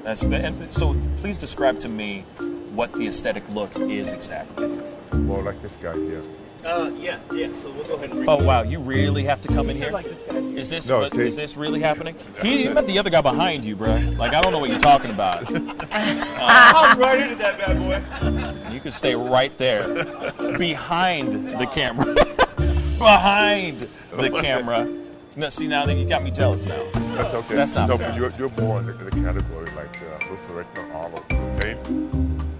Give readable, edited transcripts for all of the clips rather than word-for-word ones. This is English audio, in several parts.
And so please describe to me what the aesthetic look is exactly. More like this guy here. Yeah. So we'll go ahead and bring Oh wow, you really have to come in here? like this guy. Is this really happening? He met the other guy behind you, bro. Like, I don't know what you're talking about. I'm right into that bad boy. You can stay right there, behind the camera. Behind the camera. No, see, now you got me jealous now. That's okay. That's not no, fair. but you're more in the category like Wilfred Arnold. Okay?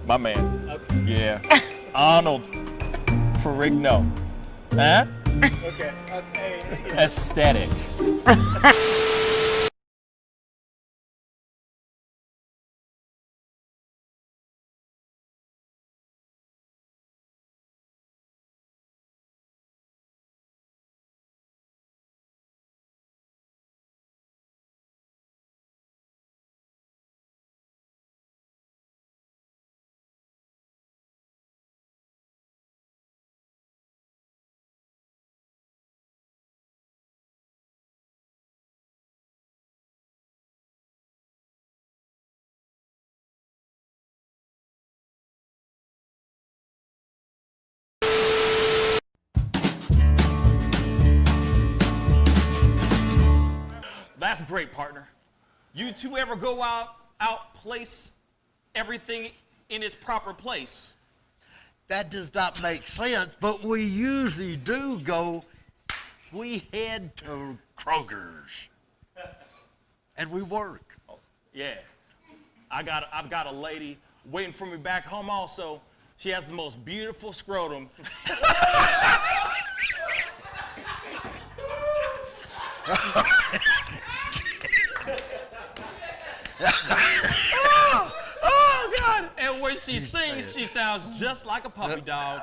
My man. Okay. Yeah. Arnold Ferrigno. Huh? Okay. Aesthetic. That's great, partner. You two ever go out place everything in its proper place? That does not make sense, but we usually do go. We head to Kroger's, and we work. Oh, yeah. I've got a lady waiting for me back home also. She has the most beautiful scrotum. Oh, God. And when she sings, she sounds just like a puppy dog.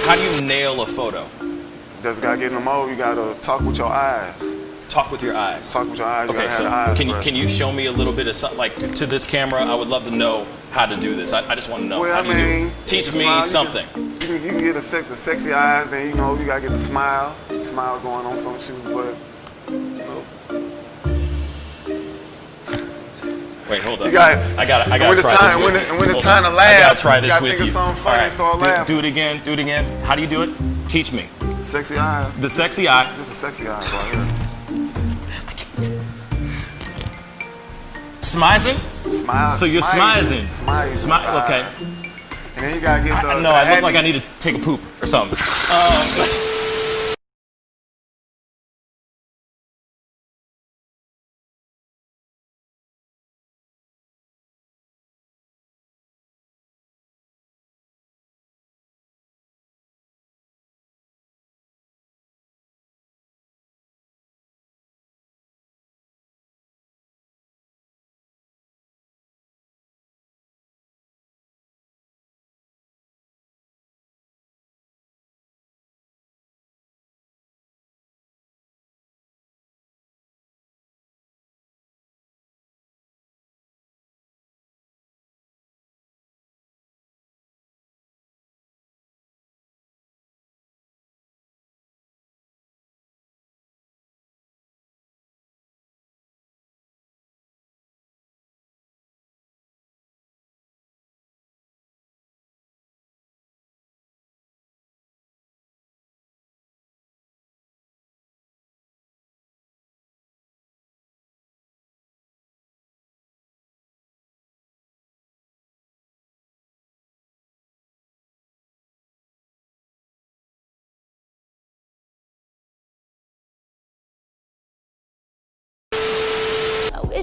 How do you nail a photo? Just gotta get in the mode. You gotta talk with your eyes. Talk with your eyes. Talk with your eyes. You Okay, gotta so have the eyes. can you show me a little bit of something, like to this camera? I would love to know how to do this. I just want to know. Well, How I do you do it? mean, Teach the me smile, something. You can get the sexy eyes. Then you know you gotta get the smile going on some shoes, but. Wait, hold up. You got. I gotta when it's try time, this with you. when it's Hold time on. to laugh, I gotta try this you gotta with think you. of something funny All and start laughing. Do it again. Do it again. How do you do it? Teach me. Sexy eyes. The sexy eye. This is sexy eyes right here. Smizing? Smile. So you're smizing. Smile. Okay. And then you gotta get the. No, I look like I need to take a poop or something.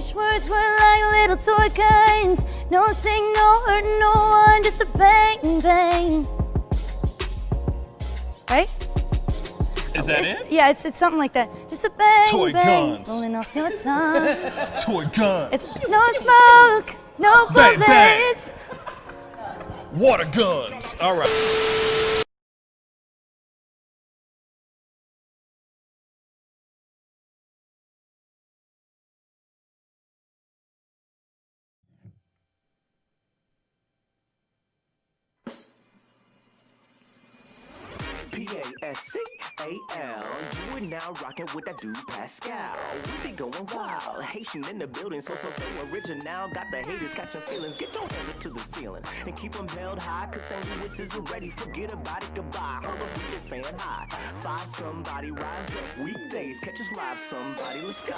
wish words were like little toy guns. No sting, no hurt, no one, just a bang, bang. Right? Is that it? Yeah, it's something like that. Just a bang, Toy bang, guns. rolling off your tongue. Toy guns. It's no smoke, no Bang, bang. bullets. Water guns. All right. Pascal, you are now rocking with that dude Pascal. We be going wild, Haitian in the building, so original. Got the haters catching feelings. Get your hands up to the ceiling and keep them held high. Cause St. Louis isn't ready. Forget about it, goodbye. Hold up, we just saying hi. Five somebody rise up. Weekdays, catch us live. Somebody, let's go.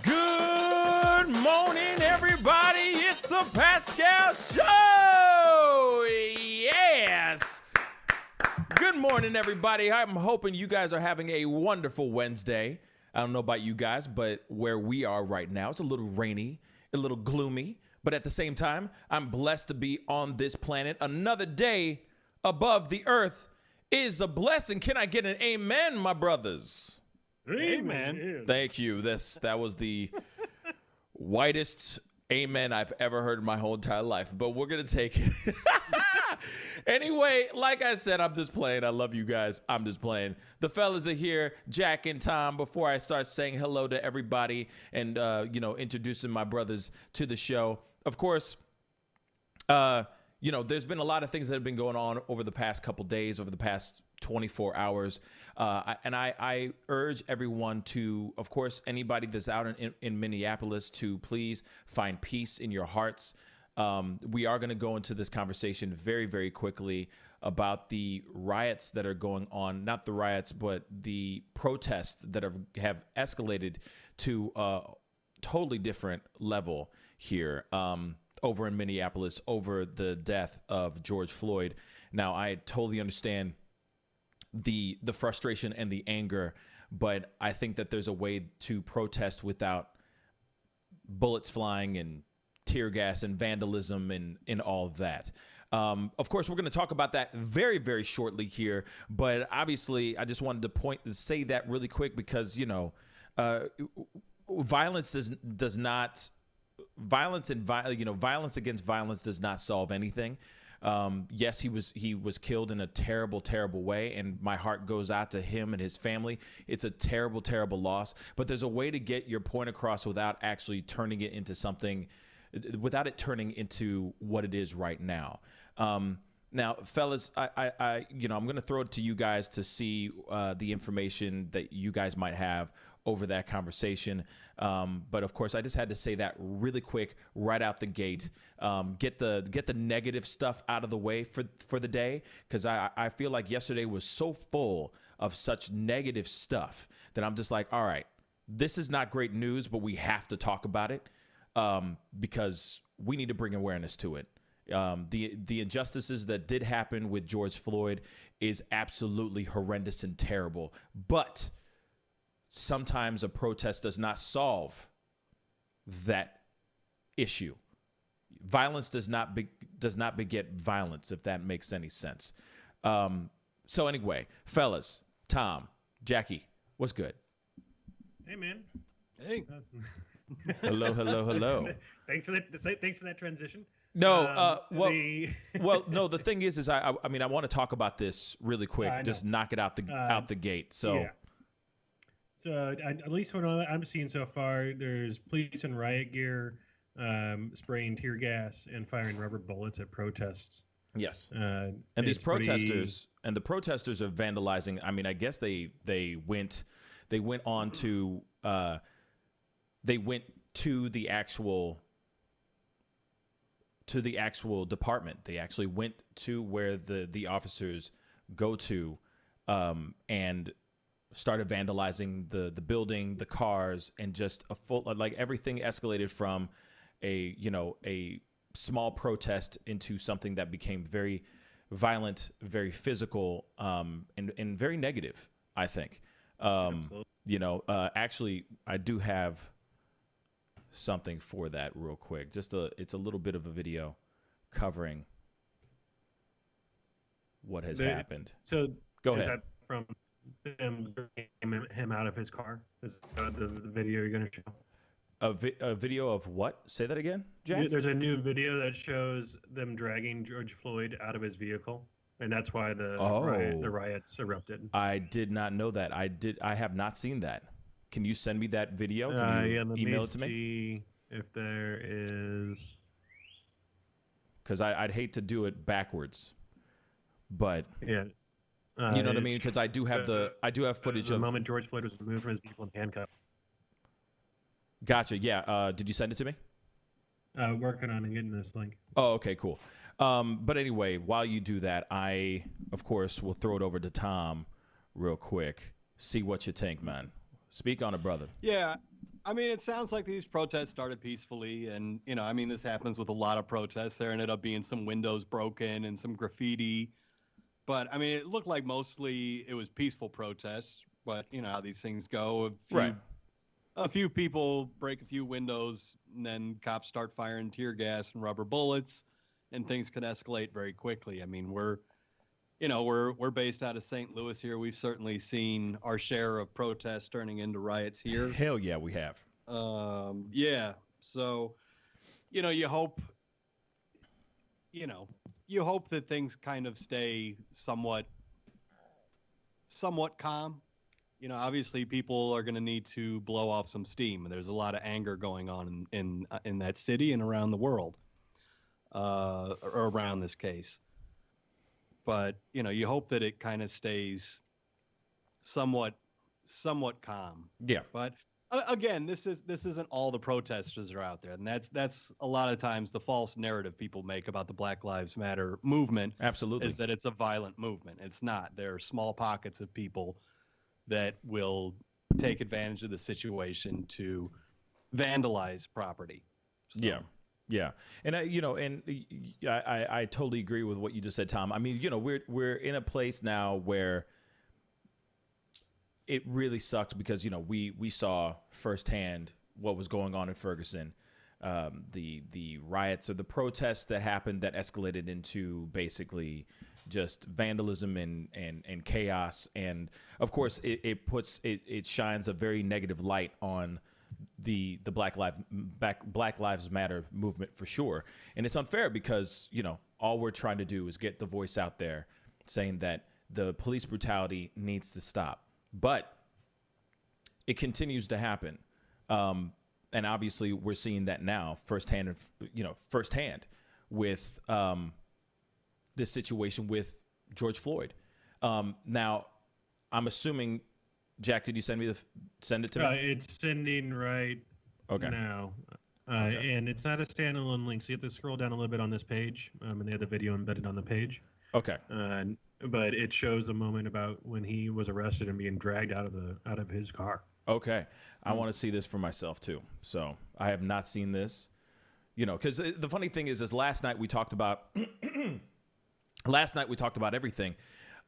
Good morning, everybody. It's the Pascal Show. Yes. Good morning, everybody. I'm hoping you guys are having a wonderful Wednesday. I don't know about you guys, but where we are right now, it's a little rainy, a little gloomy, but at the same time, I'm blessed to be on this planet. Another day above the earth is a blessing. Can I get an amen, my brothers? Amen. Thank you. That was the whitest amen I've ever heard in my whole entire life, but we're going to take it. Anyway, like I said, I'm just playing. I love you guys. I'm just playing. The fellas are here, Jack and Tom. Before I start saying hello to everybody and, introducing my brothers to the show, of course, there's been a lot of things that have been going on over the past couple days, over the past 24 hours. I urge everyone to, of course, anybody that's out in Minneapolis to please find peace in your hearts. We are going to go into this conversation very, very quickly about the riots that are going on, not the riots, but the protests that have escalated to a totally different level here over in Minneapolis over the death of George Floyd. Now, I totally understand the frustration and the anger, but I think that there's a way to protest without bullets flying and tear gas and vandalism and all of that. Of course, we're going to talk about that very, very shortly here. But obviously, I just wanted to say that really quick because, violence does not violence against violence does not solve anything. Yes, he was killed in a terrible, terrible way, and my heart goes out to him and his family. It's a terrible, terrible loss. But there's a way to get your point across without actually turning it into something. Without it turning into what it is right now. Now, fellas, I'm going to throw it to you guys to see the information that you guys might have over that conversation. But of course, I just had to say that really quick, right out the gate. Get the negative stuff out of the way for the day, because I feel like yesterday was so full of such negative stuff that I'm just like, all right, this is not great news, but we have to talk about it. Because we need to bring awareness to it. The injustices that did happen with George Floyd is absolutely horrendous and terrible. But sometimes a protest does not solve that issue. Violence does not beget violence, if that makes any sense. So anyway, fellas, Tom, Jackie, what's good? Hey, man. Hey. Hello. Thanks for that transition. No, no. The thing is I want to talk about this really quick. Just knock it out the gate. So, yeah. So at least what I'm seeing so far, there's police in riot gear, spraying tear gas and firing rubber bullets at protests. Yes. And these protesters and the protesters are vandalizing. I mean, I guess they went on to. They went to the actual department. They actually went to where the officers go to, and started vandalizing the building, the cars, and just a full, like, everything escalated from a small protest into something that became very violent, very physical, and very negative, I think. Actually, I do have something for that real quick. It's a little bit of a video covering what has happened. So go is ahead. that from them dragging him out of his car? Is the video you're going to show? A video of what? Say that again, Jack? There's a new video that shows them dragging George Floyd out of his vehicle, and that's why the riots erupted. I did not know that. I have not seen that. Can you send me that video? Can you let email me it to me? See if there is. Because I'd hate to do it backwards, but Yeah. you know what I mean? Because I do have footage the of. moment George Floyd was removed from his vehicle and handcuffed. Gotcha. Yeah. Did you send it to me? Working on and getting this link. Oh, okay, cool. But anyway, while you do that, I, of course, will throw it over to Tom real quick. See what you think, man. Speak on it, brother. Yeah. I mean, it sounds like these protests started peacefully. And, you know, I mean, this happens with a lot of protests. There ended up being some windows broken and some graffiti. But, I mean, it looked like mostly it was peaceful protests. But, you know how these things go. A few people break a few windows, and then cops start firing tear gas and rubber bullets, and things can escalate very quickly. I mean, we're based out of St. Louis here. We've certainly seen our share of protests turning into riots here. Hell yeah, we have. Yeah. So, you know, you hope that things kind of stay somewhat calm. You know, obviously people are going to need to blow off some steam, and there's a lot of anger going on in that city and around the world, or around this case. But, you know, you hope that it kind of stays somewhat calm. Yeah. But again, this isn't all the protesters are out there, and that's a lot of times the false narrative people make about the Black Lives Matter movement. Absolutely. Is that it's a violent movement. It's not. There are small pockets of people that will take advantage of the situation to vandalize property. So. Yeah. And I totally agree with what you just said, Tom. I mean, you know, we're in a place now where it really sucks because, you know, we saw firsthand what was going on in Ferguson. The riots or the protests that happened that escalated into basically just vandalism and chaos. And of course it shines a very negative light on the Black Lives Matter movement for sure. And it's unfair because, you know, all we're trying to do is get the voice out there saying that the police brutality needs to stop. But it continues to happen. And obviously we're seeing that now firsthand with this situation with George Floyd. Now, I'm assuming, Jack, did you send it to me? It's sending right now. And it's not a standalone link, so you have to scroll down a little bit on this page, and they have the video embedded on the page. Okay. But it shows the moment about when he was arrested and being dragged out of his car. Okay. I want to see this for myself too. So I have not seen this, you know, because the funny thing is last night we talked about everything,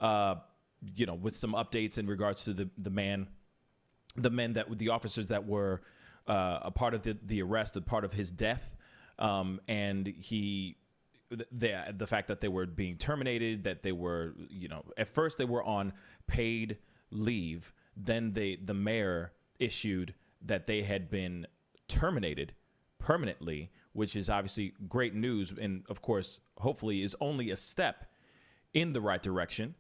you know, with some updates in regards to the officers that were a part of the arrest, a part of his death, and the fact that they were being terminated, that they were, you know, at first they were on paid leave, then the mayor issued that they had been terminated permanently, which is obviously great news, and of course, hopefully, is only a step in the right direction.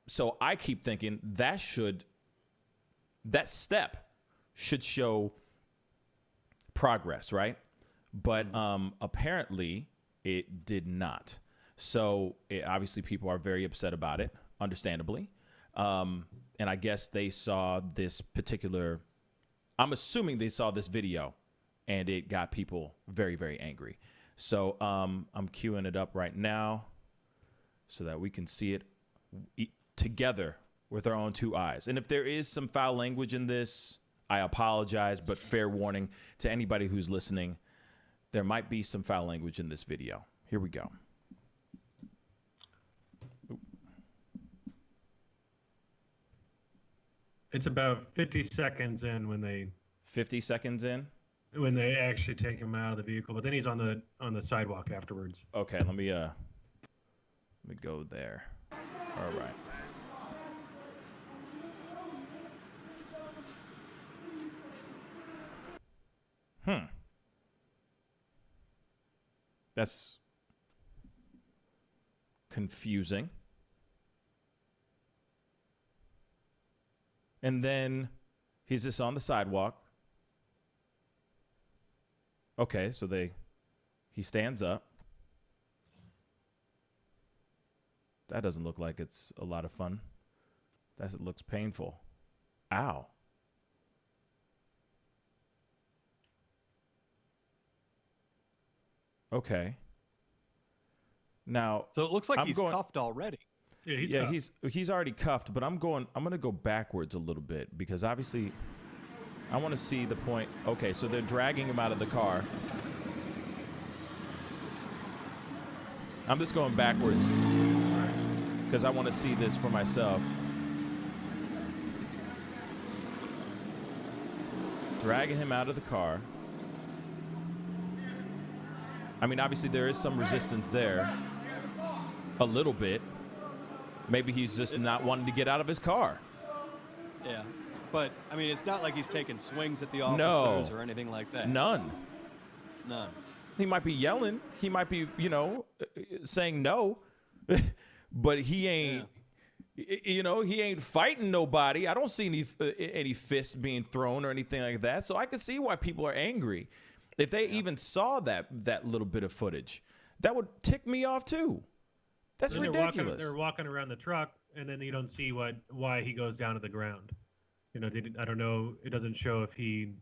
So I keep thinking that step should show progress, right? But apparently it did not. So obviously people are very upset about it, understandably. And I guess they saw this particular, I'm assuming they saw this video and it got people very, very angry. So I'm queuing it up right now so that we can see it together with our own two eyes. And if there is some foul language in this, I apologize, but fair warning to anybody who's listening, there might be some foul language in this video. Here we go. It's about 50 seconds in when they... 50 seconds in? when they actually take him out of the vehicle, but then he's on the sidewalk afterwards. Okay, let me go there. All right. That's confusing. And then he's just on the sidewalk. Okay, so he stands up. That doesn't look like it's a lot of fun. That looks painful. Ow. Okay. Now, so it looks like he's cuffed already. Yeah, he's already cuffed, but I'm going to go backwards a little bit because obviously I want to see the point. Okay, so they're dragging him out of the car. I'm just going backwards because I want to see this for myself. Dragging him out of the car. I mean, obviously there is some resistance there. A little bit. Maybe he's just not wanting to get out of his car. Yeah. But, I mean, it's not like he's taking swings at the officers or anything like that. None. He might be yelling. He might be, saying no. But he ain't, he ain't fighting nobody. I don't see any fists being thrown or anything like that. So I can see why people are angry. If they even saw that little bit of footage, that would tick me off too. That's ridiculous. They're walking around the truck, and then you don't see why he goes down to the ground. I don't know. It doesn't show if he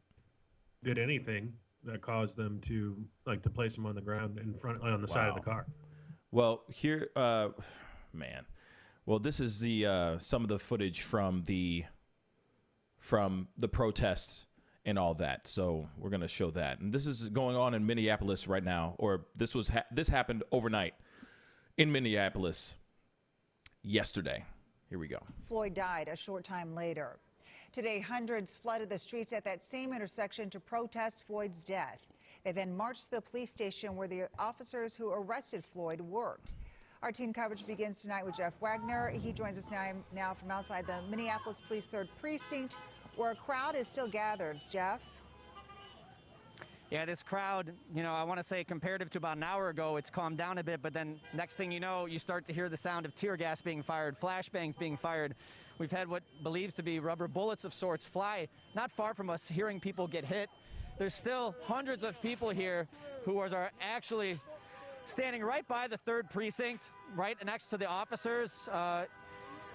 did anything that caused them to place him on the ground on the side of the car. Well, here, man. Well, this is the some of the footage from the protests and all that. So we're going to show that. And this is going on in Minneapolis right now, or this happened overnight in Minneapolis yesterday. Here we go. Floyd died a short time later. Today, hundreds flooded the streets at that same intersection to protest Floyd's death. They then marched to the police station where the officers who arrested Floyd worked. Our team coverage begins tonight with Jeff Wagner. He joins us now from outside the Minneapolis Police 3rd Precinct, where a crowd is still gathered. Jeff? Yeah, this crowd, I want to say comparative to about an hour ago, it's calmed down a bit, but then next thing you know, you start to hear the sound of tear gas being fired, flashbangs being fired. We've had what believes to be rubber bullets of sorts fly not far from us, hearing people get hit. There's still hundreds of people here who are actually standing right by the 3rd Precinct, right next to the officers.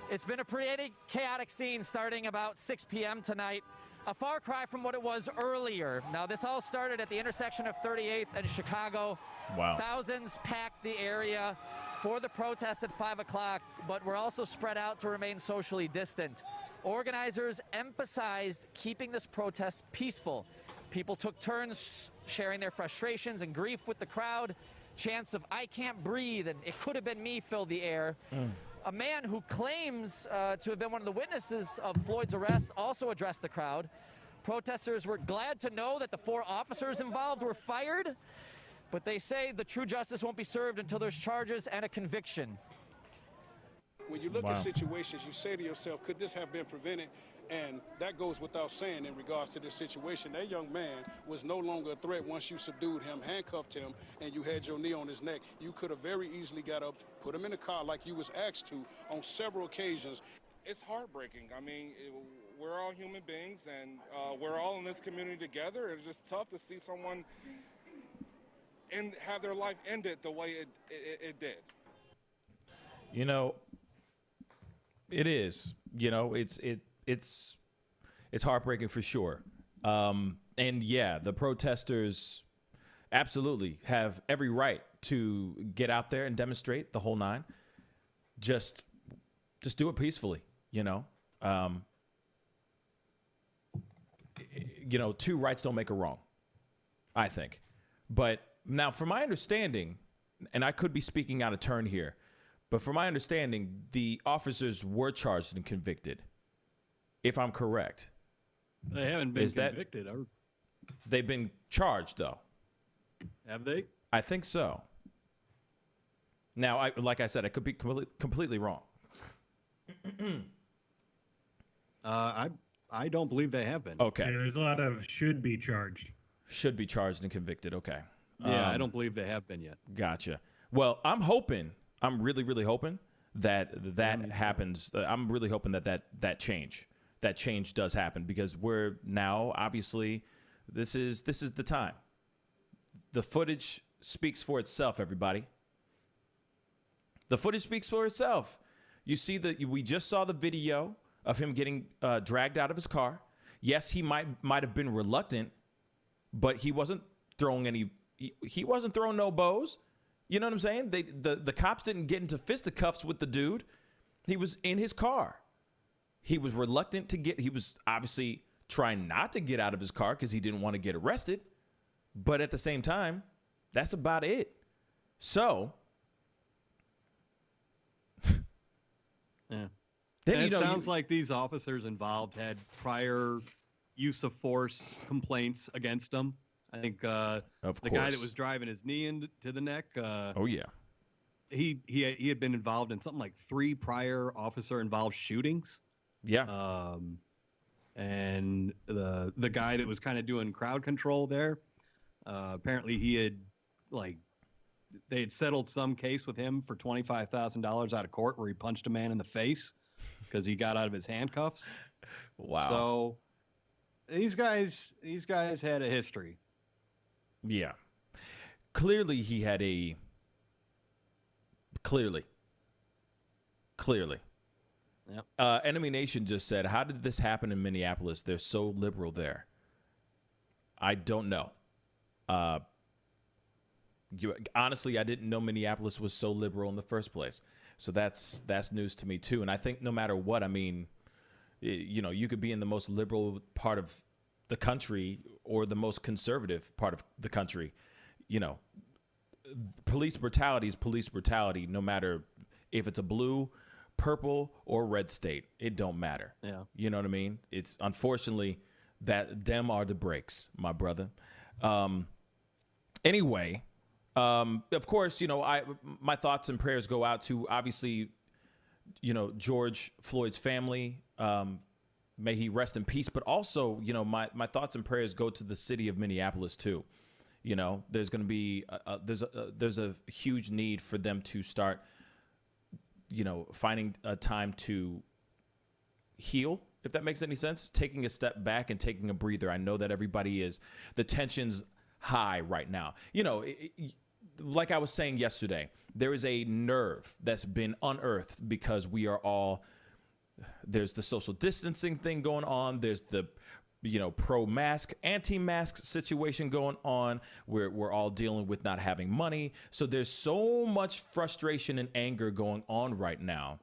It's been a pretty chaotic scene starting about 6 p.m. tonight. A far cry from what it was earlier. Now, this all started at the intersection of 38th and Chicago. Wow. Thousands packed the area for the protest at 5 o'clock, but were also spread out to remain socially distant. Organizers emphasized keeping this protest peaceful. People took turns sharing their frustrations and grief with the crowd. Chants of "I can't breathe" and "it could have been me" filled the air. A man who claims to have been one of the witnesses of Floyd's arrest also addressed the crowd. Protesters were glad to know that the 4 officers involved were fired, but they say the true justice won't be served until there's charges and a conviction. When you look at situations, you say to yourself, could this have been prevented? And that goes without saying in regards to this situation. That young man was no longer a threat once you subdued him, handcuffed him, and you had your knee on his neck. You could have very easily got up, put him in a car like you was asked to on several occasions. It's heartbreaking. I mean, we're all human beings, and we're all in this community together. It's just tough to see someone have their life ended the way it did. It is. It's heartbreaking for sure. And yeah, the protesters absolutely have every right to get out there and demonstrate the whole nine. Just do it peacefully, two rights don't make a wrong, I think. But now, from my understanding, and I could be speaking out of turn here, but from my understanding, the officers were charged and convicted, if I'm correct. They haven't been convicted. They've been charged, though. Have they? I think so. Now, like I said, I could be completely wrong. I don't believe they have been. Okay. Yeah, there's a lot of should be charged. Should be charged and convicted. Okay. Yeah, I don't believe they have been yet. Gotcha. Well, I'm really, really hoping that happens. I'm really hoping that change does happen, because we're now, obviously, this is the time. The footage speaks for itself, everybody. The footage speaks for itself. You see we just saw the video of him getting dragged out of his car. Yes, he might have been reluctant, but he wasn't throwing he wasn't throwing no bows. You know what I'm saying? The cops didn't get into fisticuffs with the dude. He was in his car. He was reluctant to he was obviously trying not to get out of his car because he didn't want to get arrested. But at the same time, that's about it. So, yeah. Then, and it sounds like these officers involved had prior use of force complaints against them. I think the guy that was driving his knee into the neck. Oh yeah, he had been involved in something like 3 prior officer-involved shootings. Yeah. And the guy that was kind of doing crowd control there, apparently they had settled some case with him for $25,000 out of court, where he punched a man in the face because he got out of his handcuffs. Wow. So these guys had a history. Yeah. Clearly he had a clearly. Yep. Enemy Nation just said, how did this happen in Minneapolis? They're so liberal there. I don't know. Honestly, I didn't know Minneapolis was so liberal in the first place. So that's news to me too. And I think no matter what, I mean, you could be in the most liberal part of the country or the most conservative part of the country. Police brutality is police brutality, no matter if it's a blue, purple, or red state. It don't matter. Yeah. You know what I mean? It's unfortunately that them are the breaks, my brother. Anyway, of course, my thoughts and prayers go out to, obviously, George Floyd's family. May he rest in peace. But also, my thoughts and prayers go to the city of Minneapolis too. There's going to be there's a huge need for them to start, finding a time to heal, if that makes any sense. Taking a step back and taking a breather. I know that the tension's high right now. Like I was saying yesterday, there is a nerve that's been unearthed because there's the social distancing thing going on. There's the, pro-mask, anti-mask situation going on, where we're all dealing with not having money. So there's so much frustration and anger going on right now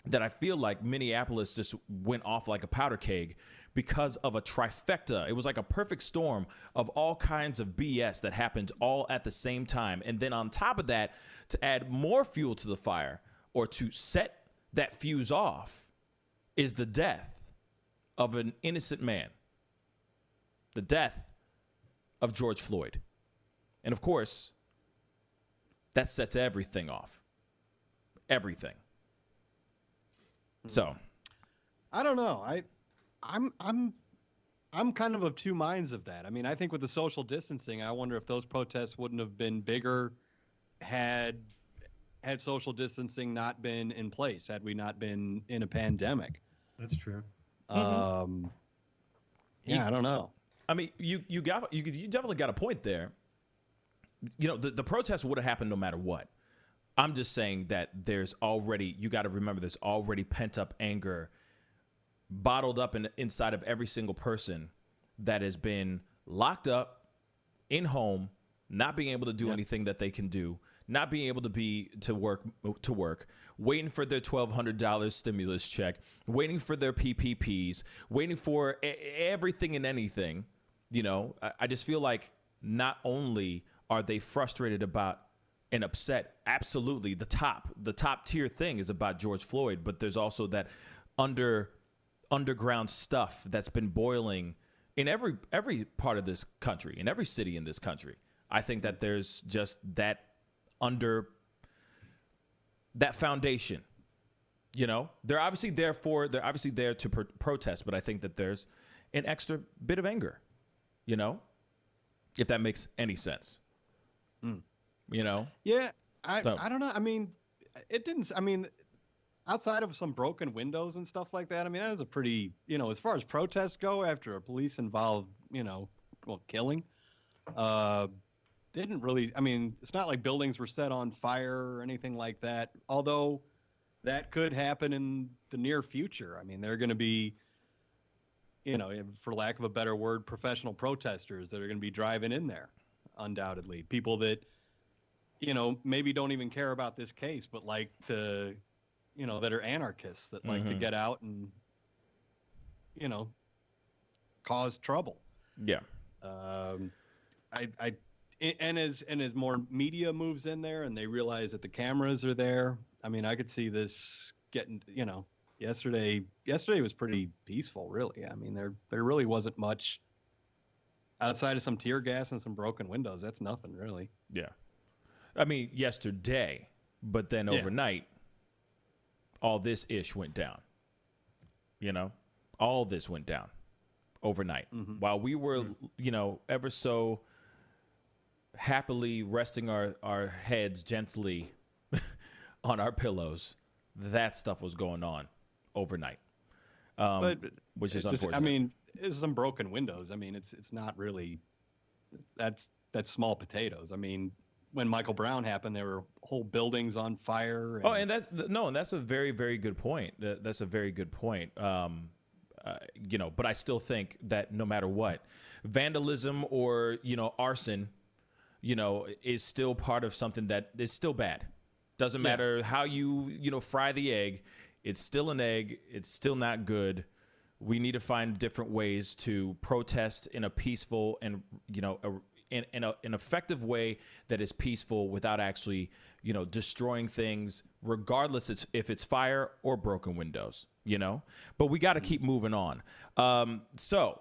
that I feel like Minneapolis just went off like a powder keg because of a trifecta. It was like a perfect storm of all kinds of BS that happened all at the same time. And then on top of that, to add more fuel to the fire, or to set that fuse off, is the death of an innocent man. The death of George Floyd. And of course, that sets everything off. Everything. So, I don't know. I'm kind of 2 minds of that. I mean, I think with the social distancing, I wonder if those protests wouldn't have been bigger had social distancing not been in place, had we not been in a pandemic. That's true. Yeah, I don't know. I mean, you definitely got a point there. The protest would have happened no matter what. I'm just saying that you got to remember, there's already pent up anger bottled up inside of every single person that has been locked up in home, not being able to do anything that they can do, not being able to work, waiting for their $1,200 stimulus check, waiting for their PPPs, waiting for everything and anything. I just feel like not only are they frustrated about and upset, absolutely, the top tier thing is about George Floyd, but there's also that underground stuff that's been boiling in every part of this country, in every city in this country. I think that there's just that under that foundation. You know, they're obviously there to protest, but I think that there's an extra bit of anger, you know, if that makes any sense. You know? Yeah, I don't know. I mean, it didn't. I mean, outside of some broken windows and stuff like that, I mean, that was a pretty, you know, as far as protests go after a police involved, you know, well, killing, didn't really, I mean, it's not like buildings were set on fire or anything like that, although that could happen in the near future. I mean, they're going to be, you know, for lack of a better word, professional protesters that are going to be driving in there, undoubtedly. People that, you know, maybe don't even care about this case, but like to, you know, that are anarchists that like to get out and, you know, cause trouble. Yeah. And as more media moves in there and they realize that the cameras are there, I mean, I could see this getting, you know, yesterday was pretty peaceful, really. I mean, there really wasn't much outside of some tear gas and some broken windows. That's nothing, really. Yeah. I mean, yesterday, but then overnight, all this ish went down. You know, all this went down overnight. While we were, you know, ever so happily resting our heads gently on our pillows, that stuff was going on overnight, which is unfortunate. I mean, it's some broken windows. I mean, it's not really, that's small potatoes. I mean, when Michael Brown happened, there were whole buildings on fire. And that's a very, very good point. That's a very good point. You know, but I still think that no matter what, vandalism or, you know, arson, you know, is still part of something that is still bad. Doesn't matter how you know, fry the egg. It's still an egg. It's still not good. We need to find different ways to protest in a peaceful and, you know, in an effective way that is peaceful without actually, you know, destroying things, regardless if it's fire or broken windows, you know. But we got to keep moving on. So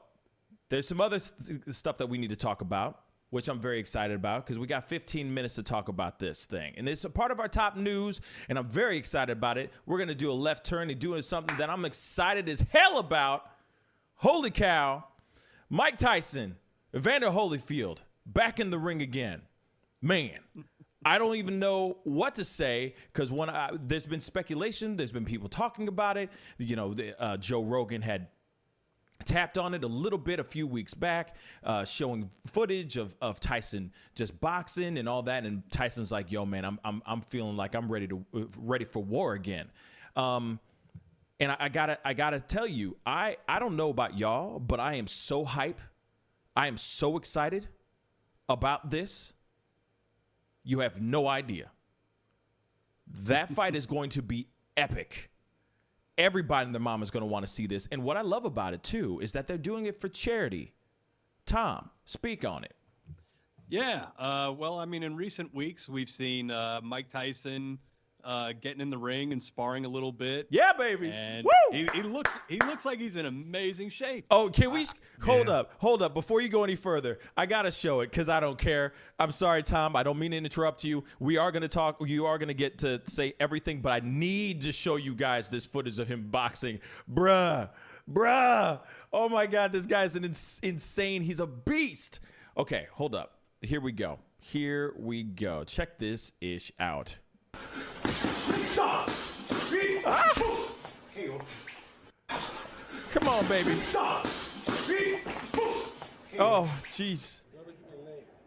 there's some other stuff that we need to talk about, which I'm very excited about because we got 15 minutes to talk about this thing. And it's a part of our top news, and I'm very excited about it. We're going to do a left turn and doing something that I'm excited as hell about. Holy cow. Mike Tyson, Evander Holyfield, back in the ring again. Man, I don't even know what to say because there's been speculation. There's been people talking about it. You know, Joe Rogan had tapped on it a little bit a few weeks back, showing footage of Tyson just boxing and all that. And Tyson's like, "Yo, man, I'm feeling like I'm ready for war again." And I gotta tell you, I don't know about y'all, but I am so hype. I am so excited about this. You have no idea. That fight is going to be epic. Everybody and their mama is going to want to see this. And what I love about it, too, is that they're doing it for charity. Tom, speak on it. Yeah. Well, I mean, in recent weeks, we've seen Mike Tyson getting in the ring and sparring a little bit. Yeah, baby. And Woo! He looks like he's in amazing shape. Oh, can we hold up before you go any further? I gotta show it because I don't care. I'm sorry, Tom. I don't mean to interrupt you. We are gonna talk. You are gonna get to say everything, but I need to show you guys this footage of him boxing, bruh. Oh my God, this guy's insane. He's a beast. Okay, hold up. Here we go. Check this ish out. Come on, baby. Oh, jeez.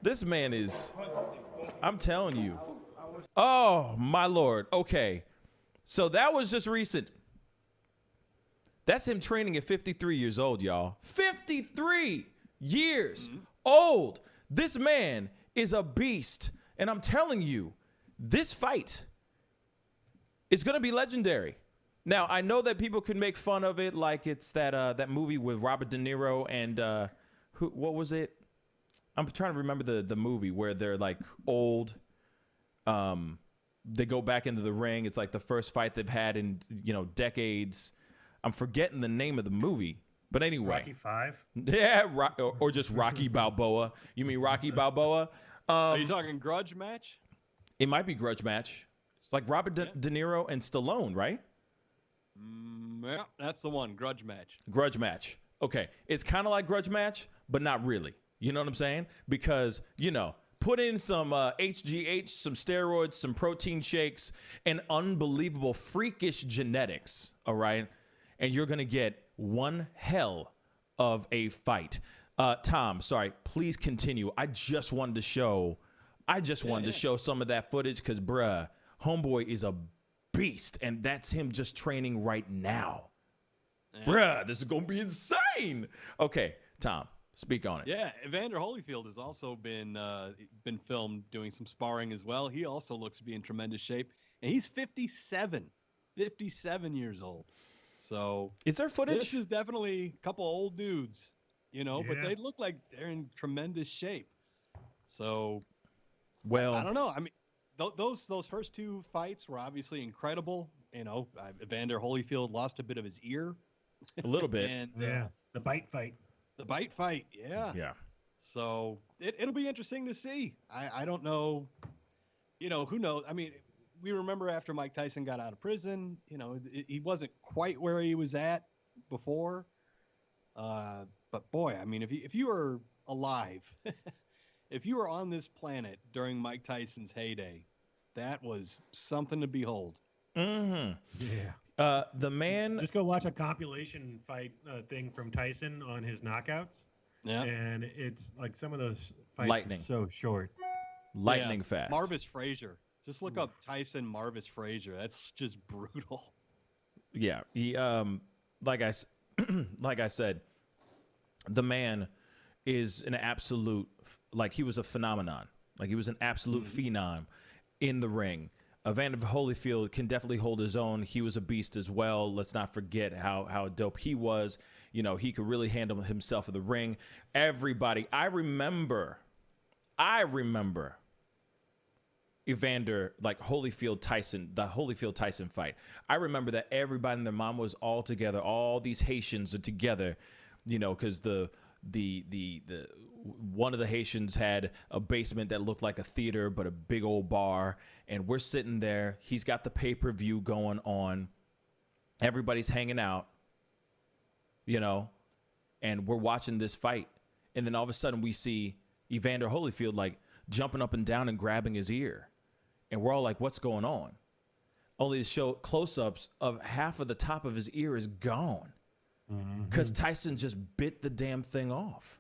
This man is, I'm telling you. Oh, my Lord. Okay. So that was just recent. That's him training at 53 years old, y'all. 53 years old. This man is a beast. And I'm telling you, this fight is going to be legendary. Now, I know that people can make fun of it like it's that movie with Robert De Niro and what was it? I'm trying to remember the movie where they're like old. They go back into the ring. It's like the first fight they've had in, you know, decades. I'm forgetting the name of the movie. But anyway, Rocky 5. Yeah, or just Rocky Balboa. You mean Rocky Balboa? Are you talking grudge match? It might be grudge match. It's like Robert De Niro and Stallone, right? Yeah, that's the one. Grudge match. Grudge match. Okay, it's kind of like grudge match, but not really. You know what I'm saying? Because, you know, put in some HGH, some steroids, some protein shakes, and unbelievable freakish genetics, all right? And you're going to get one hell of a fight. Tom, sorry, please continue. I just wanted to show some of that footage because, bruh, homeboy is a beast, and that's him just training right now. Yeah. Bruh, this is going to be insane. Okay, Tom, speak on it. Yeah, Evander Holyfield has also been filmed doing some sparring as well. He also looks to be in tremendous shape, and he's 57 years old. So is there footage? This is definitely a couple old dudes, you know, but they look like they're in tremendous shape. So, well, I don't know. I mean, those first two fights were obviously incredible. You know, Evander Holyfield lost a bit of his ear. A little bit. And, the bite fight. The bite fight, yeah. Yeah. So it'll be interesting to see. I don't know. You know, who knows? I mean, we remember after Mike Tyson got out of prison, you know, he wasn't quite where he was at before. But boy, I mean, if you were alive, if you were on this planet during Mike Tyson's heyday, that was something to behold. Mm-hmm. Yeah. The man. Just go watch a compilation fight thing from Tyson on his knockouts. Yeah. And it's like some of those fights Lightning. are so short. Lightning fast. Marvis Frazier. Just look up Tyson Marvis Frazier. That's just brutal. Yeah. He like I said, the man is an absolute, like, he was a phenomenon. Like, he was an absolute phenom in the ring. Evander Holyfield can definitely hold his own. He was a beast as well. Let's not forget how dope he was. You know, he could really handle himself in the ring. Everybody, I remember Evander, like Holyfield Tyson, the Holyfield Tyson fight. I remember that everybody and their mom was all together. All these Haitians are together, you know, because the one of the Haitians had a basement that looked like a theater, but a big old bar. And we're sitting there. He's got the pay-per-view going on. Everybody's hanging out, you know, and we're watching this fight. And then all of a sudden we see Evander Holyfield like jumping up and down and grabbing his ear. And we're all like, what's going on? Only to show close-ups of half of the top of his ear is gone. Because Tyson just bit the damn thing off.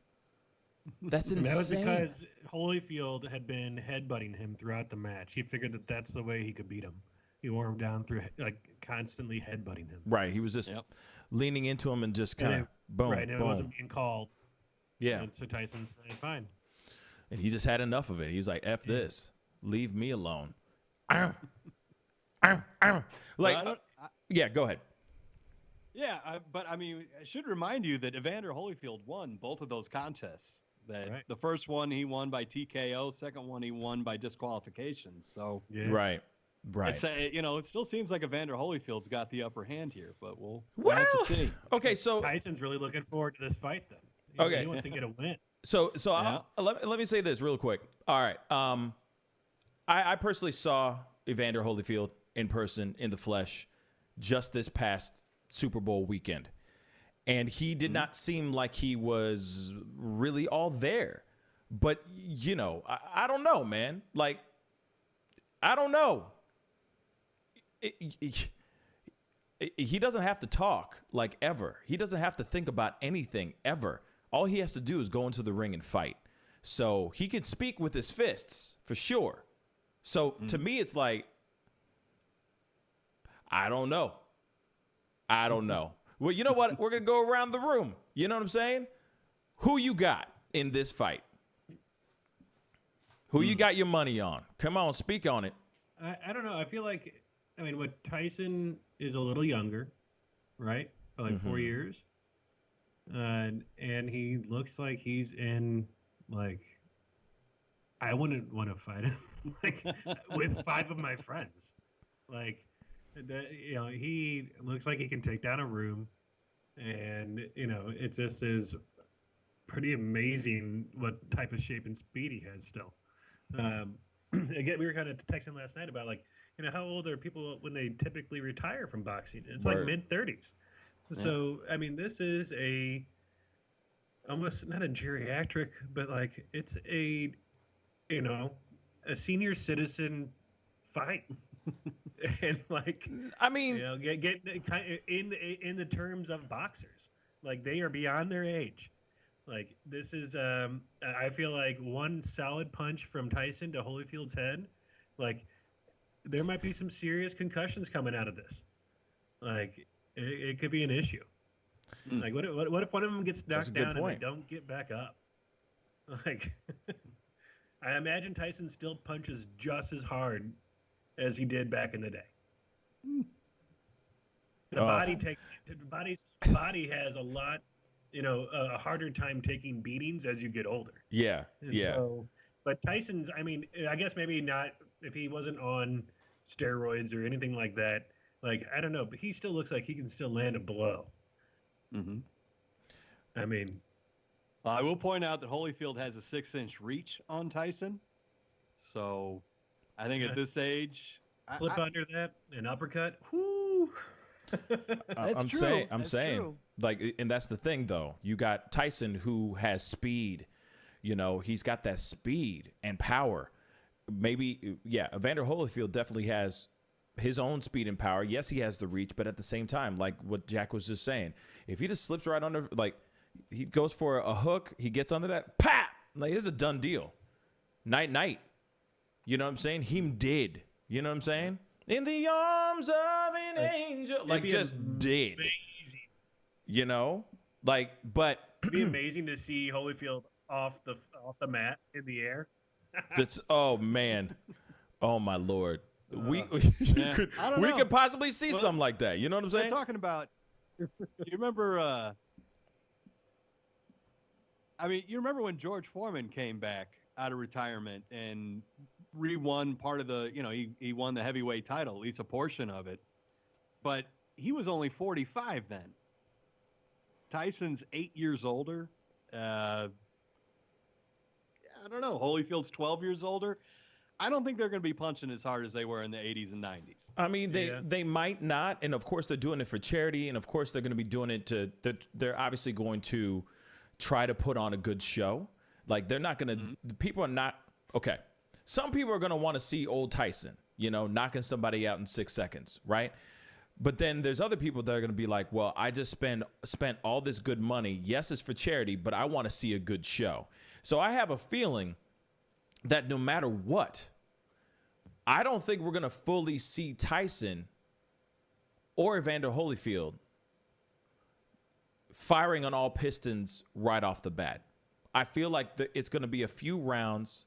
That's insane. That was because Holyfield had been headbutting him throughout the match. He figured that that's the way he could beat him. He wore him down through, like, constantly headbutting him. Right. He was just leaning into him and just kind of boom, right, and boom. it wasn't being called. Yeah. And so Tyson said, fine. And he just had enough of it. He was like, F this. Leave me alone. Like, yeah, go ahead. Yeah, but I mean, I should remind you that Evander Holyfield won both of those contests. That the first one he won by TKO, second one he won by disqualification. So right. It's you know, it still seems like Evander Holyfield's got the upper hand here, but we'll have to see. Okay, so Tyson's really looking forward to this fight, then. He wants to get a win. So let me say this real quick. All right, I personally saw Evander Holyfield in person, in the flesh, just this past Super Bowl weekend. And he did not seem like he was really all there. But, you know, I don't know, man. Like, I don't know. He doesn't have to talk, like, ever. He doesn't have to think about anything, ever. All he has to do is go into the ring and fight. So he can speak with his fists, for sure. So to me, it's like, I don't know. Well, you know what? We're going to go around the room. You know what I'm saying? Who you got in this fight? Who you got your money on? Come on, speak on it. I don't know. I feel like, I mean, what Tyson is a little younger, right? By like 4 years. And he looks like he's in, like, I wouldn't want to fight him, like, with 5 of my friends. Like, you know, he looks like he can take down a room. and it just is pretty amazing what type of shape and speed he has still. Again, we were kind of texting last night about how old are people when they typically retire from boxing? It's like mid-30s. Yeah. So I mean, this is almost not a geriatric, but it's a senior citizen fight. And I mean, get in the terms of boxers, they are beyond their age. This is I feel like one solid punch from Tyson to Holyfield's head, there might be some serious concussions coming out of this. It could be an issue. What if one of them gets knocked down and they don't get back up? I imagine Tyson still punches just as hard as he did back in the day. The body has a lot, a harder time taking beatings as you get older. Yeah. And so, but Tyson's, I mean, I guess maybe not if he wasn't on steroids or anything like that. I don't know, but he still looks like he can still land a blow. Mm-hmm. I mean, I will point out that Holyfield has a 6-inch reach on Tyson. So I think at this age, slip under that, an uppercut. Whoo! I'm saying, and that's the thing though. You got Tyson who has speed. He's got that speed and power. Maybe, Evander Holyfield definitely has his own speed and power. Yes, he has the reach, but at the same time, like what Jack was just saying, if he just slips right under, he goes for a hook, he gets under that, pap! It's a done deal. Night. You know what I'm saying? Him did. You know what I'm saying? In the arms of an angel. Just did. Amazing. But it'd be amazing to see Holyfield off the mat in the air. Oh man. Oh my Lord. We could possibly see something like that. You know what I'm saying? They're talking about, you remember you remember when George Foreman came back out of retirement and re-won part of the, he won the heavyweight title, at least a portion of it. But he was only 45 then. Tyson's 8 years older. I don't know. Holyfield's 12 years older. I don't think they're going to be punching as hard as they were in the 80s and 90s. I mean, they might not. And of course, they're doing it for charity. And of course, they're going to be doing it they're obviously going to try to put on a good show. They're not going to, people are not, okay. Some people are going to want to see old Tyson, knocking somebody out in 6 seconds, right? But then there's other people that are going to be like, well, I just spent all this good money. Yes, it's for charity, but I want to see a good show. So I have a feeling that no matter what, I don't think we're going to fully see Tyson or Evander Holyfield firing on all pistons right off the bat. I feel like it's going to be a few rounds,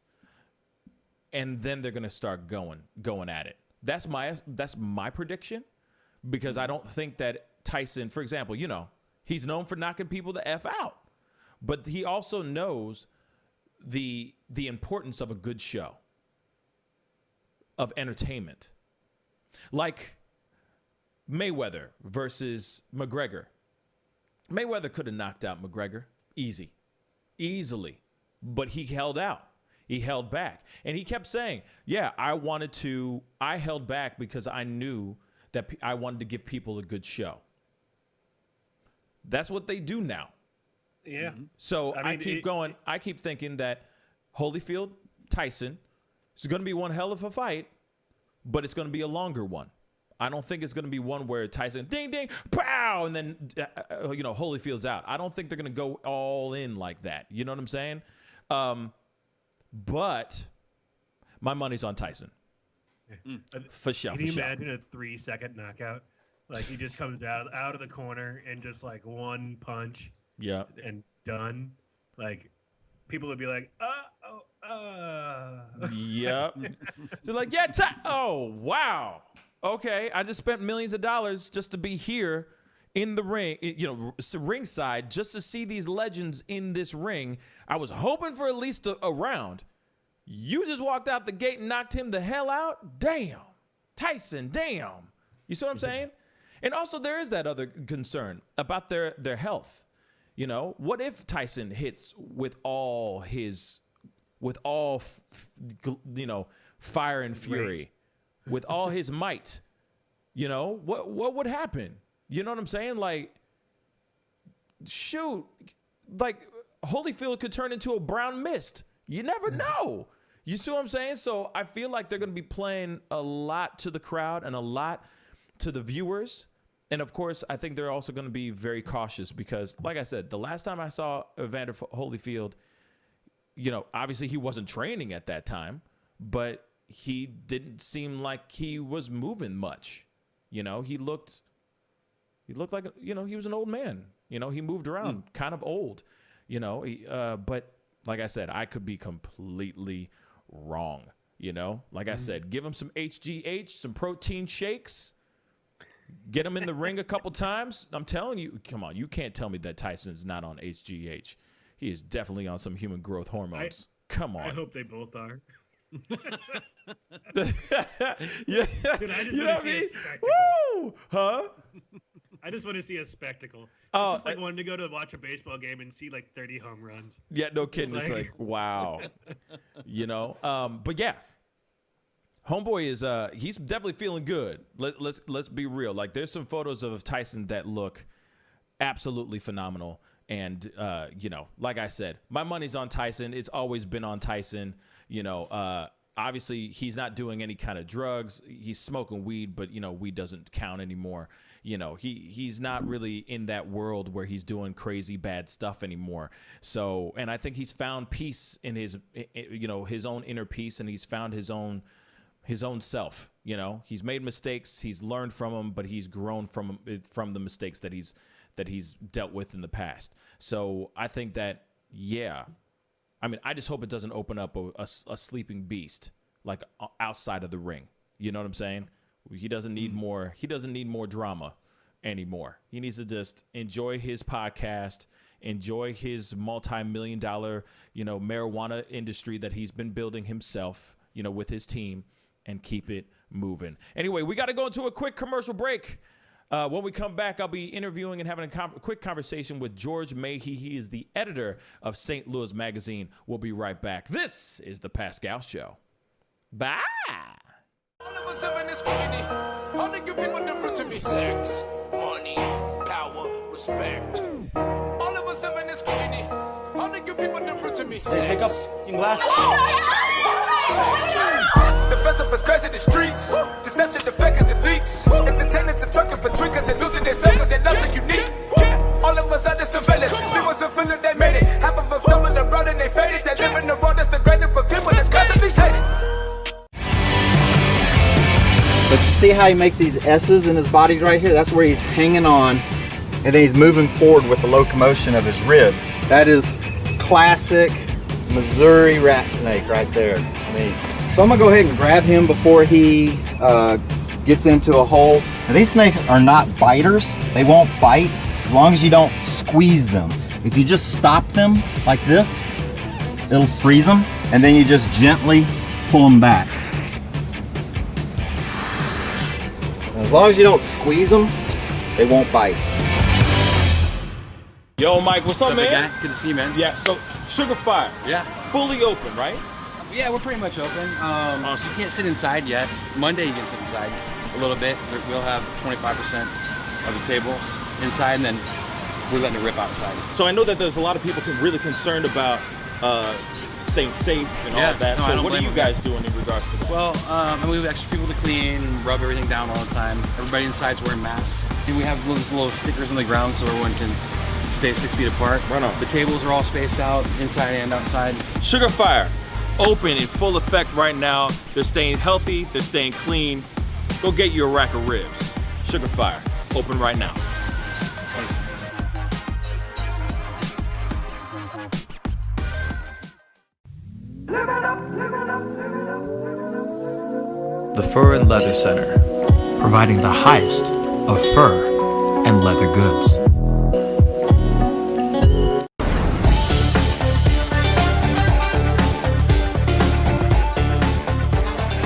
and then they're going to start going at it. That's my prediction, because I don't think that Tyson, for example, he's known for knocking people the F out, but he also knows the importance of a good show, of entertainment. Like Mayweather versus McGregor. Mayweather could have knocked out McGregor easily, but he held out. He held back, and he kept saying, I held back because I knew that I wanted to give people a good show. That's what they do now. Yeah. So I keep thinking that Holyfield, Tyson, is going to be one hell of a fight, but it's going to be a longer one. I don't think it's going to be one where Tyson, ding, ding, pow, and then, Holyfield's out. I don't think they're going to go all in like that. You know what I'm saying? But my money's on Tyson. For sure. Can you imagine a 3-second knockout? He just comes out of the corner and just one punch. Yeah. And done. People would be like, Yep. They're like, oh, wow. Okay, I just spent millions of dollars just to be here in the ring, ringside, just to see these legends in this ring. I was hoping for at least a round. You just walked out the gate and knocked him the hell out? Damn. Tyson, damn. You see what I'm saying? And also there is that other concern about their health. You know, what if Tyson hits with all fire and fury, with all his might? You know, what would happen? You know what I'm saying? Like, shoot, like Holyfield could turn into a brown mist. You never know. You see what I'm saying? So I feel like they're going to be playing a lot to the crowd and a lot to the viewers. And of course, I think they're also going to be very cautious because, like I said, the last time I saw Evander Holyfield, you know, obviously he wasn't training at that time, but he didn't seem like he was moving much. You know, he looked like, you know, he was an old man. You know, he moved around, kind of old, you know, but like I said, I could be completely wrong. You know, like I said, give him some HGH, some protein shakes, get him in the ring a couple times. I'm telling you, come on, you can't tell me that Tyson's not on HGH. He is definitely on some human growth hormones. Come on. I hope they both are. Yeah. Dude, I just You know what I mean? Woo! Huh? I just want to see a spectacle. Oh, It's just like wanting to go to watch a baseball game and see like 30 home runs. Yeah, no kidding. It's like wow. You know? But yeah. Homeboy is he's definitely feeling good. Let's be real. Like there's some photos of Tyson that look absolutely phenomenal. And you know, like I said, my money's on Tyson. It's always been on Tyson. You know, obviously he's not doing any kind of drugs. He's smoking weed, but you know, weed doesn't count anymore. You know, he's not really in that world where he's doing crazy bad stuff anymore. So, and I think he's found peace in his, you know, his own inner peace, and he's found his own self. You know, he's made mistakes, he's learned from them, but he's grown from the mistakes that he's dealt with in the past. So I think that, yeah, I mean, I just hope it doesn't open up a sleeping beast like outside of the ring. You know what I'm saying? He doesn't need more. He doesn't need more drama anymore. He needs to just enjoy his podcast, enjoy his multi-million-dollar, you know, marijuana industry that he's been building himself, you know, with his team, and keep it moving. Anyway, we got to go into a quick commercial break. When we come back, I'll be interviewing and having a quick conversation with George Mayhe. He is the editor of St. Louis Magazine. We'll be right back. This is The Pascal Show. Bye. Sex, money, power, respect. All of us in this community. All of you people different to me. Hey, take up your glass. The festival's crazy in the streets. Deception, the fakers and leaks. Entertainers and trucking for tweakers and losing their seconds and loves are unique. All of us under surveillance. We wasn't feeling they made it. Half of them stumbling around and they faded. They live in the world that's degraded for people that's constantly hated. But you see how he makes these S's in his body right here? That's where he's hanging on, and then he's moving forward with the locomotion of his ribs. That is classic Missouri rat snake right there. I mean, so I'm gonna go ahead and grab him before he gets into a hole. Now, these snakes are not biters. They won't bite as long as you don't squeeze them. If you just stop them like this, it'll freeze them, and then you just gently pull them back. As long as you don't squeeze them, they won't bite. Yo, Mike, what's up, man? Guy? Good to see you, man. Yeah, so Sugar Fire. Yeah. Fully open, right? Yeah, we're pretty much open. So you can't sit inside yet. Monday you can sit inside a little bit. We'll have 25% of the tables inside, and then we're letting it rip outside. So I know that there's a lot of people really concerned about staying safe and all of that. No, so what are you guys doing in regards to that? Well, and we have extra people to clean and rub everything down all the time. Everybody inside's wearing masks. And we have those little stickers on the ground so everyone can stay 6 feet apart. Right on. The tables are all spaced out, inside and outside. Sugar Fire, open in full effect right now. They're staying healthy, they're staying clean. Go get you a rack of ribs. Sugar Fire, open right now. Thanks. The Fur and Leather Center, providing the highest of fur and leather goods.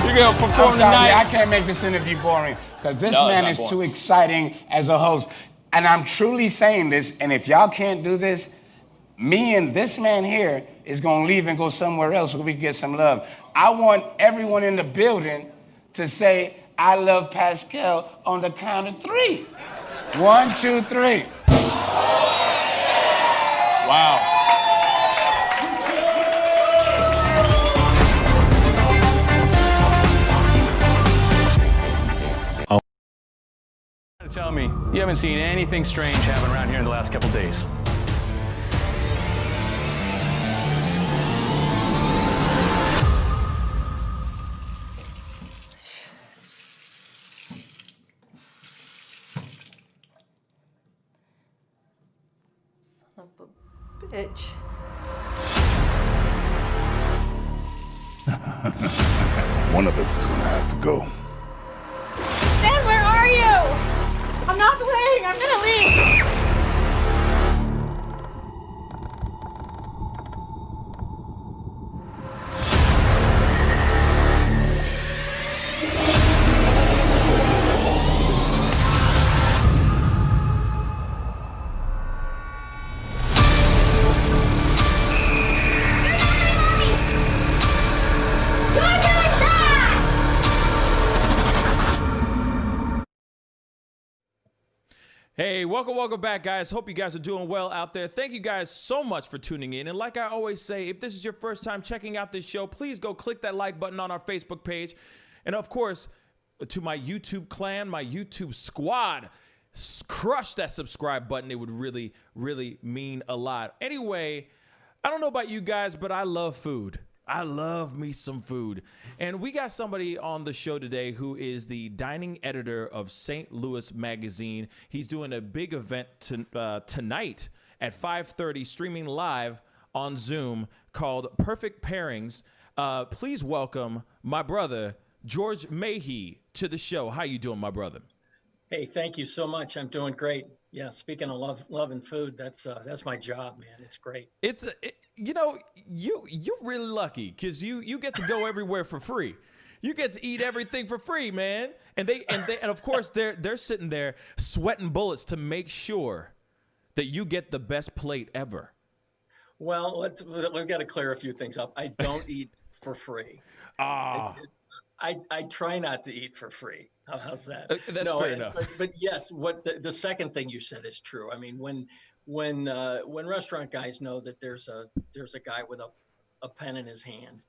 You're will perform tonight. I can't make this interview boring because this man is too exciting as a host. And I'm truly saying this, and if y'all can't do this, me and this man here is going to leave and go somewhere else where we can get some love. I want everyone in the building to say, I love Pascal on the count of 3. 1, 2, 3. Wow. Tell me, you haven't seen anything strange happen around here in the last couple days. Son of a bitch. One of us is gonna have to go. Ben, where are you? I'm not playing. I'm gonna leave. Hey, welcome back, guys. Hope you guys are doing well out there. Thank you guys so much for tuning in. And like I always say, if this is your first time checking out this show, please go click that like button on our Facebook page. And of course, to my YouTube clan, my YouTube squad, crush that subscribe button. It would really, really mean a lot. Anyway, I don't know about you guys, but I love food. I love me some food. And we got somebody on the show today who is the dining editor of St. Louis Magazine. He's doing a big event tonight at 5:30, streaming live on Zoom, called Perfect Pairings. Please welcome my brother, George Mahey, to the show. How you doing, my brother? Hey, thank you so much. I'm doing great. Yeah, speaking of love and food, that's my job, man. It's great. You're really lucky because you get to go everywhere for free. You get to eat everything for free, man. And of course they're sitting there sweating bullets to make sure that you get the best plate ever. Well, we've got to clear a few things up. I don't eat for free. I try not to eat for free. How's that? That's fair enough. But yes, what the second thing you said is true. I mean, when restaurant guys know that there's a guy with a pen in his hand,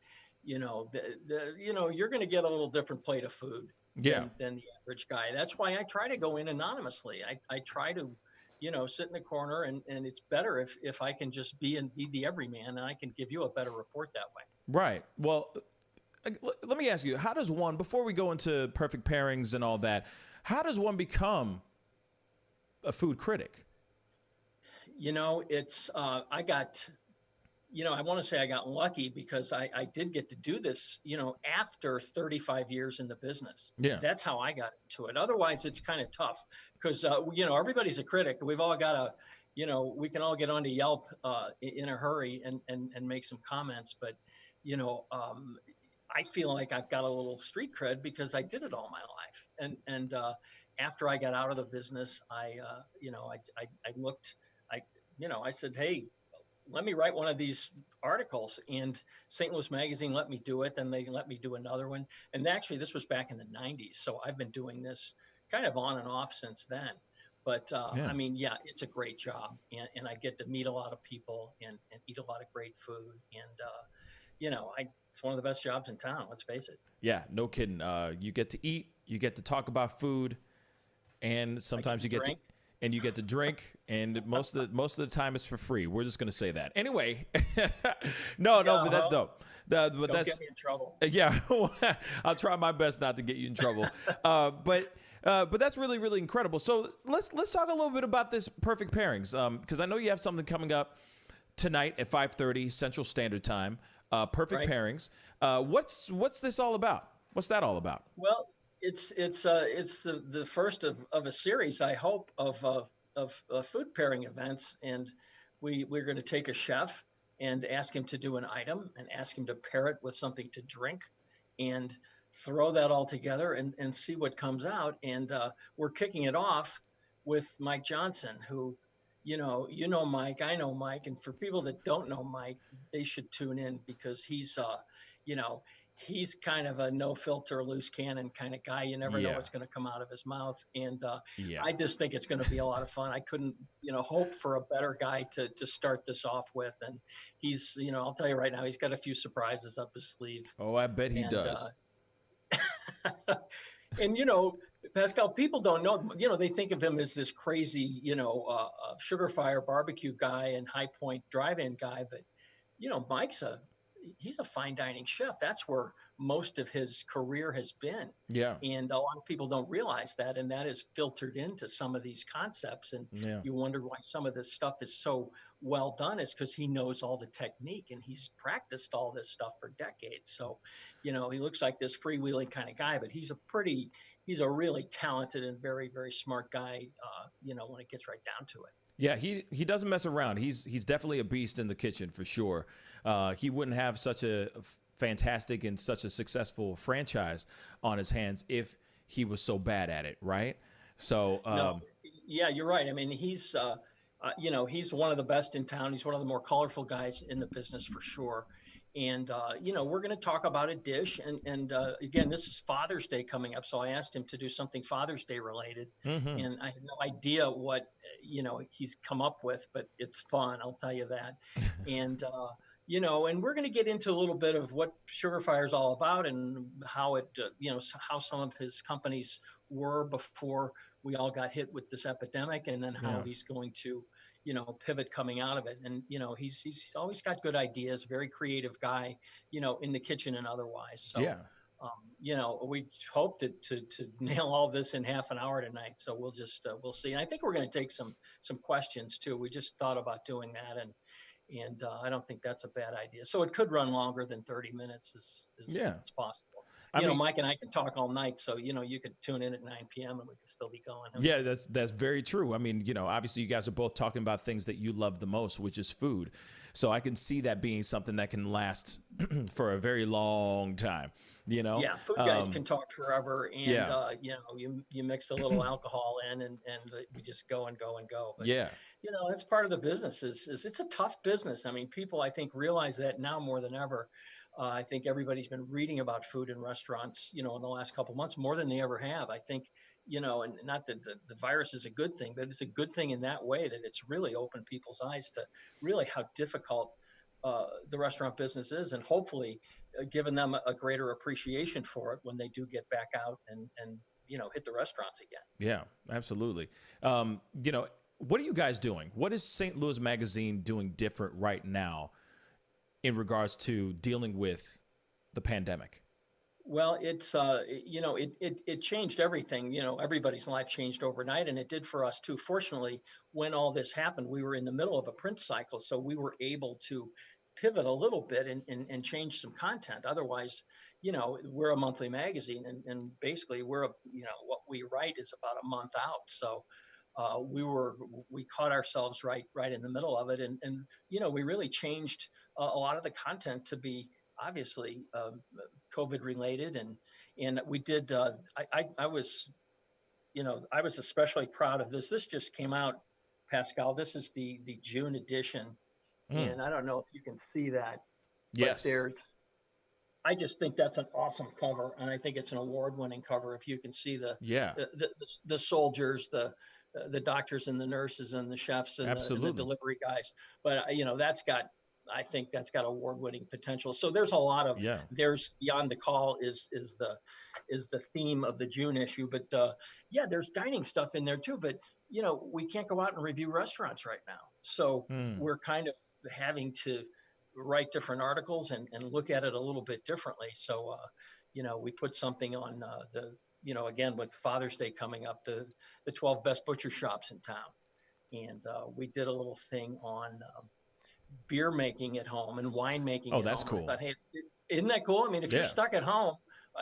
you're going to get a little different plate of food than the average guy. That's why I try to go in anonymously. I try to, sit in the corner, and it's better if I can just be the everyman, and I can give you a better report that way. Right. Well, let me ask you, how does one, before we go into perfect pairings and all that, how does one become a food critic? It's, I want to say I got lucky because I did get to do this, after 35 years in the business. Yeah. That's how I got into it. Otherwise, it's kind of tough because, everybody's a critic. We've all got we can all get onto Yelp in a hurry and make some comments. But, I feel like I've got a little street cred because I did it all my life. And after I got out of the business, I looked, I said, hey, let me write one of these articles. And St. Louis Magazine let me do it. Then they let me do another one. And actually, this was back in the 90s. So I've been doing this kind of on and off since then. But it's a great job. And I get to meet a lot of people and eat a lot of great food. And, it's one of the best jobs in town. Let's face it. Yeah, no kidding. You get to eat, you get to talk about food, and sometimes you get to drink, and most of the time it's for free. We're just gonna say that. Anyway, no, but that's dope. Don't get me in trouble. Yeah, I'll try my best not to get you in trouble. But that's really, really incredible. So let's talk a little bit about this perfect pairings, because I know you have something coming up tonight at 5:30 Central Standard Time. Perfect pairings. What's this all about? What's that all about? Well, it's the first of a series, I hope, of food pairing events, and we're going to take a chef and ask him to do an item and ask him to pair it with something to drink, and throw that all together and see what comes out. And we're kicking it off with Mike Johnson, who, you know Mike, I know Mike, and for people that don't know Mike, they should tune in because he's he's kind of a no filter, loose cannon kind of guy. You never know Yeah. what's going to come out of his mouth. And Yeah. I just think it's going to be a lot of fun. I couldn't, hope for a better guy to start this off with. And he's, I'll tell you right now, he's got a few surprises up his sleeve. Oh, I bet he does. And, Pascal, people don't know, they think of him as this crazy, Sugar Fire barbecue guy and High Point drive-in guy. But, he's a fine dining chef. That's where most of his career has been. Yeah. And a lot of people don't realize that. And that is filtered into some of these concepts. And you wonder why some of this stuff is so well done. Is because he knows all the technique and he's practiced all this stuff for decades. So, he looks like this freewheeling kind of guy, but he's a really talented and very, very smart guy, when it gets right down to it. Yeah, he doesn't mess around. He's definitely a beast in the kitchen for sure. He wouldn't have such a fantastic and such a successful franchise on his hands if he was so bad at it, right? So no, yeah, you're right. I mean, he's he's one of the best in town. He's one of the more colorful guys in the business for sure. And, we're going to talk about a dish. And again, this is Father's Day coming up. So I asked him to do something Father's Day related. Mm-hmm. And I had no idea what, he's come up with, but it's fun. I'll tell you that. And, and we're going to get into a little bit of what Sugar Fire is all about and how it, how some of his companies were before we all got hit with this epidemic, and then how he's going to, pivot coming out of it. And, he's always got good ideas, very creative guy, in the kitchen and otherwise. So, we hope to nail all this in half an hour tonight. So we'll just, we'll see. And I think we're going to take some questions too. We just thought about doing that. And I don't think that's a bad idea. So it could run longer than 30 minutes it's possible. I mean, Mike and I can talk all night. So, you could tune in at 9 p.m. and we can still be going. Yeah, that's very true. I mean, obviously you guys are both talking about things that you love the most, which is food. So I can see that being something that can last for a very long time, Yeah, food guys can talk forever. And, you mix a little alcohol in and we just go and go and go. But, that's part of the business is it's a tough business. I mean, people, I think, realize that now more than ever. I think everybody's been reading about food in restaurants, in the last couple of months more than they ever have. I think, and not that the virus is a good thing, but it's a good thing in that way that it's really opened people's eyes to really how difficult the restaurant business is, and hopefully given them a greater appreciation for it when they do get back out and hit the restaurants again. Yeah, absolutely. What are you guys doing? What is St. Louis Magazine doing different right now in regards to dealing with the pandemic? Well, it's, it changed everything. Everybody's life changed overnight, and it did for us too. Fortunately, when all this happened, we were in the middle of a print cycle, so we were able to pivot a little bit and change some content. Otherwise, we're a monthly magazine, and basically we're what we write is about a month out. So we caught ourselves right in the middle of it, and we really changed a lot of the content to be obviously COVID related, and we did. I was especially proud of this. This just came out, Pascal. This is the June edition, and I don't know if you can see that. Yes. But I just think that's an awesome cover, and I think it's an award-winning cover. If you can see the soldiers, the doctors and the nurses and the chefs and the delivery guys, but I think that's got award-winning potential. So there's a lot of there's Beyond the Call is the theme of the June issue, but there's dining stuff in there too. But we can't go out and review restaurants right now, so we're kind of having to write different articles and look at it a little bit differently. So we put something on again, with Father's Day coming up, the 12 best butcher shops in town. And we did a little thing on beer making at home and wine making. Oh, that's cool. I thought, hey, isn't that cool? I mean, if you're stuck at home,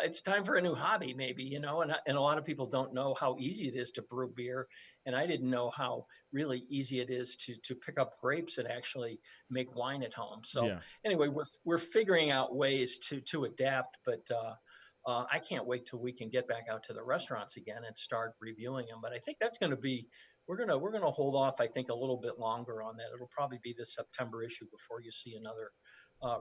it's time for a new hobby, maybe, and a lot of people don't know how easy it is to brew beer. And I didn't know how really easy it is to pick up grapes and actually make wine at home. So anyway, we're figuring out ways to adapt, but I can't wait till we can get back out to the restaurants again and start reviewing them. But I think that's going to be, we're gonna hold off, I think, a little bit longer on that. It'll probably be this September issue before you see another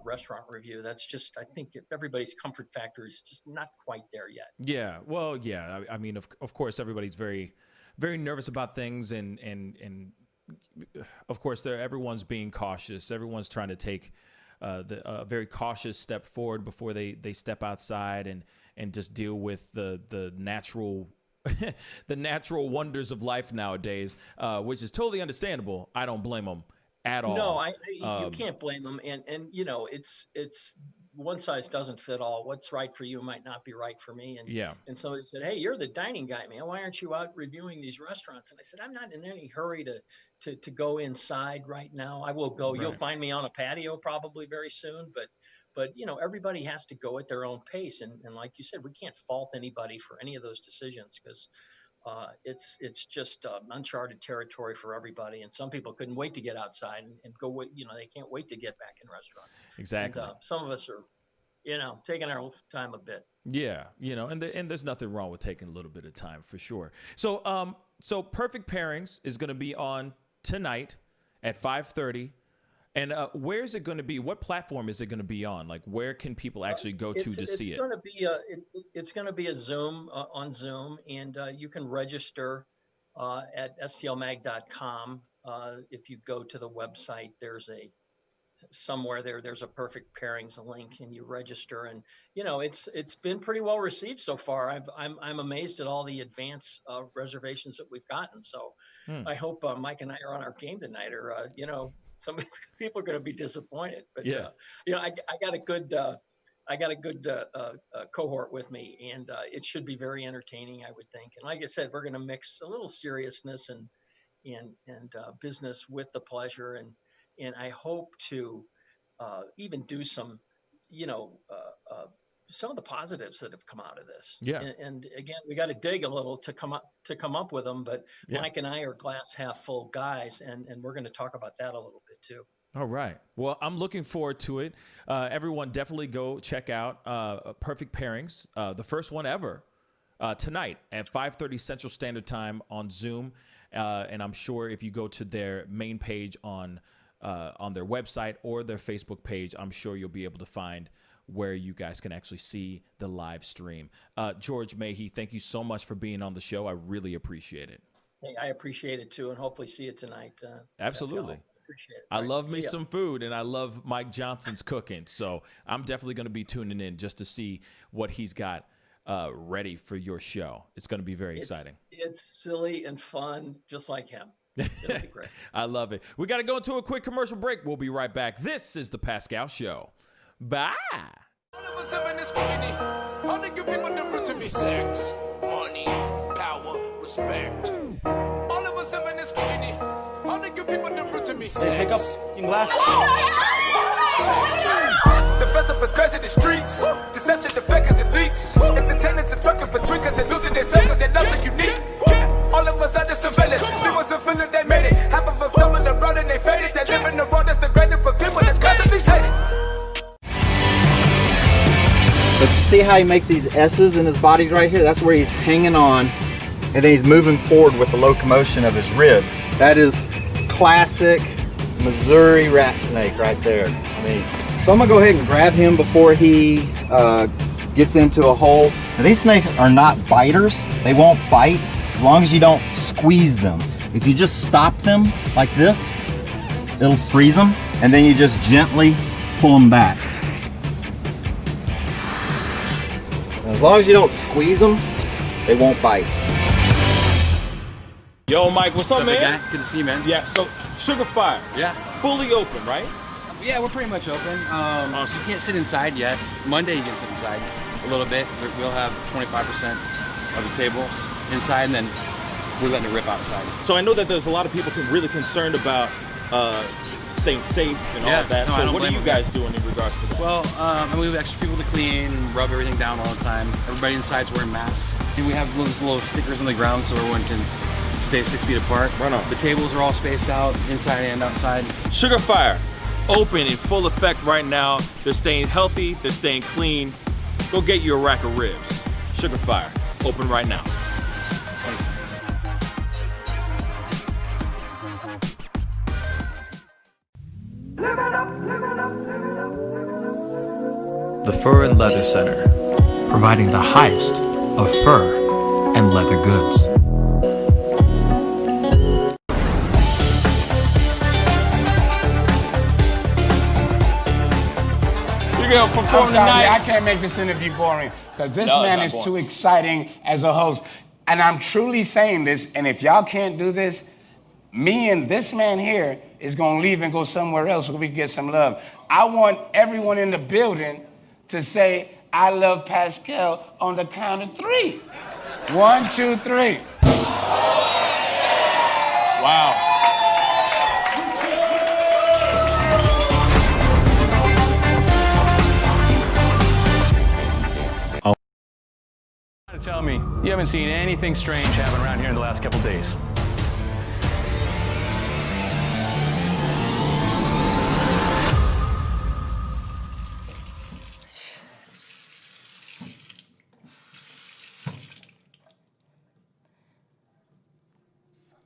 restaurant review. That's just, I think everybody's comfort factor is just not quite there yet. Yeah, well, yeah. I mean, of course, everybody's very, very nervous about things, and of course, everyone's being cautious. Everyone's trying to take the very cautious step forward before they step outside and just deal with the natural the natural wonders of life nowadays, which is totally understandable. I don't blame them at all. No, you can't blame them, and you know, it's one size doesn't fit all. What's right for you might not be right for me. And yeah. And somebody said, "Hey, you're the dining guy, man. Why aren't you out reviewing these restaurants?" And I said, "I'm not in any hurry to go inside right now. I will go. Right. You'll find me on a patio probably very soon, but you know, everybody has to go at their own pace. And like you said, we can't fault anybody for any of those decisions because it's just uncharted territory for everybody. And some people couldn't wait to get outside and go. You know, they can't wait to get back in restaurants. Exactly. And, some of us are, you know, taking our time a bit. Yeah, you know, and there's nothing wrong with taking a little bit of time for sure. So so Perfect Pairings is going to be on tonight at 5:30. And where is it going to be? What platform is it going to be on? Like, where can people actually go to see it? It's going to be a Zoom on Zoom, and you can register at stlmag.com. If you go to the website, there's somewhere there's a Perfect Pairings link, and you register. And you know, it's been pretty well received so far. I'm amazed at all the advance reservations that we've gotten. So I hope Mike and I are on our game tonight, or you know. Some people are going to be disappointed, but yeah. You know, I got a good cohort with me, and it should be very entertaining, I would think. And like I said, we're going to mix a little seriousness and business with the pleasure, and I hope to even do some, you know, some of the positives that have come out of this. Yeah. And again, we got to dig a little to come up with them. But yeah. Mike and I are glass half full guys, and we're going to talk about that a little bit too. All right. Well, I'm looking forward to it. Everyone, definitely go check out Perfect Pairings, the first one ever, tonight at 5:30 Central Standard Time on Zoom. And I'm sure if you go to their main page on their website or their Facebook page, I'm sure you'll be able to find where you guys can actually see the live stream. George Mahey, thank you so much for being on the show. I really appreciate it. Hey, I appreciate it too, and hopefully see you tonight. Absolutely. Appreciate it. I love me some food, and I love Mike Johnson's cooking. So I'm definitely going to be tuning in just to see what he's got ready for your show. It's going to be very exciting. It's silly and fun, just like him. It'll be great. I love it. We got to go into a quick commercial break. We'll be right back. This is The Pascal Show. Bye. Sex, money, power, respect. All of us have in this community. All the good people different to me. Hey, take up your glass. The festival is crazy in the streets. Deception, the fakers, and leaks. Entertainers and trucking for tweakers and losing their selves and nothing unique. All of us under surveillance. People are feeling they made it. Half of them stumbling around and they faded. They live in the world that's degraded for people that's constantly hated. But you see how he makes these S's in his body right here? That's where he's hanging on, and then he's moving forward with the locomotion of his ribs. That is classic Missouri rat snake right there. I mean, so I'm gonna go ahead and grab him before he gets into a hole. Now, these snakes are not biters. They won't bite as long as you don't squeeze them. If you just stop them like this, it'll freeze them, and then you just gently pull them back. As long as you don't squeeze them, they won't bite. Yo, Mike, what's up, man? Guy? Good to see you, man. Yeah, so Sugar Fire. Yeah. Fully open, right? Yeah, we're pretty much open. So you can't sit inside yet. Monday you can sit inside a little bit. We'll have 25% of the tables inside, and then we're letting it rip outside. So I know that there's a lot of people really concerned about staying safe and all of that. No, so what are you guys doing in regards to that? Well, we have extra people to clean and rub everything down all the time. Everybody inside's wearing masks. And we have those little stickers on the ground so everyone can stay 6 feet apart. Right on. The tables are all spaced out, inside and outside. Sugar Fire, open in full effect right now. They're staying healthy, they're staying clean. Go get you a rack of ribs. Sugar Fire, open right now. Thanks. The Fur and Leather Center, providing the highest of fur and leather goods. You're gonna perform tonight. I can't make this interview boring because this man is too exciting as a host. And I'm truly saying this, and if y'all can't do this, me and this man here is gonna leave and go somewhere else where we can get some love. I want everyone in the building to say, I love Pascal on the count of 3. 1, 2, 3. Wow. Tell me, you haven't seen anything strange happen around here in the last couple days.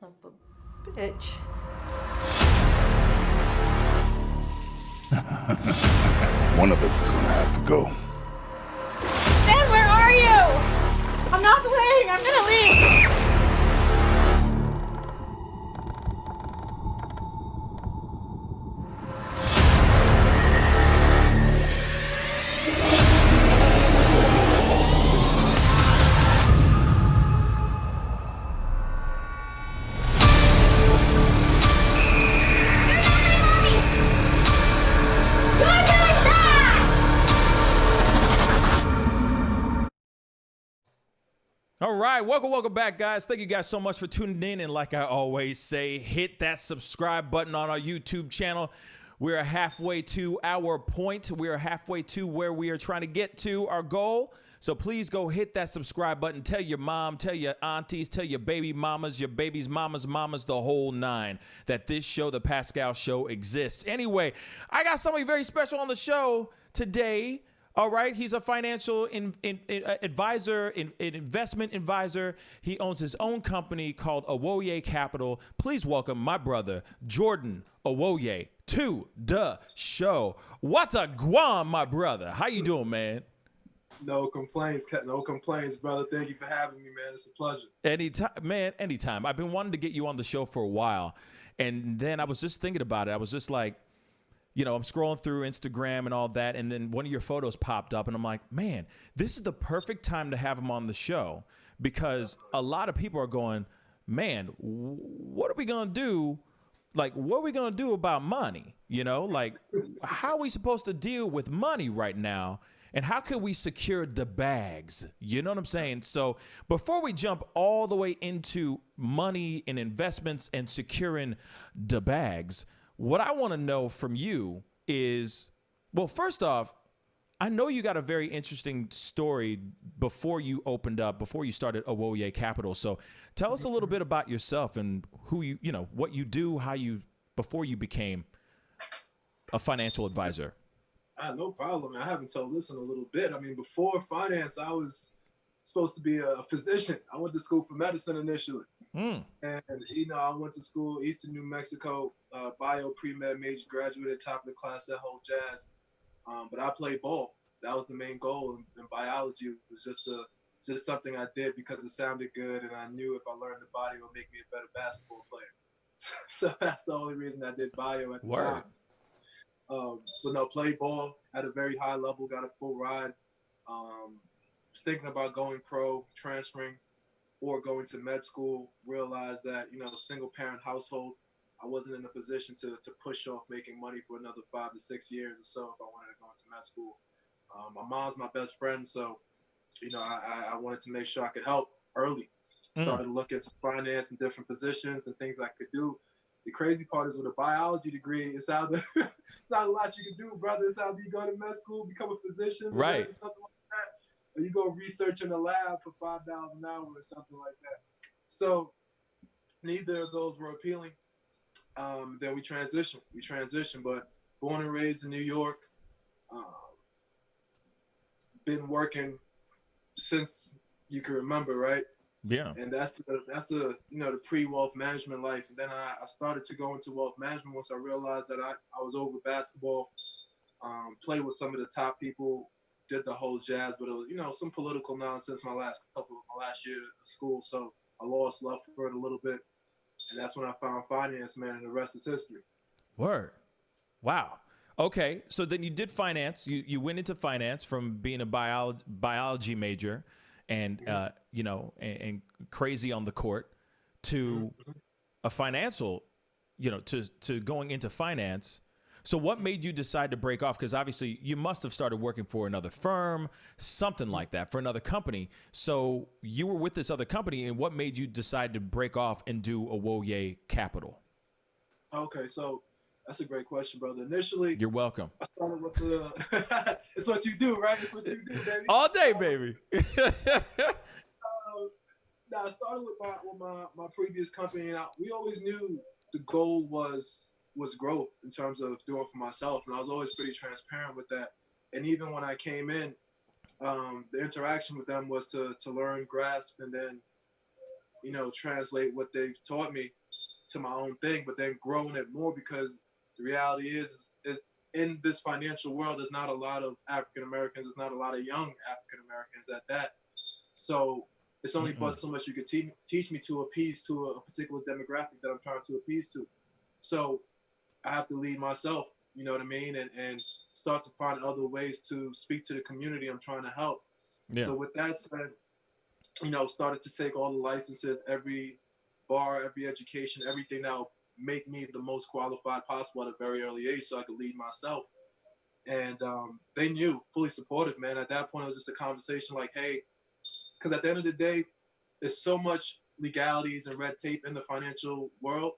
Son of a bitch. One of us is gonna have to go. Ben, where are you? I'm not playing. I'm gonna leave. All right, welcome back, guys. Thank you guys so much for tuning in. And like I always say, hit that subscribe button on our YouTube channel. We're halfway to our point. We are halfway to where we are trying to get to our goal. So please go hit that subscribe button. Tell your mom, tell your aunties, tell your baby mamas, your baby's mamas, the whole 9, that this show, The Pascal Show, exists. Anyway, I got somebody very special on the show today. All right, he's a financial advisor, an investment advisor. He owns his own company called Awoye Capital. Please welcome my brother, Jordan Awoye, to the show. What's a guam, my brother? How you doing, man? No complaints, brother. Thank you for having me, man. It's a pleasure. Anytime, man, anytime. I've been wanting to get you on the show for a while, and then I was just thinking about it. I was just like, you know, I'm scrolling through Instagram and all that, and then one of your photos popped up, and I'm like, man, this is the perfect time to have him on the show, because a lot of people are going, man, what are we going to do? Like, what are we going to do about money? You know, like, how are we supposed to deal with money right now? And how can we secure the bags? You know what I'm saying? So before we jump all the way into money and investments and securing the bags, what I want to know from you is, well, first off, I know you got a very interesting story before you started Awoye Capital. So tell us a little bit about yourself and who you know, what you do, before you became a financial advisor. No problem. I haven't told this in a little bit. I mean, before finance, I was supposed to be a physician. I went to school for medicine initially. And, you know, I went to school, Eastern New Mexico, bio pre-med major, graduated top of the class, that whole jazz. But I played ball. That was the main goal. And biology was just something I did because it sounded good. And I knew if I learned the body, it would make me a better basketball player. So that's the only reason I did bio at the time. But no, played ball at a very high level, got a full ride. Was thinking about going pro, transferring, or going to med school. Realized that, you know, single parent household, I wasn't in a position to push off making money for another 5 to 6 years or so if I wanted to go into med school. My mom's my best friend, so, you know, I wanted to make sure I could help early. Started looking at finance and different positions and things I could do. The crazy part is with a biology degree, it's not a lot you can do, brother. It's either you go to med school, become a physician, right, or something like that, or you go research in a lab for $5 an hour or something like that. So neither of those were appealing. Then we transitioned, but born and raised in New York, been working since you can remember, right? Yeah. And that's the the pre-wealth management life. And then I started to go into wealth management once I realized that I was over basketball, played with some of the top people, did the whole jazz, but it was, some political nonsense my last year of school. So I lost love for it a little bit. And that's when I found finance, man, and the rest is history. Word. Wow. Okay. So then you did finance. You went into finance from being a biology major and, and crazy on the court to a financial, to going into finance. So what made you decide to break off? Because obviously you must have started working for another firm, something like that, for another company. So you were with this other company, and what made you decide to break off and do a Woye Capital? Okay, so that's a great question, brother. Initially, you're welcome. I started with the. It's what you do, right? It's what you do, baby. All day, baby. Now I started with my previous company, and we always knew the goal was growth in terms of doing for myself, and I was always pretty transparent with that. And even when I came in, the interaction with them was to learn, grasp, and then translate what they've taught me to my own thing, but then growing it more, because the reality is in this financial world, there's not a lot of African Americans, there's not a lot of young African Americans at that. So it's only but so much you could teach me to appease to a particular demographic that I'm trying to appease to. So I have to lead myself, you know what I mean? And start to find other ways to speak to the community I'm trying to help. Yeah. So with that said, started to take all the licenses, every bar, every education, everything that will make me the most qualified possible at a very early age so I could lead myself. And they knew, fully supportive, man. At that point, it was just a conversation like, hey, because at the end of the day, there's so much legalities and red tape in the financial world.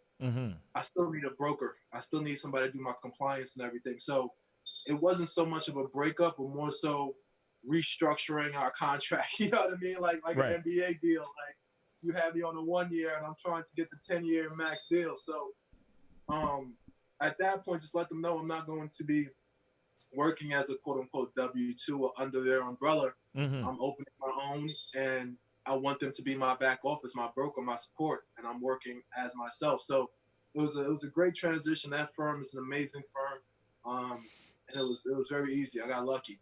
I still need a broker. I still need somebody to do my compliance and everything. So it wasn't so much of a breakup, but more so restructuring our contract. You know what I mean? Like right. An NBA deal. Like you have me on a 1 year and I'm trying to get the 10-year max deal. So at that point, just let them know I'm not going to be working as a quote unquote W-2 or under their umbrella. I'm opening my own, and I want them to be my back office, my broker, my support, and I'm working as myself. So it was a great transition. That firm is an amazing firm, and it was very easy. I got lucky.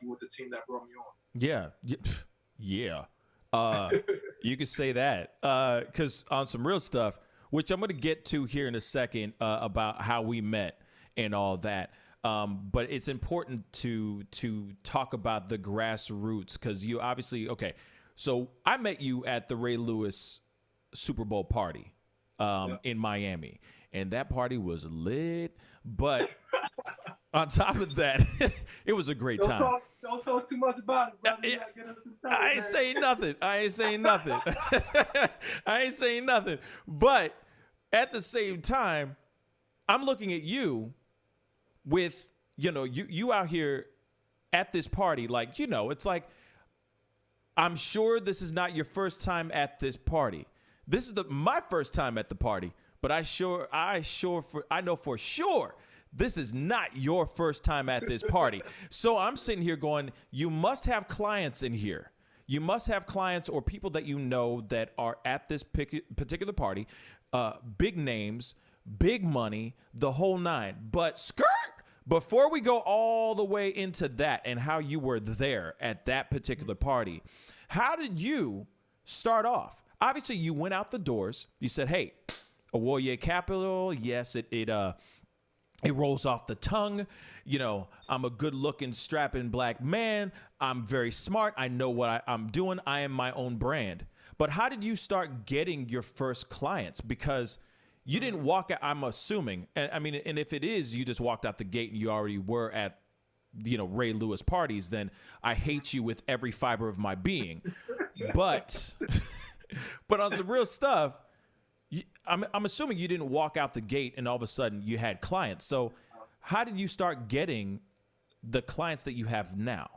With the team that brought me on. Yeah. You could say that because on some real stuff, which I'm going to get to here in a second about how we met and all that. But it's important to talk about the grassroots because you obviously So I met you at the Ray Lewis Super Bowl party in Miami, and that party was lit. But on top of that, it was a great time. Don't talk too much about it, brother. You gotta get us started, I ain't saying nothing. But at the same time, I'm looking at you with, you out here at this party, like, it's like, I'm sure this is not your first time at this party. This is my first time at the party, but I know for sure this is not your first time at this party. So I'm sitting here going, you must have clients in here. You must have clients or people that you know that are at this particular party, big names, big money, the whole nine. But skirt, before we go all the way into that and how you were there at that particular party, how did you start off? Obviously, you went out the doors. You said, hey, a Woye Capital. Yes, it rolls off the tongue. I'm a good-looking, strapping black man. I'm very smart. I know what I'm doing. I am my own brand. But how did you start getting your first clients? Because you didn't walk out, I'm assuming. And if it is, you just walked out the gate and you already were at, Ray Lewis parties, then I hate you with every fiber of my being. But on some real stuff, I'm assuming you didn't walk out the gate and all of a sudden you had clients. So how did you start getting the clients that you have now?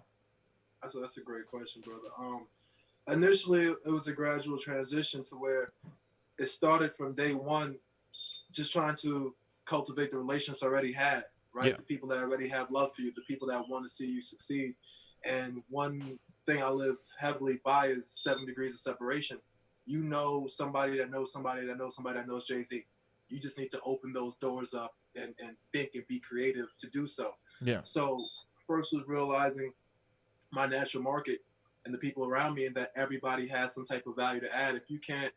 So that's a great question, brother. Initially, it was a gradual transition to where it started from day one, just trying to cultivate the relationships I already had, right? Yeah. The people that already have love for you, the people that want to see you succeed. And one thing I live heavily by is 7 degrees of separation. You know somebody that knows somebody that knows somebody that knows Jay-Z. You just need to open those doors up and think and be creative to do so. Yeah. So first was realizing my natural market and the people around me, and that everybody has some type of value to add. If you can't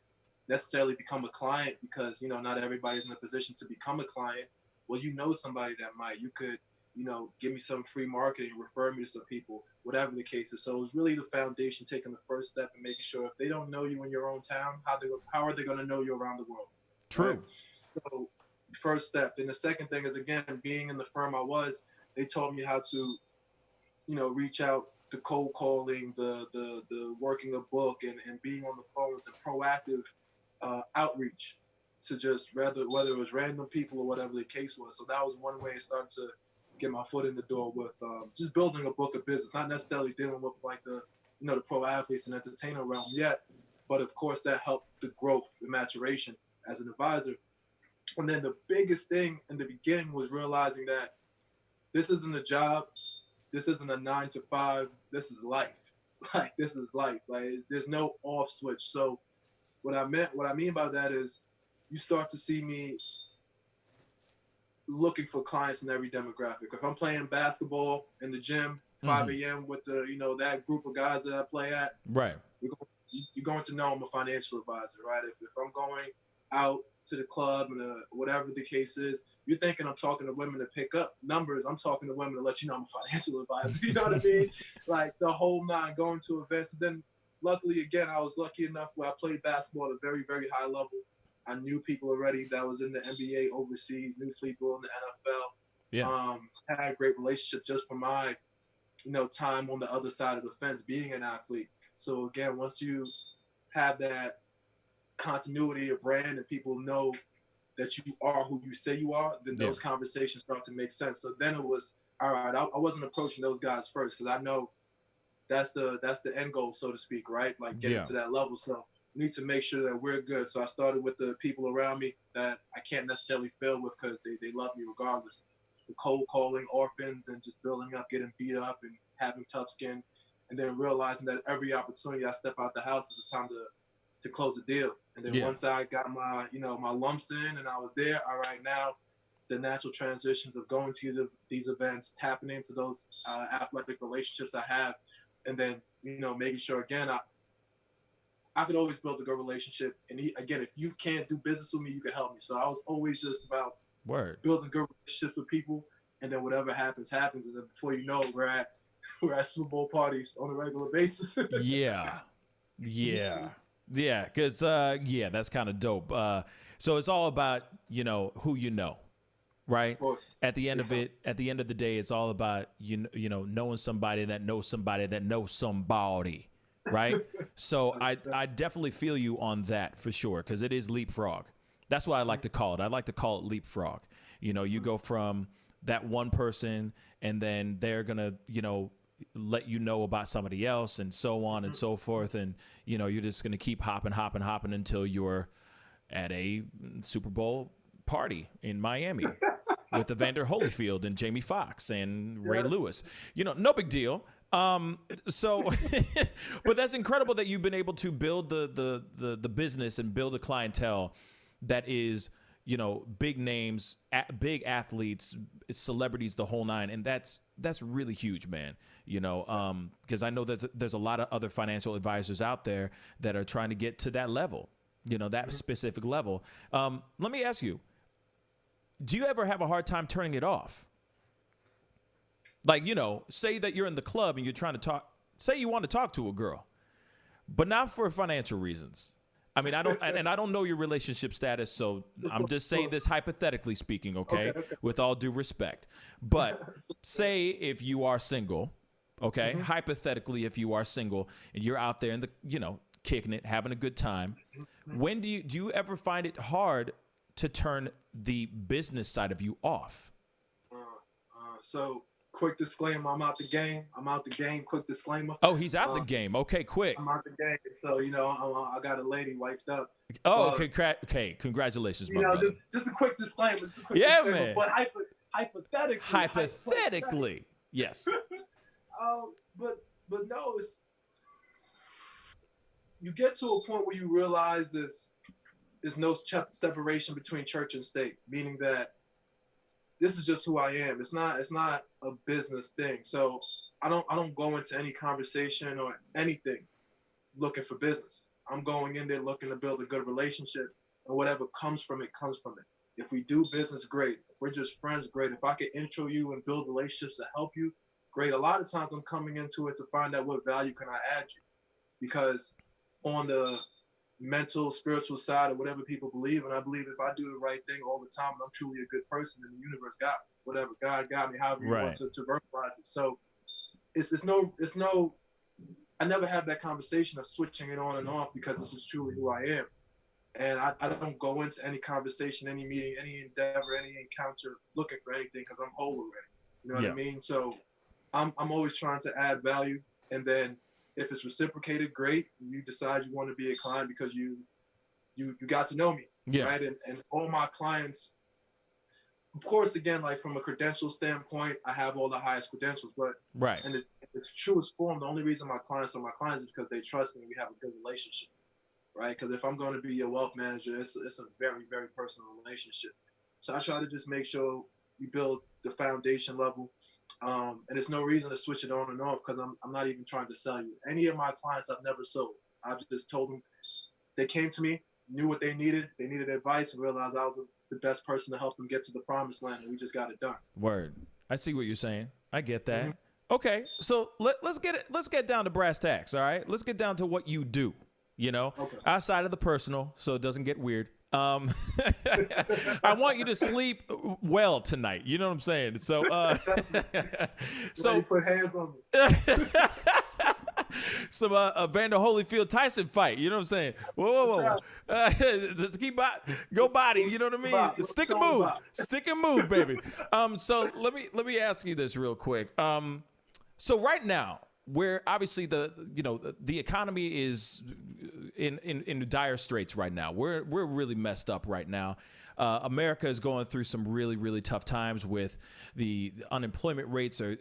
necessarily become a client because, you know, not everybody's in a position to become a client, well, you know somebody that might. You could, you know, give me some free marketing, refer me to some people, whatever the case is. So it's really the foundation, taking the first step and making sure if they don't know you in your own town, how are they going to know you around the world? True. Right? So first step. Then the second thing is, again, being in the firm I was, they taught me how to, you know, reach out, the cold calling, the working a book and being on the phones and proactive outreach to just whether it was random people or whatever the case was. So that was one way I started to get my foot in the door with just building a book of business, not necessarily dealing with like the, you know, the pro athletes and entertainer realm yet, but of course that helped the growth and maturation as an advisor. And then the biggest thing in the beginning was realizing that this isn't a job, this isn't a 9 to 5, this is life. Like, this is life. Like, there's no off switch. So what I mean by that is you start to see me looking for clients in every demographic. If I'm playing basketball in the gym, 5 a.m. with the, you know, that group of guys that I play at, right, you're going to know I'm a financial advisor, right? If I'm going out to the club and whatever the case is, you're thinking I'm talking to women to pick up numbers. I'm talking to women to let you know I'm a financial advisor. You know what I mean? Like the whole nine, going to events. And then luckily, again, I was lucky enough where I played basketball at a very, very high level. I knew people already that was in the NBA overseas, knew people in the NFL. Yeah. Had a great relationship just from my, you know, time on the other side of the fence, being an athlete. So again, once you have that continuity of brand and people know that you are who you say you are, then those conversations start to make sense. So then it was, all right, I wasn't approaching those guys first because I know that's the end goal, so to speak, right? Like getting to that level. So we need to make sure that we're good. So I started with the people around me that I can't necessarily fail with because they love me regardless. The cold calling orphans and just building up, getting beat up and having tough skin. And then realizing that every opportunity I step out the house is a time to close a deal. And then once I got my, you know, my lumps in and I was there, all right, now the natural transitions of going to these events, tapping into those athletic relationships I have, and then, you know, making sure, again, I could always build a good relationship. And again, if you can't do business with me, you can help me. So I was always just about building good relationships with people, and then whatever happens, happens. And then before you know it, we're at Super Bowl parties on a regular basis. Yeah, because that's kind of dope. So it's all about, you know, who you know, right? At the end of it, at the end of the day, it's all about you know knowing somebody that knows somebody that knows somebody, right? So I definitely feel you on that for sure, because it is leapfrog. That's what I like to call it. I like to call it leapfrog. You know, you go from that one person, and then they're gonna, you know, let you know about somebody else, and so on and so forth, and you know, you're just gonna keep hopping until you're at a Super Bowl party in Miami with Evander Holyfield and Jamie Foxx and Ray Lewis. You know, no big deal. So, but that's incredible that you've been able to build the business and build a clientele that is, you know, big names, big athletes, celebrities, the whole nine. And that's really huge, man. You know, because I know that there's a lot of other financial advisors out there that are trying to get to that level, you know, that specific level. Let me ask you, do you ever have a hard time turning it off? Like, you know, say that you're in the club and you're trying to talk, say you want to talk to a girl, but not for financial reasons. I mean, I don't know your relationship status, so I'm just saying this hypothetically speaking, okay? With all due respect. But say if you are single, okay? Hypothetically, if you are single and you're out there in the, you know, kicking it, having a good time, when do you ever find it hard to turn the business side of you off? So quick disclaimer, I'm out the game. Quick disclaimer. Oh, he's out the game. Okay, quick. I'm out the game. So, you know, I got a lady wiped up. Oh, okay. Congratulations, you know, just a quick disclaimer. Man. But hypothetically. Yes. But no, you get to a point where you realize there's no separation between church and state, meaning that this is just who I am. It's not a business thing. So I don't go into any conversation or anything looking for business. I'm going in there looking to build a good relationship, and whatever comes from it comes from it. If we do business, great. If we're just friends, great. If I can intro you and build relationships to help you, great. A lot of times I'm coming into it to find out what value can I add you, because on the mental, spiritual side, or whatever people believe, and I believe if I do the right thing all the time, I'm truly a good person, and the universe got me. Whatever God got me, however you want to verbalize it. So it's no. I never have that conversation of switching it on and off, because this is truly who I am. And I don't go into any conversation, any meeting, any endeavor, any encounter looking for anything, because I'm whole already. You know what I mean? So I'm always trying to add value. And then if it's reciprocated, great. You decide you want to be a client because you got to know me. Yeah. Right. And all my clients, of course, again, like from a credential standpoint, I have all the highest credentials, but in its truest form, the only reason my clients are my clients is because they trust me and we have a good relationship. Right? Because if I'm going to be your wealth manager, it's a very, very personal relationship. So I try to just make sure we build the foundation level. And there's no reason to switch it on and off, because I'm not even trying to sell you. Any of my clients I've never sold. I've just told them, they came to me, knew what they needed advice, and realized I was the best person to help them get to the promised land, and we just got it done. Word. I see what you're saying. I get that. Mm-hmm. Okay, so let's get down to brass tacks, all right? Let's get down to what you do. You know, outside of the personal, so it doesn't get weird. I want you to sleep well tonight. You know what I'm saying? So, put hands on me. Some Vander Holyfield Tyson fight. You know what I'm saying? Whoa. Just go body. You know what I mean? Stick and move, baby. So let me ask you this real quick. So right now, where obviously the economy is in dire straits right now. We're really messed up right now. America is going through some really, really tough times with the unemployment rates are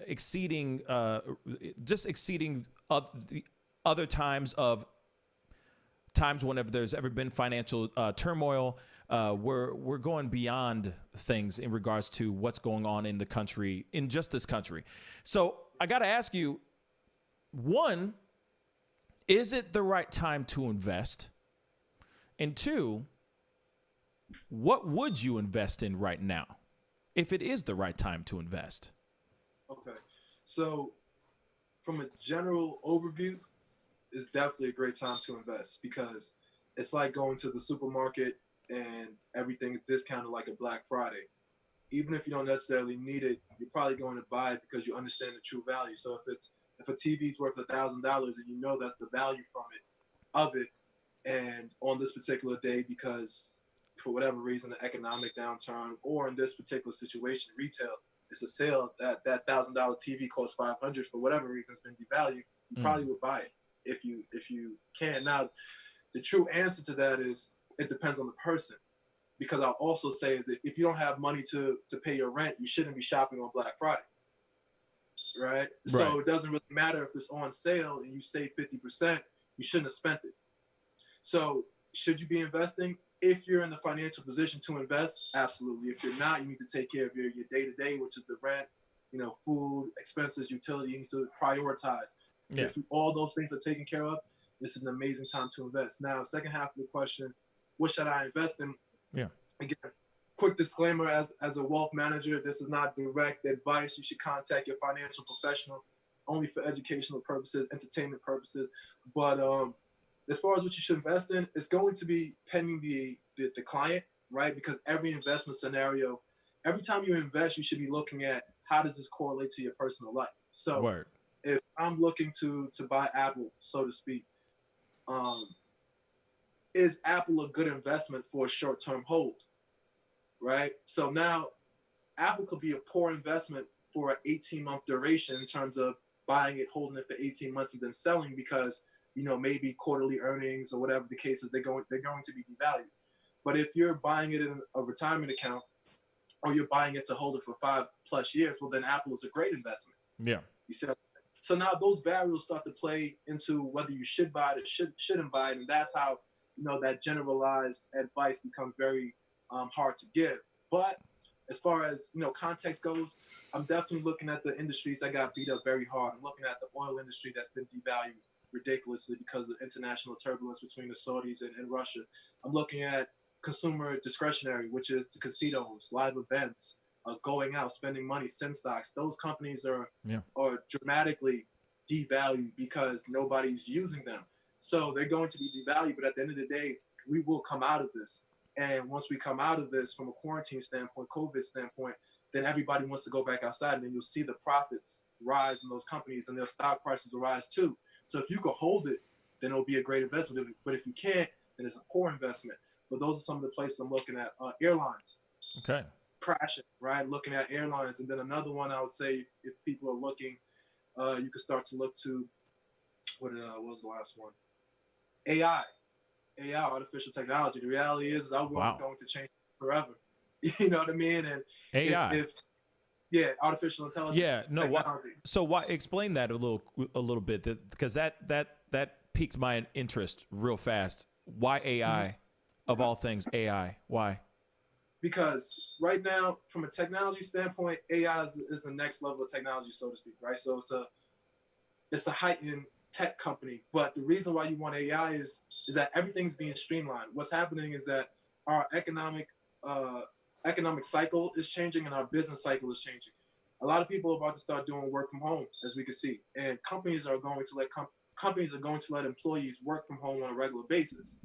exceeding the other times whenever there's ever been financial turmoil. We're going beyond things in regards to what's going on in the country, in just this country. So I got to ask you, one, is it the right time to invest? And two, what would you invest in right now if it is the right time to invest? Okay. So from a general overview, it's definitely a great time to invest, because it's like going to the supermarket and everything is discounted like a Black Friday. Even if you don't necessarily need it, you're probably going to buy it because you understand the true value. So if a TV is worth $1,000 and you know that's the value of it, and on this particular day, because for whatever reason, the economic downturn, or in this particular situation, retail, it's a sale that $1,000 TV costs $500 for whatever reason, it's been devalued. You probably would buy it if you can. Now, the true answer to that is it depends on the person. Because I'll also say is that if you don't have money to pay your rent, you shouldn't be shopping on Black Friday, right? So it doesn't really matter if it's on sale and you save 50%, you shouldn't have spent it. So should you be investing? If you're in the financial position to invest, absolutely. If you're not, you need to take care of your day-to-day, which is the rent, food, expenses, utility. You need to prioritize. Yeah. If all those things are taken care of, this is an amazing time to invest. Now, second half of the question, what should I invest in? Yeah. Again, quick disclaimer, as a wealth manager, this is not direct advice. You should contact your financial professional only for educational purposes, entertainment purposes. But as far as what you should invest in, it's going to be pending the client, right? Because every investment scenario, every time you invest, you should be looking at how does this correlate to your personal life. So if I'm looking to buy Apple, so to speak, is Apple a good investment for a short-term hold, right? So now Apple could be a poor investment for an 18-month duration in terms of buying it, holding it for 18 months, and then selling because, maybe quarterly earnings or whatever the case is, they're going to be devalued. But if you're buying it in a retirement account or you're buying it to hold it for 5+ years, well, then Apple is a great investment Yeah. You see, so now those variables start to play into whether you should buy it or shouldn't buy it, and that's how that generalized advice becomes very hard to give. But as far as context goes, I'm definitely looking at the industries that got beat up very hard. I'm looking at the oil industry that's been devalued ridiculously because of international turbulence between the Saudis and Russia. I'm looking at consumer discretionary, which is the casinos, live events, going out, spending money, sin stocks. Those companies are dramatically devalued because nobody's using them. So they're going to be devalued, but at the end of the day, we will come out of this. And once we come out of this from a quarantine standpoint, COVID standpoint, then everybody wants to go back outside, and then you'll see the profits rise in those companies, and their stock prices will rise too. So if you can hold it, then it'll be a great investment. But if you can't, then it's a poor investment. But those are some of the places I'm looking at. Airlines. Okay. Crashing, right? Looking at airlines. And then another one I would say, if people are looking, you can start to look to, what was the last one? AI, artificial technology. The reality is our world is going to change forever. You know what I mean? And AI. Artificial intelligence. Technology. So why explain that a little bit? Because that piqued my interest real fast. Why AI? Of all things, AI. Why? Because right now, from a technology standpoint, AI is the next level of technology, so to speak, right? So it's a heightened tech company. But the reason why you want AI is that everything's being streamlined. What's happening is that our economic cycle is changing and our business cycle is changing. A lot of people are about to start doing work from home, as we can see, and companies are going to let employees work from home on a regular basis.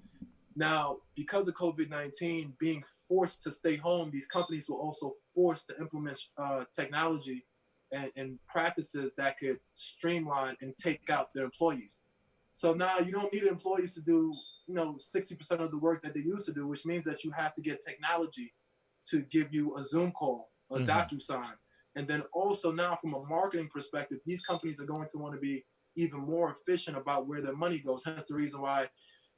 Now, because of COVID-19 being forced to stay home, these companies were also forced to implement technology and practices that could streamline and take out their employees. So now you don't need employees to do 60% of the work that they used to do, which means that you have to get technology to give you a Zoom call, a DocuSign. And then also now from a marketing perspective, these companies are going to want to be even more efficient about where their money goes. Hence the reason why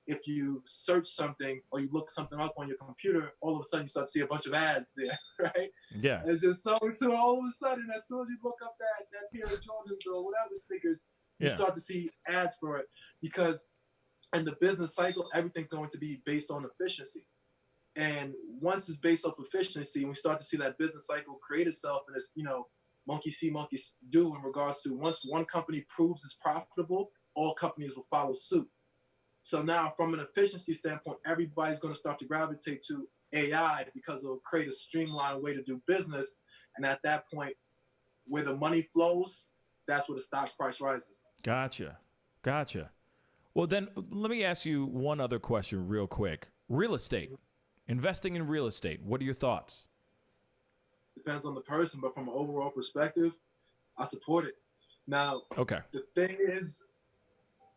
if you search something or you look something up on your computer, all of a sudden you start to see a bunch of ads there, right? Yeah. It's just so to all of a sudden, as soon as you look up that pair of Jordans or whatever sneakers, you start to see ads for it, because in the business cycle, everything's going to be based on efficiency. And once it's based off efficiency, and we start to see that business cycle create itself, and it's, monkey see, monkey do, in regards to once one company proves it's profitable, all companies will follow suit. So now from an efficiency standpoint, everybody's going to start to gravitate to AI because it'll create a streamlined way to do business. And at that point, where the money flows, that's where the stock price rises. Gotcha. Well, then let me ask you one other question real quick. Real estate. Investing in real estate. What are your thoughts? Depends on the person, but from an overall perspective, I support it. Now, the thing is,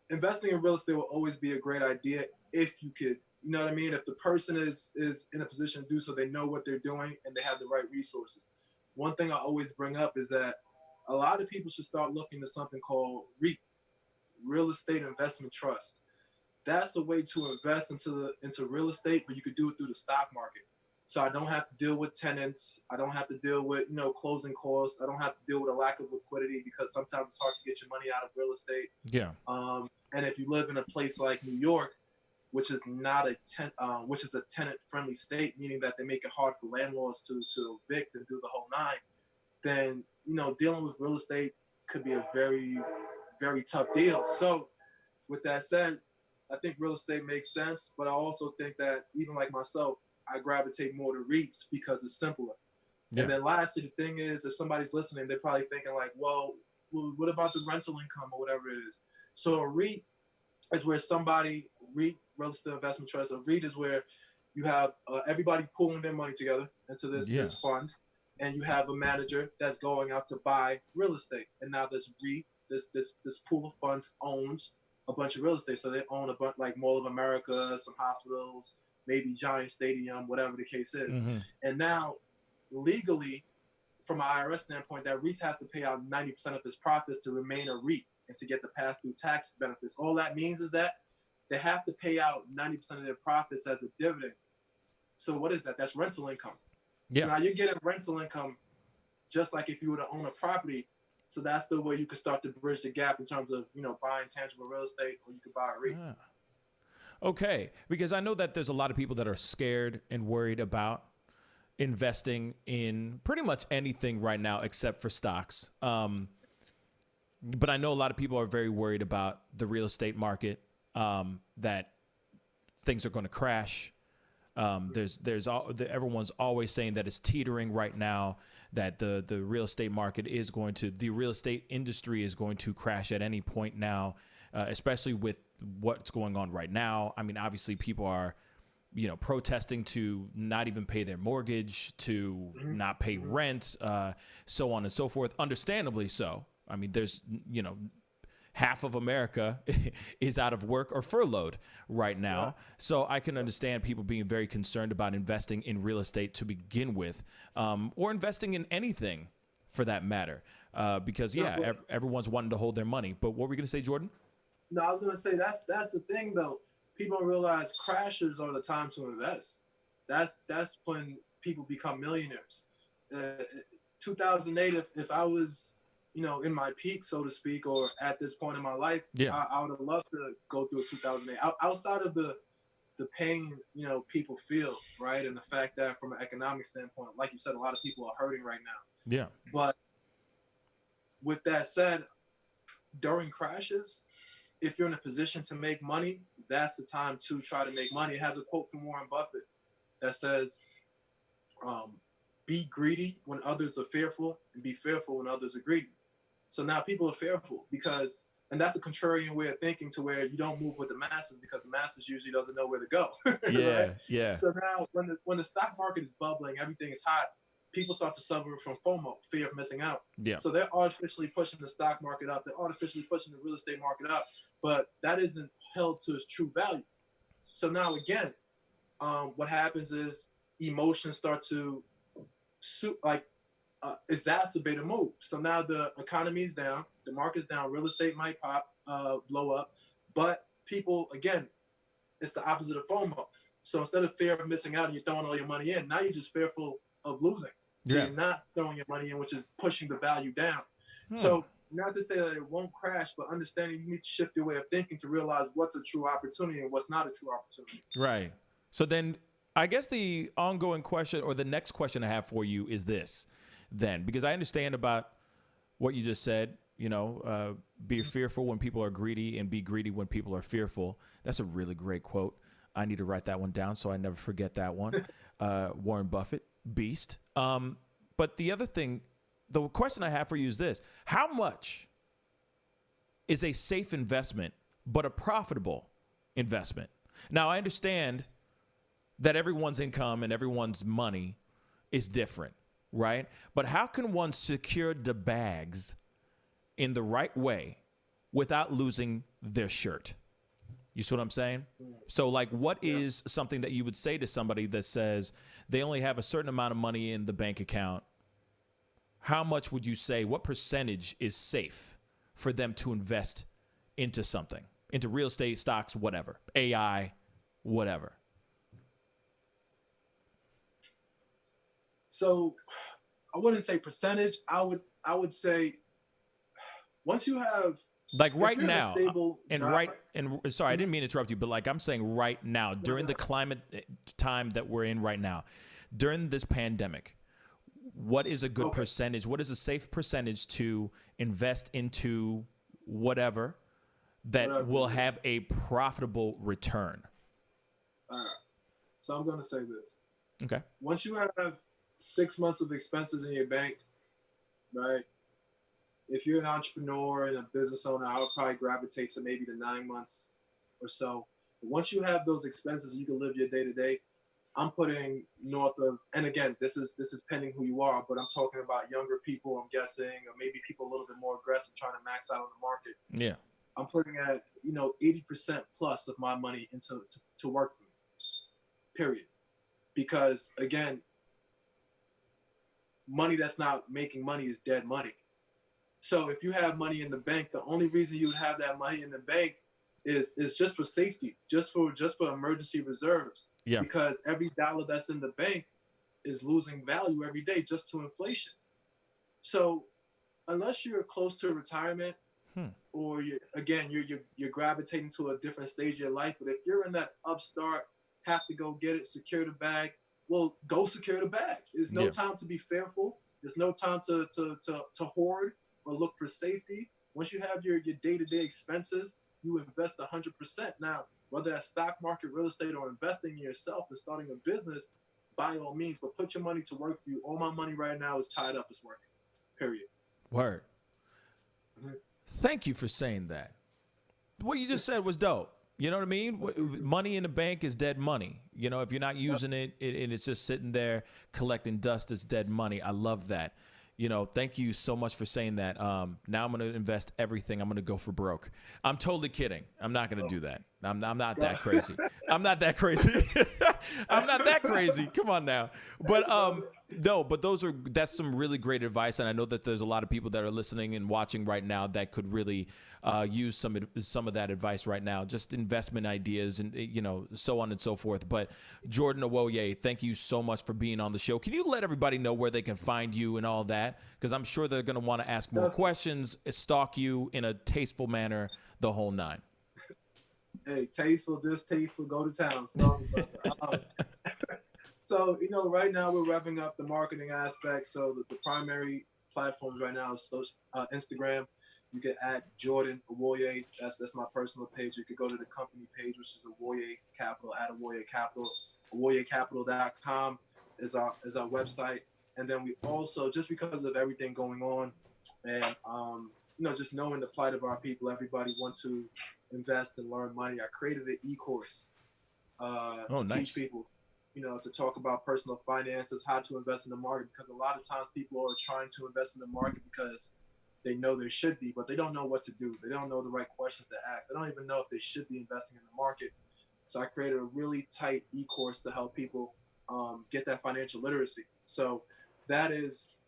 investing in real estate will always be a great idea if you could, you know what I mean? If the person is in a position to do so, they know what they're doing and they have the right resources. One thing I always bring up is that a lot of people should start looking to something called REIT, Real Estate Investment Trust. That's a way to invest into real estate, but you could do it through the stock market. So I don't have to deal with tenants. I don't have to deal with, closing costs. I don't have to deal with a lack of liquidity, because sometimes it's hard to get your money out of real estate. Yeah. And if you live in a place like New York, which is not a tenant-friendly state, meaning that they make it hard for landlords to evict and do the whole nine, then dealing with real estate could be a very, very tough deal. So with that said, I think real estate makes sense, but I also think that even like myself, I gravitate more to REITs because it's simpler. Yeah. And then lastly, the thing is, if somebody's listening, they're probably thinking like, well, what about the rental income or whatever it is? So a REIT is where real estate investment trust, a REIT is where you have everybody pooling their money together into this fund, and you have a manager that's going out to buy real estate. And now this REIT, this pool of funds owns a bunch of real estate. So they own a bunch, like Mall of America, some hospitals, maybe Giant Stadium, whatever the case is. Mm-hmm. And now, legally, from an IRS standpoint, that REIT has to pay out 90% of its profits to remain a REIT and to get the pass-through tax benefits. All that means is that they have to pay out 90% of their profits as a dividend. So what is that? That's rental income. Yeah. So now you're getting rental income just like if you were to own a property, So that's the way you can start to bridge the gap in terms of, buying tangible real estate, or you could buy a REIT. Yeah. Okay, because I know that there's a lot of people that are scared and worried about investing in pretty much anything right now except for stocks. But I know a lot of people are very worried about the real estate market, that things are going to crash. Everyone's always saying that it's teetering right now, that the real estate market is the real estate industry is going to crash at any point now, especially with what's going on right now. I mean, obviously people are, protesting to not even pay their mortgage, to not pay rent, so on and so forth. Understandably so. I mean, there's, half of America is out of work or furloughed right now. Yeah. So I can understand people being very concerned about investing in real estate to begin with, or investing in anything for that matter, because everyone's wanting to hold their money. But what were we going to say, Jordan? No, I was going to say that's the thing though. People don't realize crashes are the time to invest. That's when people become millionaires. 2008, if I was, in my peak, so to speak, or at this point in my life, I would have loved to go through 2008. Outside of the pain, people feel, right? And the fact that from an economic standpoint, like you said, a lot of people are hurting right now. Yeah. But with that said, during crashes, if you're in a position to make money, that's the time to try to make money. It has a quote from Warren Buffett that says, be greedy when others are fearful, and be fearful when others are greedy. So now people are fearful and that's a contrarian way of thinking, to where you don't move with the masses, because the masses usually doesn't know where to go. Yeah, right? Yeah. So now when the stock market is bubbling, everything is hot, people start to suffer from FOMO, fear of missing out. Yeah. So they're artificially pushing the stock market up. They're artificially pushing the real estate market up, but that isn't held to its true value. So now again, what happens is emotions start to exacerbate a move. So now the economy's down, the market's down, real estate might blow up, but people, again, it's the opposite of FOMO. So instead of fear of missing out and you're throwing all your money in, now you're just fearful of losing. So you're not throwing your money in, which is pushing the value down. So not to say that it won't crash, but understanding you need to shift your way of thinking to realize what's a true opportunity and what's not a true opportunity. Right. So then I guess the ongoing question, or the next question I have for you, is this then, because I understand about what you just said, be fearful when people are greedy and be greedy when people are fearful. That's a really great quote. I need to write that one down so I never forget that one. Warren Buffett, beast. But the other thing, the question I have for you is this: how much is a safe investment but a profitable investment? Now, I understand that everyone's income and everyone's money is different, right? But how can one secure the bags in the right way without losing their shirt? You see what I'm saying? So like, what is something that you would say to somebody that says they only have a certain amount of money in the bank account? How much would you say, what percentage is safe for them to invest into something, into real estate, stocks, whatever, AI, whatever? So I wouldn't say percentage. I would say once you have, like right now, sorry, I didn't mean to interrupt you, but like I'm saying right now, during the climate time that we're in right now, during this pandemic, what is a good percentage? What is a safe percentage to invest into whatever that will have a profitable return? All right. So I'm going to say this. Okay. Once you have 6 months of expenses in your bank, right? If you're an entrepreneur and a business owner, I would probably gravitate to maybe the 9 months or so. But once you have those expenses, you can live your day to day. I'm putting north of, and again, this is pending who you are, but I'm talking about younger people, I'm guessing, or maybe people a little bit more aggressive trying to max out on the market. Yeah. I'm putting at, 80% plus of my money into to work for me, period. Because again, money that's not making money is dead money. So if you have money in the bank, the only reason you would have that money in the bank is just for safety, just for emergency reserves. Yeah. Because every dollar that's in the bank is losing value every day just to inflation. So unless you're close to retirement, or you're gravitating to a different stage of your life. But if you're in that upstart, have to go get it, secure the bag, well, go secure the bag. There's no time to be fearful. There's no time to hoard or look for safety. Once you have your day-to-day expenses, you invest 100%. Now, whether that's stock market, real estate, or investing in yourself and starting a business, by all means, but put your money to work for you. All my money right now is tied up. It's working. Period. Word. Thank you for saying that. What you just said was dope. You know what I mean? Money in the bank is dead money. You know, if you're not using it and it's just sitting there collecting dust, it's dead money. I love that. You know, thank you so much for saying that. Now I'm going to invest everything. I'm going to go for broke. I'm totally kidding. I'm not going to do that. I'm not that crazy. I'm not that crazy. I'm not that crazy. Come on now. But no, but that's some really great advice. And I know that there's a lot of people that are listening and watching right now that could really use some of that advice right now, just investment ideas and, you know, so on and so forth. But Jordan Owoye, thank you so much for being on the show. Can you let everybody know where they can find you and all that? Because I'm sure they're going to want to ask more questions, stalk you in a tasteful manner, the whole nine. Hey, tasteful, distasteful, go to town. So, you know, right now we're revving up the marketing aspect. So the primary platforms right now is Instagram. You can add Jordan Owoye. That's my personal page. You could go to the company page, which is Owoye Capital, at Owoye Capital. OwoyeCapital.com is our website. And then we also, just because of everything going on and, you know, just knowing the plight of our people, everybody wants to invest and learn money. I created an e-course to teach people, you know, to talk about personal finances, how to invest in the market, because a lot of times people are trying to invest in the market because they know they should be, but they don't know what to do. They don't know the right questions to ask. They don't even know if they should be investing in the market. So I created a really tight e-course to help people get that financial literacy. So that is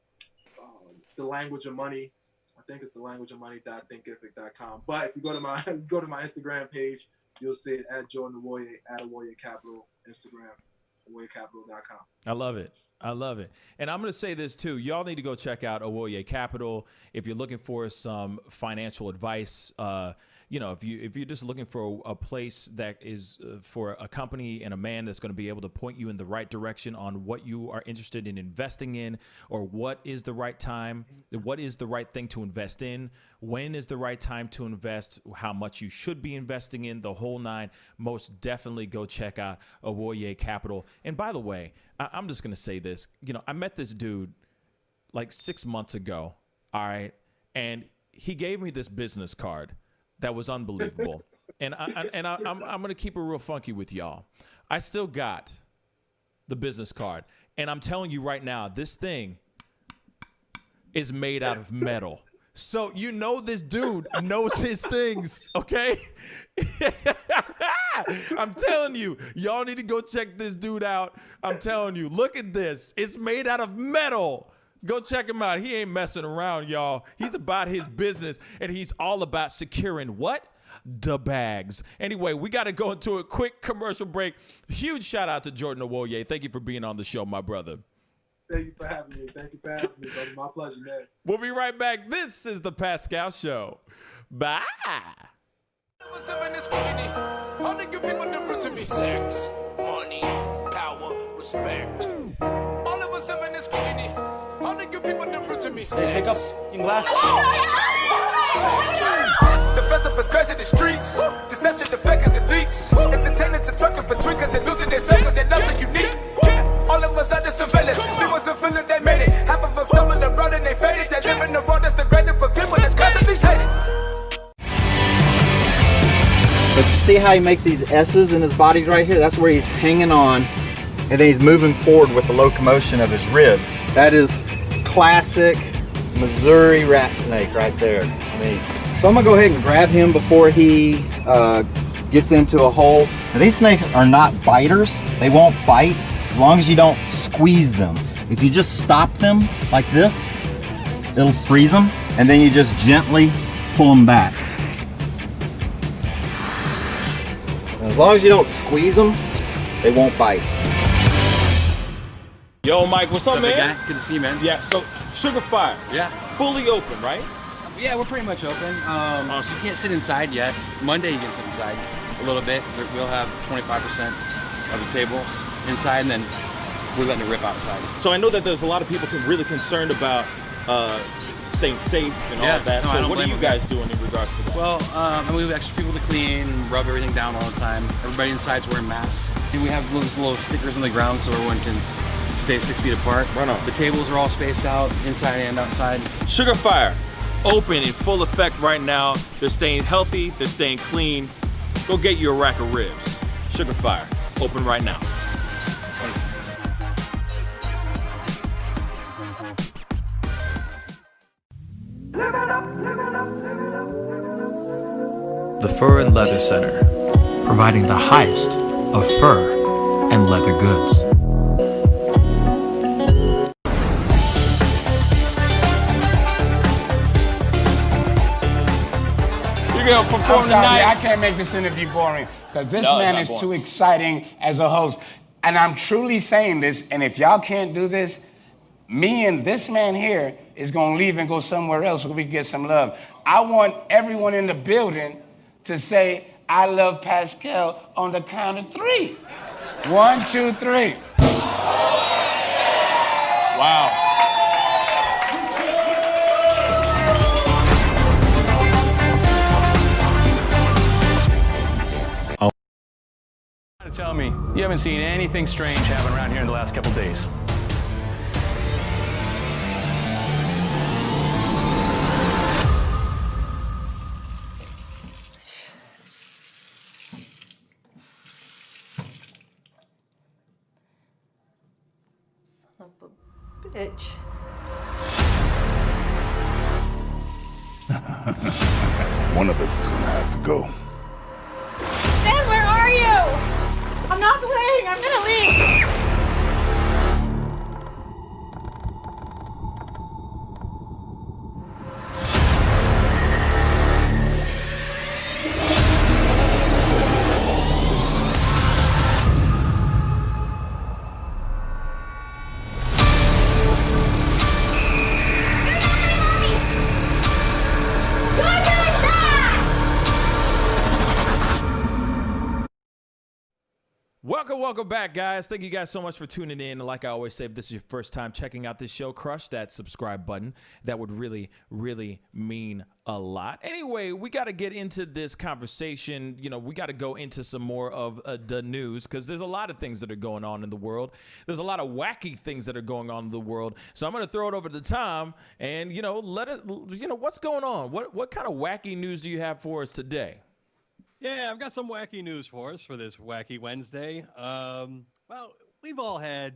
the language of money. I think it's the language of money.thinkific.com. But if you go to my Instagram page, you'll see it at Jordan Owoye, at Owoye Capital, Instagram, OwoyeCapital.com. I love it. I love it. And I'm going to say this too. Y'all need to go check out Owoye Capital if you're looking for some financial advice. You know, if you're just looking for a place that is for a company and a man that's going to be able to point you in the right direction on what you are interested in investing in, or what is the right time, what is the right thing to invest in, when is the right time to invest, how much you should be investing in, the whole nine, most definitely go check out Owoye Capital. And by the way, I'm just going to say this. You know, I met this dude like 6 months ago, all right, and he gave me this business card that was unbelievable. And I'm going to keep it real funky with y'all. I still got the business card. And I'm telling you right now, this thing is made out of metal. So you know this dude knows his things, okay? I'm telling you, y'all need to go check this dude out. I'm telling you, look at this. It's made out of metal. Go check him out. He ain't messing around, y'all. He's about his business, and he's all about securing what? The bags. Anyway, we got to go into a quick commercial break. Huge shout out to Jordan Owoye. Thank you for being on the show, my brother. Thank you for having me. Thank you for having me, brother. My pleasure, man. We'll be right back. This is the Pascal Show. Bye. Sex, money, power, respect. All of us in this community. All the good people different to me. Hey, take up your glass. The festival's crazy in the streets. Deception, the fakers, and leaks. Entertainers and trucking for tweakers and losing their seconds. Their loves are unique. All of us under surveillance. We wasn't feeling they made it. Half of them stumbling around and they faded. They live in the world that's degraded for people that's constantly hated. But you see how he makes these S's in his body right here? That's where he's hanging on, and then he's moving forward with the locomotion of his ribs. That is classic Missouri rat snake right there. I mean, so I'm gonna go ahead and grab him before he gets into a hole. Now, these snakes are not biters. They won't bite as long as you don't squeeze them. If you just stop them like this, it'll freeze them, and then you just gently pull them back. As long as you don't squeeze them, they won't bite. Yo, Mike, what's up, man? Good to see you, man. Yeah, so Sugar Fire. Yeah. Fully open, right? Yeah, we're pretty much open. So you can't sit inside yet. Monday you can sit inside a little bit. We'll have 25% of the tables inside, and then we're letting it rip outside. So I know that there's a lot of people really concerned about staying safe and all that. No, so what are you guys doing in regards to that? Well, we have extra people to clean and rub everything down all the time. Everybody inside's wearing masks. And we have those little stickers on the ground so everyone can stay 6 feet apart. Right on. The tables are all spaced out, inside and outside. Sugar Fire, open in full effect right now. They're staying healthy, they're staying clean. Go get you a rack of ribs. Sugar Fire, open right now. Thanks. The Fur and Leather Center, providing the highest of fur and leather goods. I'm sorry, I can't make this interview boring because this man is too exciting as a host. And I'm truly saying this, and if y'all can't do this, me and this man here is going to leave and go somewhere else where we can get some love. I want everyone in the building to say, I love Pascal on the count of 3. 1, 2, 3. Wow. Tell me, you haven't seen anything strange happen around here in the last couple days. Son of a bitch. One of us is gonna have to go. Ben, where are you? I'm not playing. I'm gonna leave. Welcome back, guys. Thank you guys so much for tuning in. Like I always say, if this is your first time checking out this show, crush that subscribe button. That would really, really mean a lot. Anyway, we got to get into this conversation. You know, we got to go into some more of the news because there's a lot of things that are going on in the world. There's a lot of wacky things that are going on in the world. So I'm going to throw it over to Tom and, what's going on? What kind of wacky news do you have for us today? Yeah, I've got some wacky news for us for this Wacky Wednesday. Well, we've all had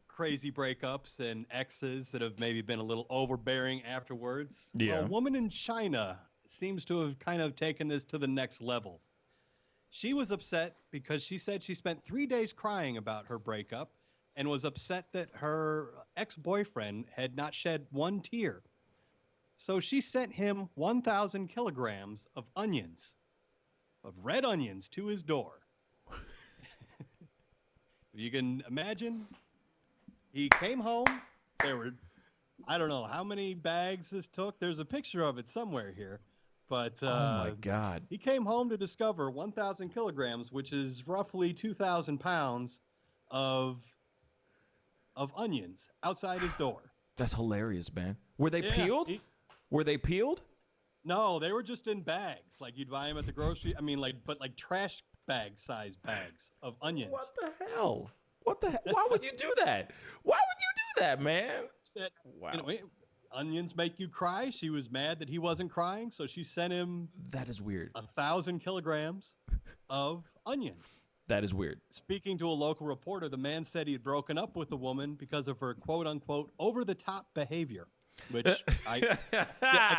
crazy breakups and exes that have maybe been a little overbearing afterwards. Yeah. Well, a woman in China seems to have kind of taken this to the next level. She was upset because she said she spent 3 days crying about her breakup and was upset that her ex-boyfriend had not shed one tear. So she sent him 1,000 kilograms of onions. Of red onions to his door. You can imagine, he came home. There were, I don't know how many bags this took. There's a picture of it somewhere here. But oh my God. He came home to discover 1,000 kilograms, which is roughly 2,000 pounds of onions outside his door. That's hilarious, man. Were they peeled? Were they peeled? No, they were just in bags. Like you'd buy them at the grocery. I mean, like trash bag size bags of onions. What the hell? What the hell? Why would you do that? Why would you do that, man? Wow. Onions make you cry. She was mad that he wasn't crying, so she sent him. That is weird. 1,000 kilograms of onions. That is weird. Speaking to a local reporter, the man said he had broken up with the woman because of her quote unquote over-the-top behavior. Which I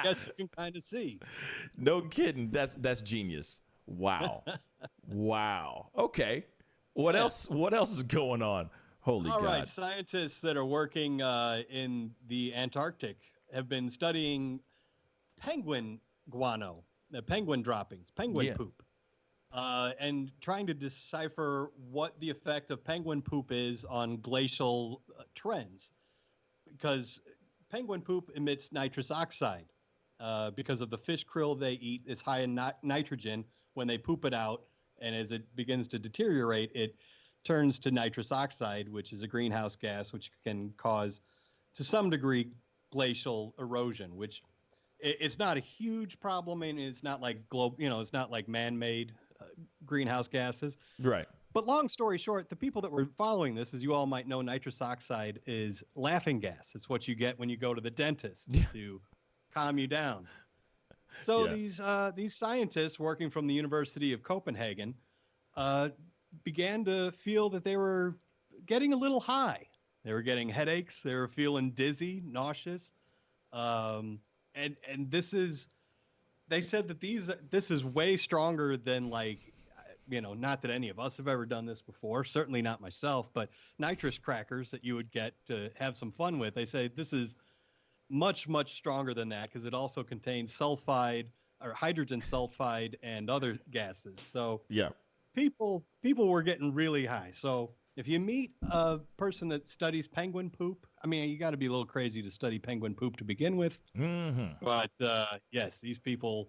guess you can kind of see. No kidding. That's genius. Wow. Wow. Okay. What else? What else is going on? Holy God. All right. Scientists that are working in the Antarctic have been studying penguin guano, the penguin droppings, penguin poop, and trying to decipher what the effect of penguin poop is on glacial trends. Because penguin poop emits nitrous oxide because of the fish krill they eat is high in nitrogen. When they poop it out, and as it begins to deteriorate, it turns to nitrous oxide, which is a greenhouse gas, which can cause, to some degree, glacial erosion, which it's not a huge problem, and it's not like it's not like man-made greenhouse gases. Right. But long story short, the people that were following this, as you all might know, nitrous oxide is laughing gas. It's what you get when you go to the dentist to calm you down. So these scientists working from the University of Copenhagen began to feel that they were getting a little high. They were getting headaches. They were feeling dizzy, nauseous. And this is, they said that this is way stronger than not that any of us have ever done this before, certainly not myself, but nitrous crackers that you would get to have some fun with. They say this is much, much stronger than that because it also contains sulfide or hydrogen sulfide and other gases. So people were getting really high. So if you meet a person that studies penguin poop, I mean, you got to be a little crazy to study penguin poop to begin with. Mm-hmm. But yes, these people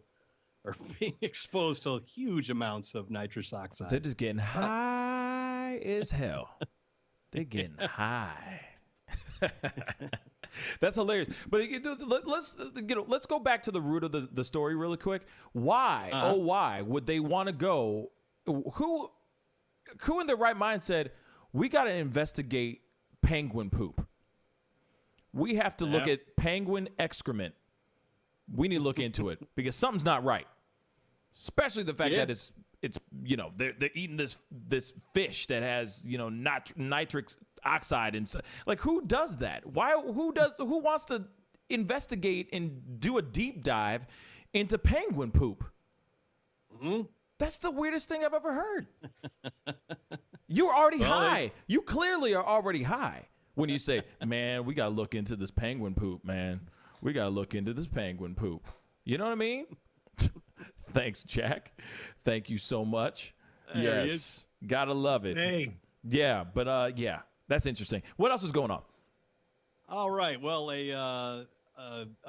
are being exposed to huge amounts of nitrous oxide. They're just getting high as hell. They're getting high. That's hilarious. But let's go back to the root of the story really quick. Why? Why would they want to go? Who in their right mind said, we got to investigate penguin poop? We have to look at penguin excrement. We need to look into it because something's not right. Especially the fact that it's they're eating this fish that has nitric oxide and like, who does that? Who wants to investigate and do a deep dive into penguin poop? Mm-hmm. That's the weirdest thing I've ever heard. You're already high. You clearly are already high when you say, man, we got to look into this penguin poop, man. We got to look into this penguin poop. You know what I mean? Thanks, Jack. Thank you so much. There yes. Gotta love it. Hey. Yeah, but that's interesting. What else is going on? All right. Well, a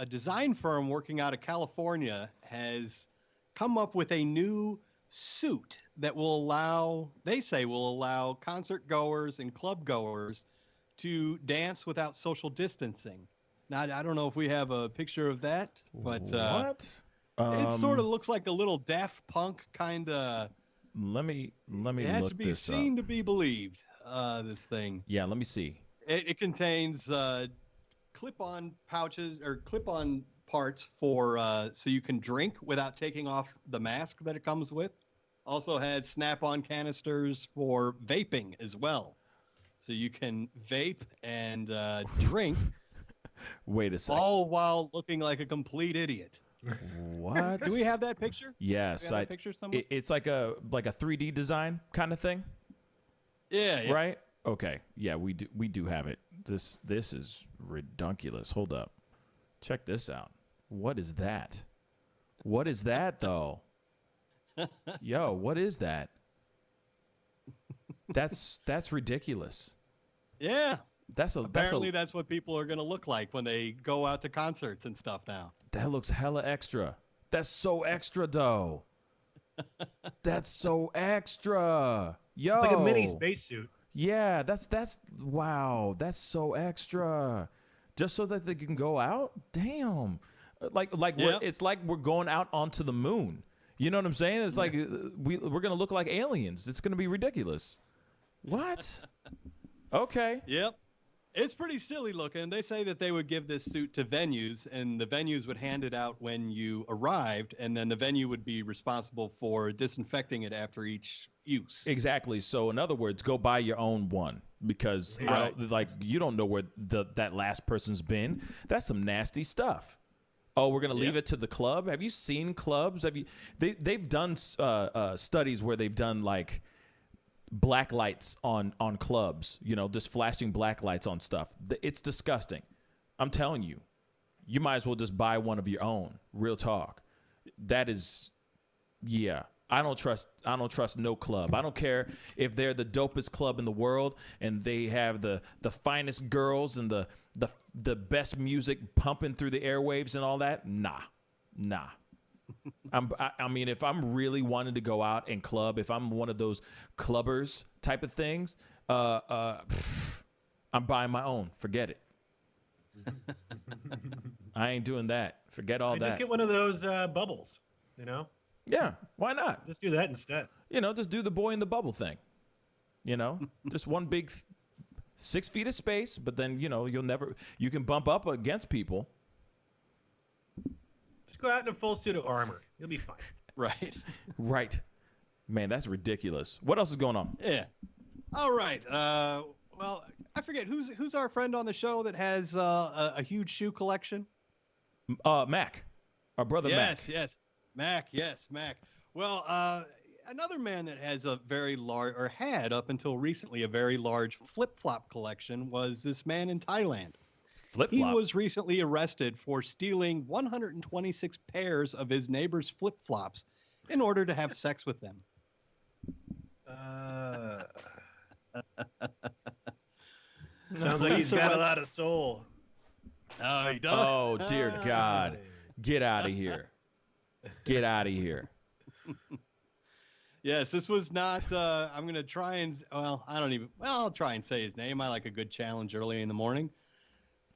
design firm working out of California has come up with a new suit that will allow concert goers and club goers to dance without social distancing. Now, I don't know if we have a picture of that, but what? It sort of looks like a little Daft Punk kind of. Let me it has look to be this seen up. to be believed. This thing. Yeah, let me see. It contains clip-on pouches or clip-on parts for so you can drink without taking off the mask that it comes with. Also has snap-on canisters for vaping as well, so you can vape and drink. Wait a second. All while looking like a complete idiot. What? Do we have that picture? Yes, picture somewhere? It's like a 3D design kind of thing. Yeah. Right? Okay. Yeah, we do have it. This is redunculous. Hold up. Check this out. What is that? What is that though? Yo, what is that? That's ridiculous. Yeah. Apparently that's what people are going to look like when they go out to concerts and stuff now. That looks hella extra. That's so extra, though. That's so extra. Yo. It's like a mini spacesuit. Yeah, that's wow. That's so extra. Just so that they can go out? Damn. It's like we're going out onto the moon. You know what I'm saying? It's like we're going to look like aliens. It's going to be ridiculous. What? Okay. Yep. It's pretty silly looking. They say that they would give this suit to venues, and the venues would hand it out when you arrived, and then the venue would be responsible for disinfecting it after each use. Exactly. So, in other words, go buy your own one because you don't know where that last person's been. That's some nasty stuff. Oh, we're gonna leave it to the club. Have you seen clubs? They've done studies where they've done like black lights on clubs, just flashing black lights on stuff. It's disgusting. I'm telling you, you might as well just buy one of your own. Real talk. That is, yeah. I don't trust no club. I don't care if they're the dopest club in the world and they have the finest girls and the best music pumping through the airwaves and all that. Nah. I mean, if I'm really wanting to go out and club, if I'm one of those clubbers type of things, I'm buying my own. Forget it. I ain't doing that. Forget all that. Just get one of those bubbles, you know? Yeah, why not? Just do that instead. You know, just do the boy in the bubble thing. You know, just one big 6 feet of space, but then, you know, you can bump up against people. Just go out in a full suit of armor. You'll be fine. Right. Right. Man, that's ridiculous. What else is going on? Yeah. All right. Well, I forget who's our friend on the show that has a huge shoe collection. Mac, our brother Mac. Yes, Mac. Well, another man that has a very large, or had up until recently, a very large flip-flop collection was this man in Thailand. Flip-flop? He was recently arrested for stealing 126 pairs of his neighbor's flip-flops in order to have sex with them. Sounds like he's got a lot of soul. Oh, he does. Oh, dear God. Get out of here. Get out of here. Yes, this was not, I'm going to try and, I'll try and say his name. I like a good challenge early in the morning.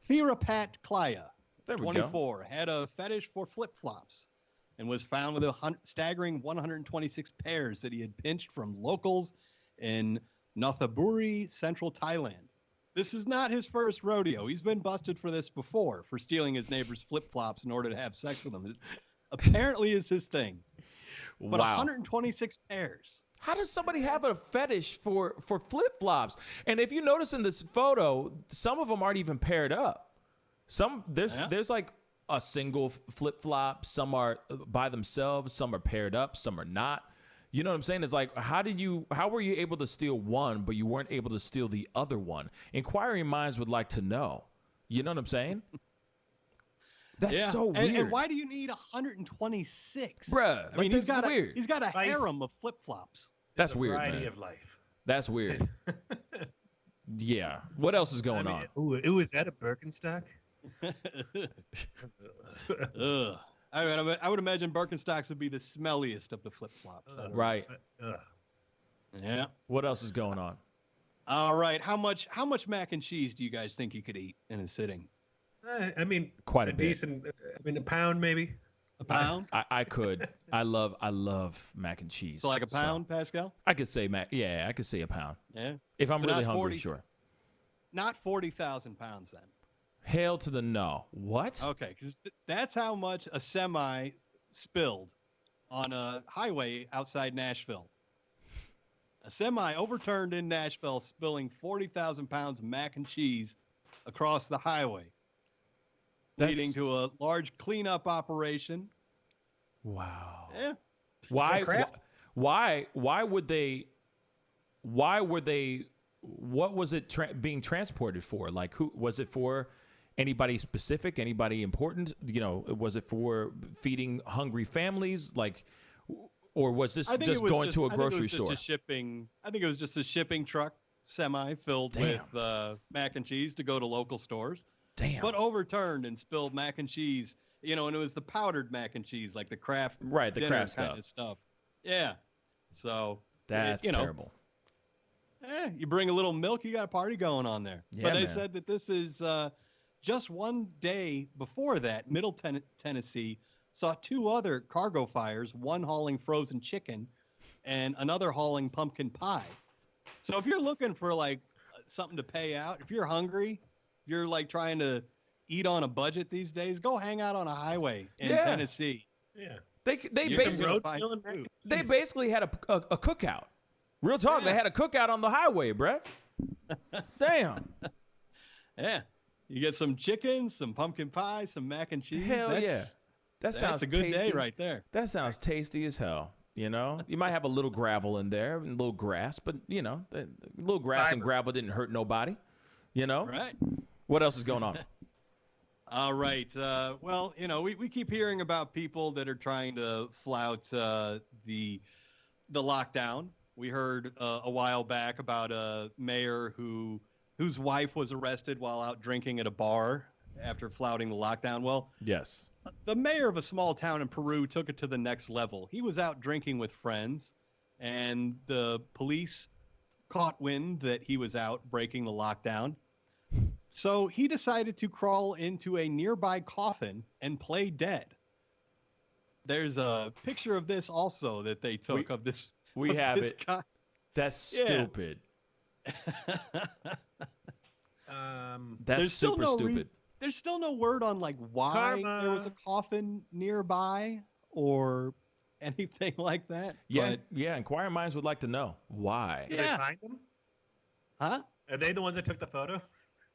Therapat Klaya, 24, had a fetish for flip-flops and was found with a staggering 126 pairs that he had pinched from locals in Nonthaburi, central Thailand. This is not his first rodeo. He's been busted for this before, for stealing his neighbor's flip-flops in order to have sex with them. It apparently is his thing. But Wow. 126 pairs. How does somebody have a fetish for flip-flops? And if you notice in this photo, some of them aren't even paired up. There's like a single flip-flop. Some are by themselves. Some are paired up. Some are not. You know what I'm saying? It's like, how were you able to steal one, but you weren't able to steal the other one? Inquiring minds would like to know. You know what I'm saying? That's so weird. And why do you need 126? Bruh, I mean, that's weird. He's got a harem of flip-flops. That's weird, variety man. of life. That's weird. Yeah. What else is going on? Ooh, is that a Birkenstock? Ugh. I would imagine Birkenstocks would be the smelliest of the flip-flops. Right. Yeah. What else is going on? All right. How much mac and cheese do you guys think you could eat in a sitting? I mean, quite a bit. Decent. I mean, a pound maybe. A pound? I could. I love mac and cheese. So like a pound, Pascal? I could say I could say a pound. Yeah. If I'm So really not hungry, 40 sure. Not 40,000 pounds then. Hail to the no. What? Okay, because that's how much a semi spilled on a highway outside Nashville. A semi overturned in Nashville, spilling 40,000 pounds of mac and cheese across the highway, leading to a large cleanup operation. Wow. Yeah. Why would they? Why were they? What was it being transported for? Like, who was it for? Anybody specific? Anybody important? You know, was it for feeding hungry families? Like, or was this just going to a grocery store? I think it was just a shipping truck semi filled with mac and cheese to go to local stores. Damn. But overturned and spilled mac and cheese. You know, and it was the powdered mac and cheese, like the Kraft, the Kraft kind of stuff. Yeah. So that's terrible. You bring a little milk, you got a party going on there. Yeah, but they man. said that this is just one day before that, Middle Tennessee saw 2 other cargo fires, one hauling frozen chicken and another hauling pumpkin pie. So if you're looking for like something to pay out, if you're hungry, if you're like trying to eat on a budget these days, go hang out on a highway in Tennessee. Yeah. They basically had a cookout. Real talk, they had a cookout on the highway, bruh. Damn. Yeah. You get some chicken, some pumpkin pie, some mac and cheese. Hell yeah. That sounds a good tasty. day right there. That sounds tasty as hell. You know, you might have a little gravel in there and a little grass, but you know, a little grass and gravel didn't hurt nobody. You know, right? What else is going on? All right. Well, you know, we keep hearing about people that are trying to flout the the lockdown. We heard a while back about a mayor whose wife was arrested while out drinking at a bar after flouting the lockdown. Well, yes, the mayor of a small town in Peru took it to the next level. He was out drinking with friends, and the police caught wind that he was out breaking the lockdown. So he decided to crawl into a nearby coffin and play dead. There's a picture of this also that they took of this. We have this it. guy. That's stupid. That's super stupid. There's still no word on like why there was a coffin nearby or anything like that. Yeah, but, yeah. Inquiring minds would like to know why. Did they find them? Huh? Are they the ones that took the photo?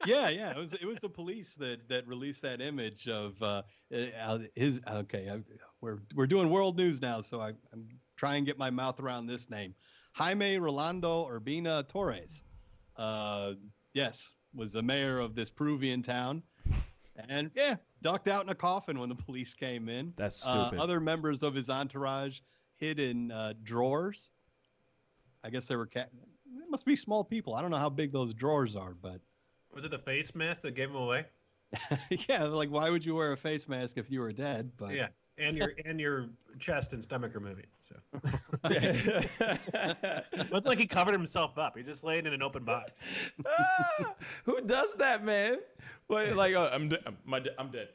Yeah. It was the police that released that image of his. Okay, we're doing world news now, so I'm trying to get my mouth around this name. Jaime Rolando Urbina Torres. Yes, was the mayor of this Peruvian town, and ducked out in a coffin when the police came in. That's stupid. Other members of his entourage hid in drawers. I guess they were it must be small people. I don't know how big those drawers are, but was it the face mask that gave him away? yeah, like why would you wear a face mask if you were dead? But yeah, and your chest and stomach are moving. So looks like he covered himself up. He just laid in an open box. Who does that, man? Like I'm dead.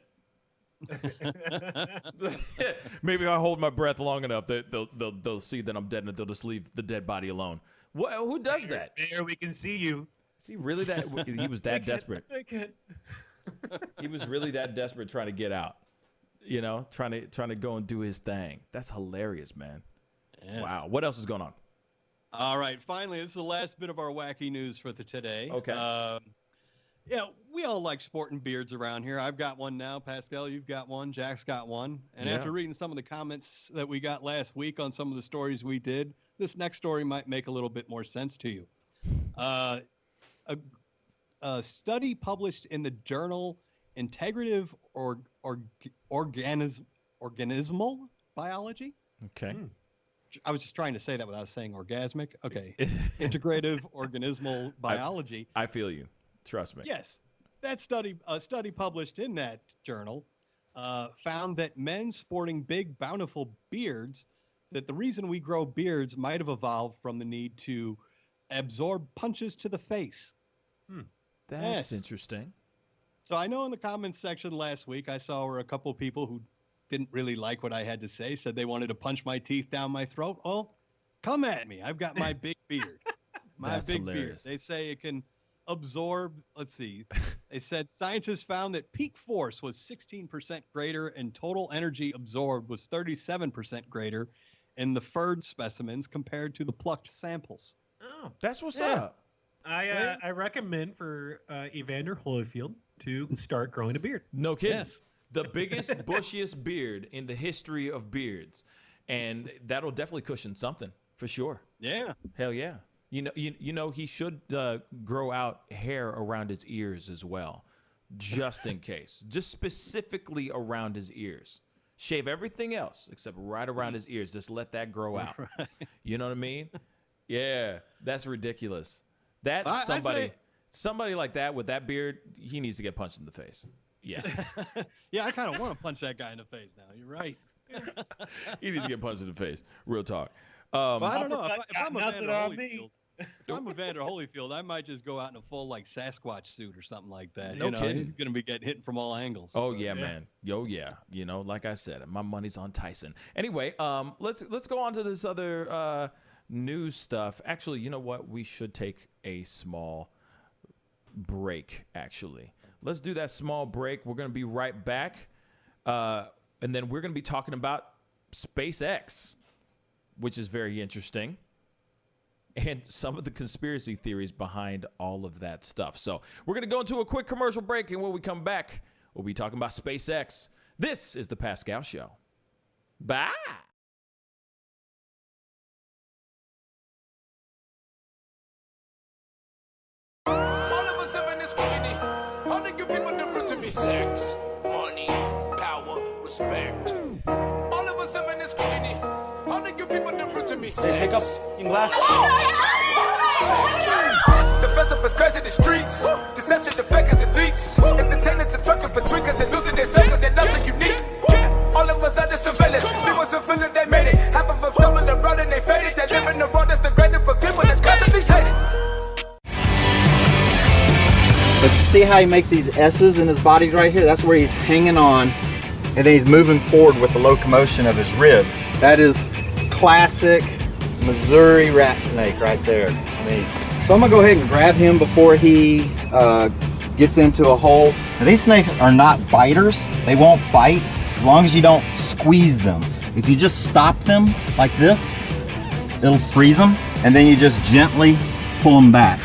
Maybe if I hold my breath long enough, they'll see that I'm dead, and they'll just leave the dead body alone. Who does that? Mayor, we can see you. Is he really that? He was that desperate. He was really that desperate trying to get out. You know, trying to go and do his thing. That's hilarious, man. Yes. Wow. What else is going on? All right. Finally, this is the last bit of our wacky news for today. Okay. Yeah, we all like sporting beards around here. I've got one now. Pascal, you've got one. Jack's got one. And after reading some of the comments that we got last week on some of the stories we did, this next story might make a little bit more sense to you. A study published in the journal Integrative Organismal Biology. Okay. I was just trying to say that without saying orgasmic. Okay. Integrative Organismal Biology. I feel you. Trust me. Yes. A study published in that journal found that men sporting big, bountiful beards, that the reason we grow beards might have evolved from the need to absorb punches to the face. That's interesting. So I know in the comments section last week, I saw where a couple of people who didn't really like what I had to say said they wanted to punch my teeth down my throat. Well, come at me. I've got my big beard. That's hilarious. Beard. They say it can absorb. Let's see. They said scientists found that peak force was 16% greater and total energy absorbed was 37% greater in the furred specimens compared to the plucked samples. Oh, that's what's up. I recommend for Evander Holyfield to start growing a beard. No kidding. Yes. The biggest, bushiest beard in the history of beards. And that'll definitely cushion something for sure. Yeah. Hell yeah. You know he should grow out hair around his ears as well, just in case. Just specifically around his ears. Shave everything else except right around his ears. Just let that grow out. Right. You know what I mean? Yeah, that's ridiculous. That's somebody like that with that beard, he needs to get punched in the face. Yeah. Yeah, I kind of want to punch that guy in the face now. You're right. He needs to get punched in the face. Real talk. Well, I don't know. If I'm Evander Holyfield, I might just go out in a full like Sasquatch suit or something like that. No kidding. He's going to be getting hit from all angles. Oh yeah, man. Yo yeah. You know, like I said, my money's on Tyson. Anyway, let's go on to this other news stuff. Actually, you know what? We should take a small break. Actually, let's do that small break. We're going to be right back, and then we're going to be talking about SpaceX, which is very interesting, and some of the conspiracy theories behind all of that stuff. So we're going to go into a quick commercial break, and when we come back, we'll be talking about SpaceX. This is The Pascal Show. Bye. Sex, money, power, respect. All of us have in this community. All the make you people different to me. Take up in glass. The festival's crazy in the streets. Deception, the fakers and leaks. Entertainers and trucking for tweakers and losing their seconds. Their loves are unique. All of us under surveillance. We wasn't feeling they made it. Half of them stolen the road and they faded. They live in the world that's degraded for people that's constantly hated. But you see how he makes these S's in his body right here? That's where he's hanging on, and then he's moving forward with the locomotion of his ribs. That is classic Missouri rat snake right there. I mean, so I'm gonna go ahead and grab him before he gets into a hole. Now, these snakes are not biters. They won't bite as long as you don't squeeze them. If you just stop them like this, it'll freeze them, and then you just gently pull them back.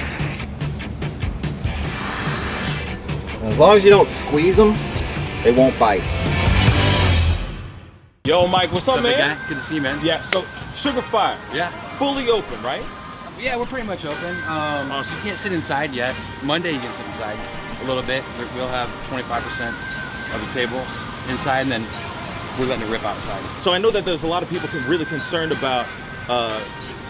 As long as you don't squeeze them, they won't bite. Yo, Mike, what's up, man? Guy? Good to see you, man. Yeah, so Sugar Fire. Yeah. Fully open, right? Yeah, we're pretty much open. So you can't sit inside yet. Monday you can sit inside a little bit. We'll have 25% of the tables inside, and then we're letting it rip outside. So I know that there's a lot of people really concerned about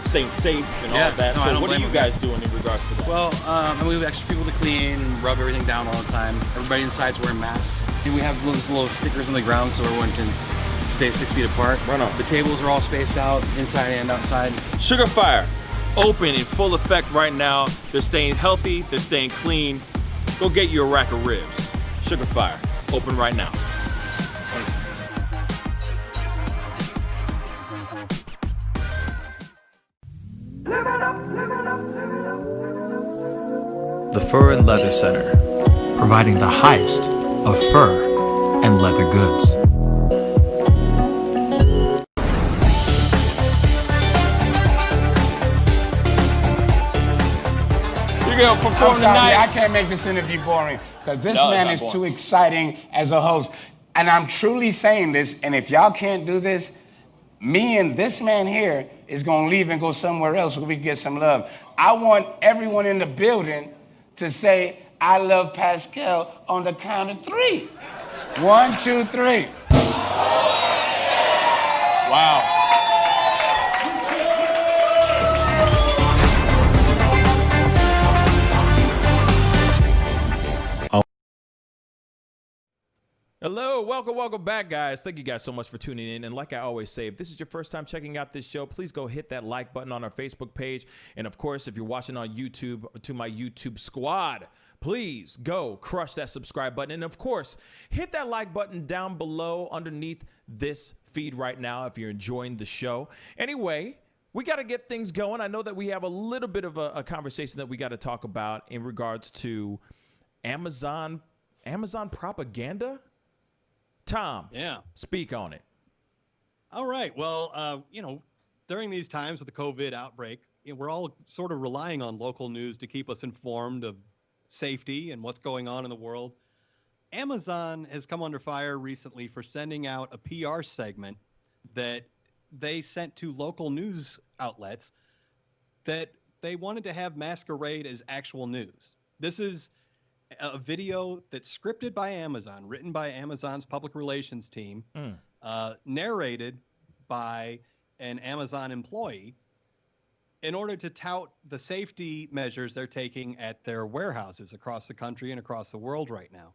staying safe and all of that. No, so what are you guys doing in regards to that? Well, and we have extra people to clean and rub everything down all the time. Everybody inside's wearing masks. And we have little stickers on the ground so everyone can stay 6 feet apart. Right on. The tables are all spaced out, inside and outside. Sugar Fire, open in full effect right now. They're staying healthy, they're staying clean. Go get you a rack of ribs. Sugar Fire, open right now. Thanks. The Fur and Leather Center, providing the highest of fur and leather goods. I'm sorry, I can't make this interview boring because this man is too exciting as a host. And I'm truly saying this, and if y'all can't do this, me and this man here is gonna leave and go somewhere else where we can get some love. I want everyone in the building to say, I love Pascal on the count of 3. 1, 2, 3. Wow. Hello, welcome back, guys. Thank you guys so much for tuning in. And like I always say, if this is your first time checking out this show, please go hit that like button on our Facebook page. And of course, if you're watching on YouTube, to my YouTube squad, please go crush that subscribe button. And of course, hit that like button down below underneath this feed right now if you're enjoying the show. Anyway, we got to get things going. I know that we have a little bit of a conversation that we got to talk about in regards to Amazon propaganda. Tom, speak on it. All right. Well, during these times with the COVID outbreak, we're all sort of relying on local news to keep us informed of safety and what's going on in the world. Amazon has come under fire recently for sending out a PR segment that they sent to local news outlets that they wanted to have masquerade as actual news. This is a video that's scripted by Amazon, written by Amazon's public relations team, narrated by an Amazon employee in order to tout the safety measures they're taking at their warehouses across the country and across the world right now.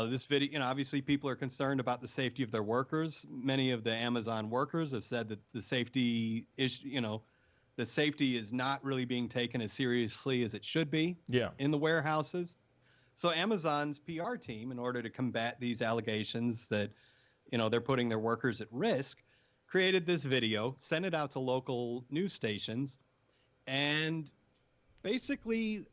This video, obviously people are concerned about the safety of their workers. Many of the Amazon workers have said that the safety is, the safety is not really being taken as seriously as it should be in the warehouses. So Amazon's PR team, in order to combat these allegations that, they're putting their workers at risk, created this video, sent it out to local news stations, and basically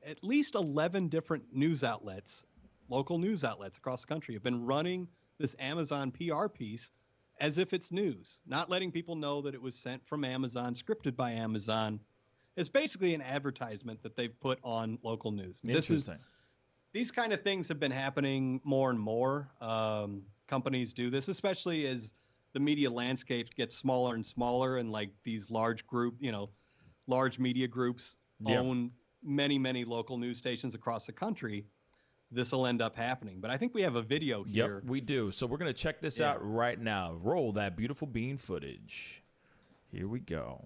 at least 11 different news outlets, local news outlets across the country, have been running this Amazon PR piece as if it's news, not letting people know that it was sent from Amazon, scripted by Amazon. It's basically an advertisement that they've put on local news. Interesting. These kind of things have been happening more and more. Companies do this, especially as the media landscape gets smaller and smaller, and like these large media groups own many, many local news stations across the country. this will end up happening. But I think we have a video here. Yep, we do. So we're going to check this out right now. Roll that beautiful bean footage. Here we go.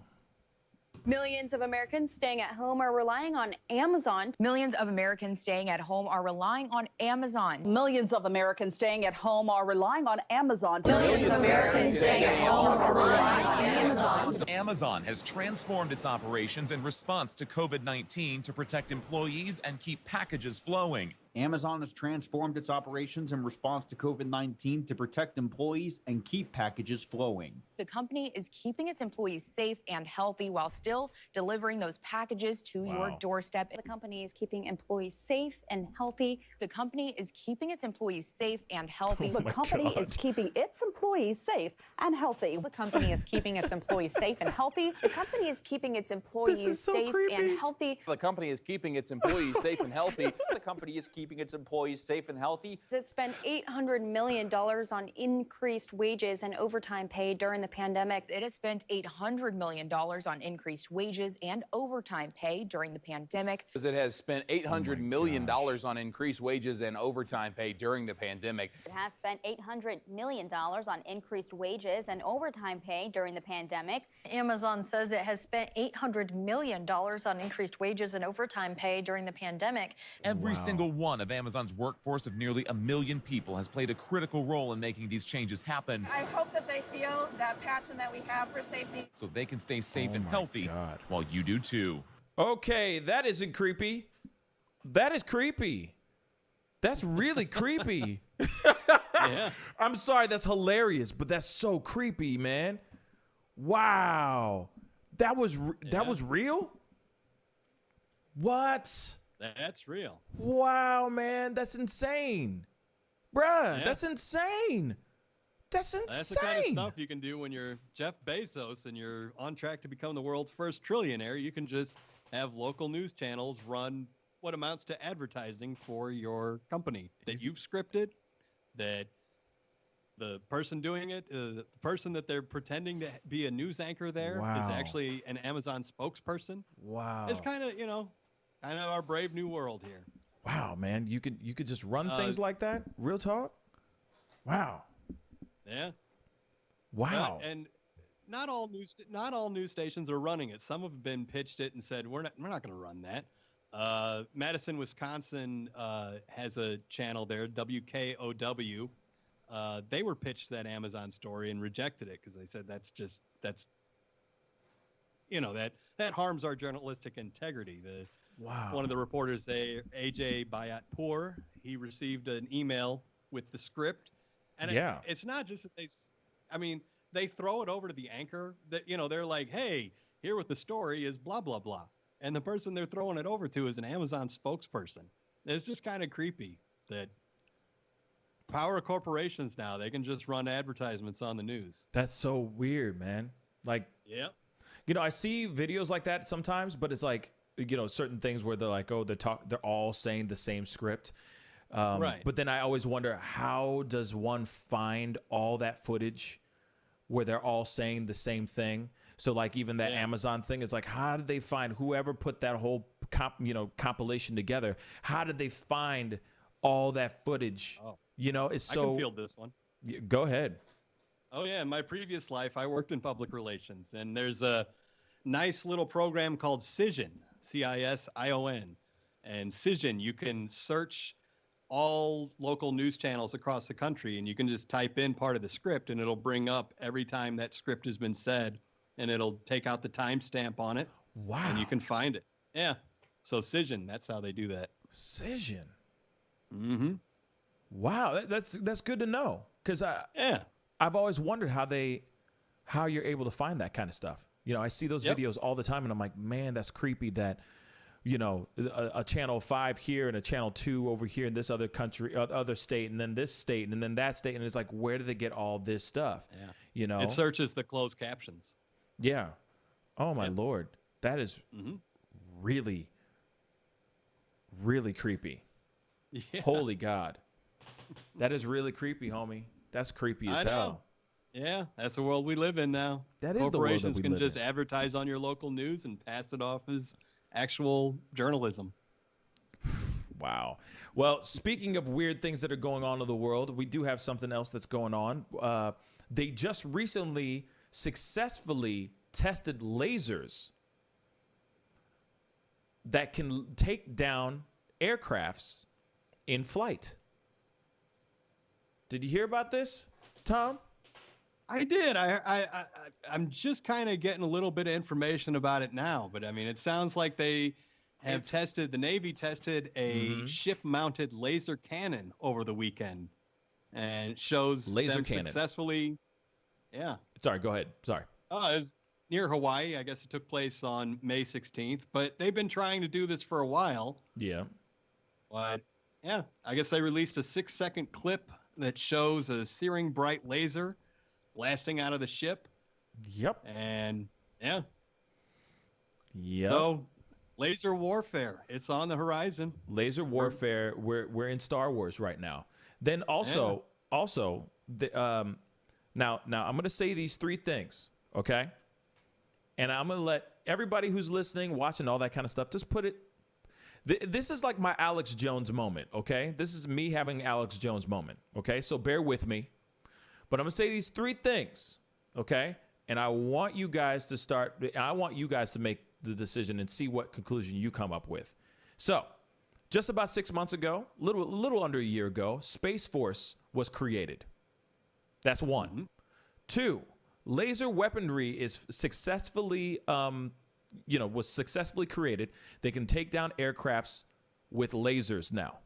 Millions of Americans staying at home are relying on Amazon. Millions of Americans staying at home are relying on Amazon. Millions of Americans staying at home are relying on Amazon. Millions of Americans staying at home are relying on Amazon. Amazon has transformed its operations in response to COVID-19 to protect employees and keep packages flowing. Amazon has transformed its operations in response to COVID-19 to protect employees and keep packages flowing. The company is keeping its employees safe and healthy while still delivering those packages to your doorstep. The company is keeping employees safe and healthy. The company is keeping its employees safe and healthy. The company is keeping its employees safe and healthy. The company is keeping its employees safe and healthy. The company is keeping its employees safe and healthy. The company is keeping its employees safe and healthy. The company is keeping its employees safe and healthy. It spent $800 million on increased wages and overtime pay during the pandemic. It has spent $800 million on increased wages and overtime pay during the pandemic. It has spent $800 million on increased wages and overtime pay during the pandemic. It has spent $800 million on increased wages and overtime pay during the pandemic. Amazon says it has spent $800 million on increased wages and overtime pay during the pandemic. Every single one of Amazon's workforce of nearly 1 million people has played a critical role in making these changes happen. I hope that they feel that passion that we have for safety. So they can stay safe and healthy while you do too. Okay, that isn't creepy. That is creepy. That's really creepy. Yeah. I'm sorry, that's hilarious, but that's so creepy, man. Wow. That was real? What? That's real. Wow, man, that's insane. Bruh, that's insane. That's insane. That's the kind of stuff you can do when you're Jeff Bezos and you're on track to become the world's first trillionaire. You can just have local news channels run what amounts to advertising for your company that you've scripted, that the person doing it, the person that they're pretending to be a news anchor there is actually an Amazon spokesperson. Wow. It's kind of, kind of our brave new world here. Wow, man, you could just run things like that? Real talk? Wow. Yeah. Wow. And not all news stations are running it. Some have been pitched it and said we're not going to run that. Madison, Wisconsin has a channel there, WKOW. They were pitched that Amazon story and rejected it because they said that harms our journalistic integrity. One of the reporters, AJ Bayatpour, he received an email with the script. And it's not just that they throw it over to the anchor that, they're like, hey, here with the story is blah, blah, blah. And the person they're throwing it over to is an Amazon spokesperson. It's just kind of creepy that power of corporations now, they can just run advertisements on the news. That's so weird, man. Like, I see videos like that sometimes, but it's like, certain things where they're like, oh, they're all saying the same script. Right. But then I always wonder, how does one find all that footage where they're all saying the same thing? So like even that Amazon thing is like, how did they find whoever put that whole compilation together? How did they find all that footage? Oh. It's so. I can field this one. Go ahead. Oh yeah, in my previous life, I worked in public relations, and there's a nice little program called Cision, CISION, and Cision. You can search all local news channels across the country, and you can just type in part of the script, and it'll bring up every time that script has been said, and it'll take out the timestamp on it. Wow. And you can find it. Yeah. So Cision, that's how they do that. Cision. Mm-hmm. Wow, that's good to know, because I've always wondered how you're able to find that kind of stuff. I see those videos all the time, and I'm like, man, that's creepy that, a channel 5 here and a channel 2 over here in this other country, other state, and then this state, and then that state, and it's like, where do they get all this stuff? Yeah. It searches the closed captions. Yeah. Oh my Lord, that is really, really creepy. Yeah. Holy God. That is really creepy, homie. That's creepy as hell. Yeah, that's the world we live in now. That is the world that we live in. Corporations can just advertise on your local news and pass it off as actual journalism. Wow. Well, speaking of weird things that are going on in the world, we do have something else that's going on. They just recently successfully tested lasers that can take down aircrafts in flight. Did you hear about this, Tom? I did. I'm just kind of getting a little bit of information about it now, but I mean, it sounds like they have tested, the Navy tested a ship-mounted laser cannon over the weekend, and it shows laser them cannon successfully. Yeah. Sorry, go ahead. Sorry. It was near Hawaii. I guess it took place on May 16th, but they've been trying to do this for a while. Yeah. But yeah, I guess they released a 6-second clip that shows a searing bright laser blasting out of the ship. Yep. And yeah. Yep. So laser warfare, it's on the horizon. Laser warfare. We're in Star Wars right now. Then also now I'm going to say these 3 things, okay? And I'm going to let everybody who's listening, watching, all that kind of stuff, just put it. This is like my Alex Jones moment, okay? This is me having Alex Jones moment, okay? So bear with me. But I'm going to say these 3 things, okay? And I want you guys to make the decision and see what conclusion you come up with. So, just about 6 months ago, little under a year ago, Space Force was created. That's 1. 2, laser weaponry is successfully, was successfully created. They can take down aircrafts with lasers now.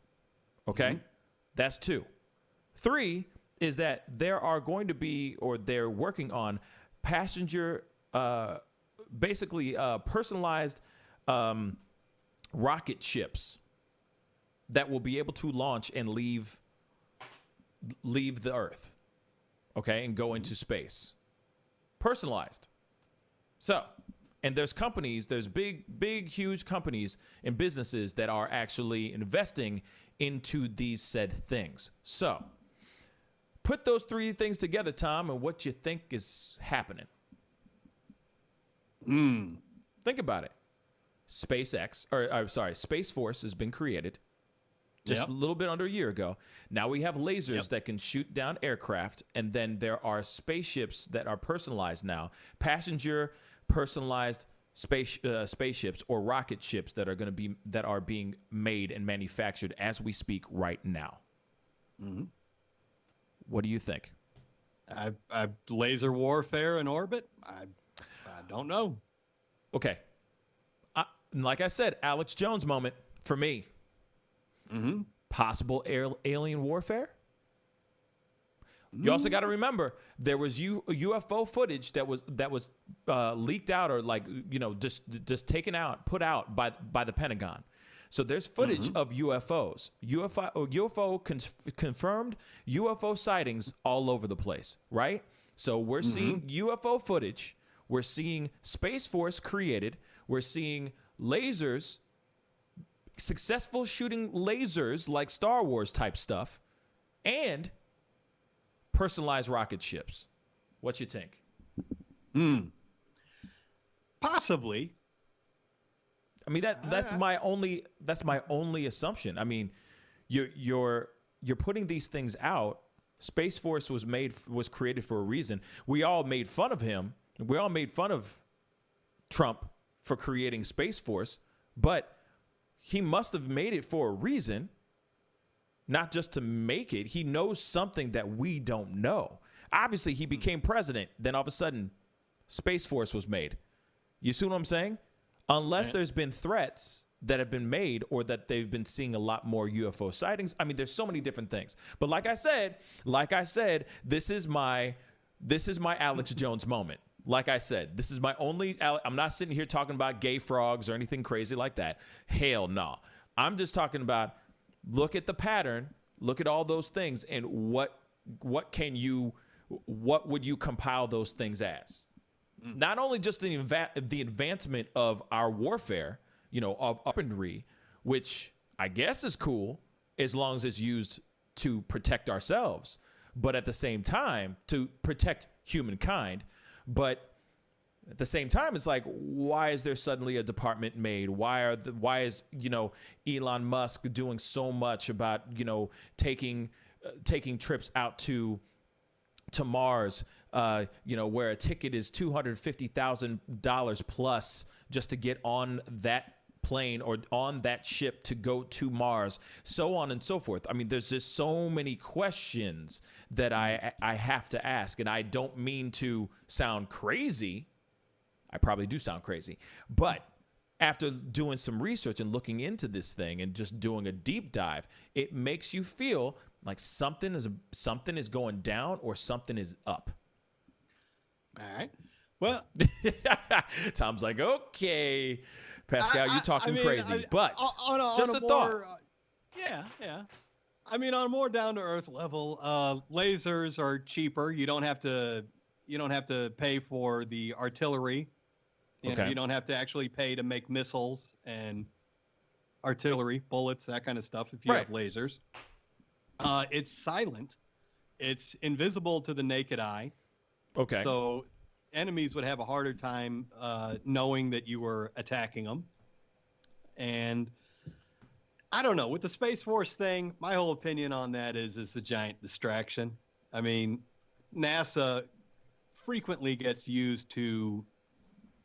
Okay? That's 2. 3 is that there are going to be, or they're working on passenger, personalized rocket ships that will be able to launch and leave the Earth, okay, and go into space. Personalized. So, and there's companies, there's big, huge companies and businesses that are actually investing into these said things. So, put those 3 things together, Tom, and what you think is happening. Think about it. Space Force has been created just a little bit under a year ago. Now we have lasers that can shoot down aircraft, and then there are spaceships that are personalized now. Passenger personalized spaceships or rocket ships that are being made and manufactured as we speak right now. What do you think? Laser warfare in orbit? I don't know. Okay. Like I said, Alex Jones moment for me. Possible alien warfare? You also got to remember there was UFO footage that was leaked out or just taken out, put out by the Pentagon. So there's footage of UFOs. UFO confirmed UFO sightings all over the place, right? So we're seeing UFO footage. We're seeing Space Force created. We're seeing lasers, successful shooting lasers like Star Wars type stuff, and personalized rocket ships. What you think? Possibly. I mean that's my only assumption. I mean, you're putting these things out. Space Force was created for a reason. We all made fun of him. We all made fun of Trump for creating Space Force, but he must have made it for a reason, not just to make it. He knows something that we don't know. Obviously, he became president. Then all of a sudden, Space Force was made. You see what I'm saying? Unless there's been threats that have been made or that they've been seeing a lot more UFO sightings. I mean, there's so many different things. But like I said, this is my Alex Jones moment. Like I said, this is my only, I'm not sitting here talking about gay frogs or anything crazy like that. Hell no. I'm just talking about, look at the pattern, look at all those things, and what would you compile those things as? Not only just the advancement of our warfare, of weaponry, which I guess is cool as long as it's used to protect ourselves, but at the same time to protect humankind. But At the same time, it's like, why is there suddenly a department made? Why is Elon Musk doing so much about taking trips out to Mars? Where a ticket is $250,000 plus just to get on that plane or on that ship to go to Mars, so on and so forth. I mean, there's just so many questions that I have to ask, and I don't mean to sound crazy. I probably do sound crazy, but after doing some research and looking into this thing and just doing a deep dive, it makes you feel like something is going down or something is up. All right. Well, Tom's like, okay, Pascal, you're talking crazy, but just a more, thought. Yeah. I mean, on a more down-to-earth level, lasers are cheaper. You don't have to pay for the artillery. You know, you don't have to actually pay to make missiles and artillery, bullets, that kind of stuff if you have lasers. It's silent. It's invisible to the naked eye. Okay. So enemies would have a harder time knowing that you were attacking them. And I don't know. With the Space Force thing, my whole opinion on that is it's a giant distraction. I mean, NASA frequently gets used to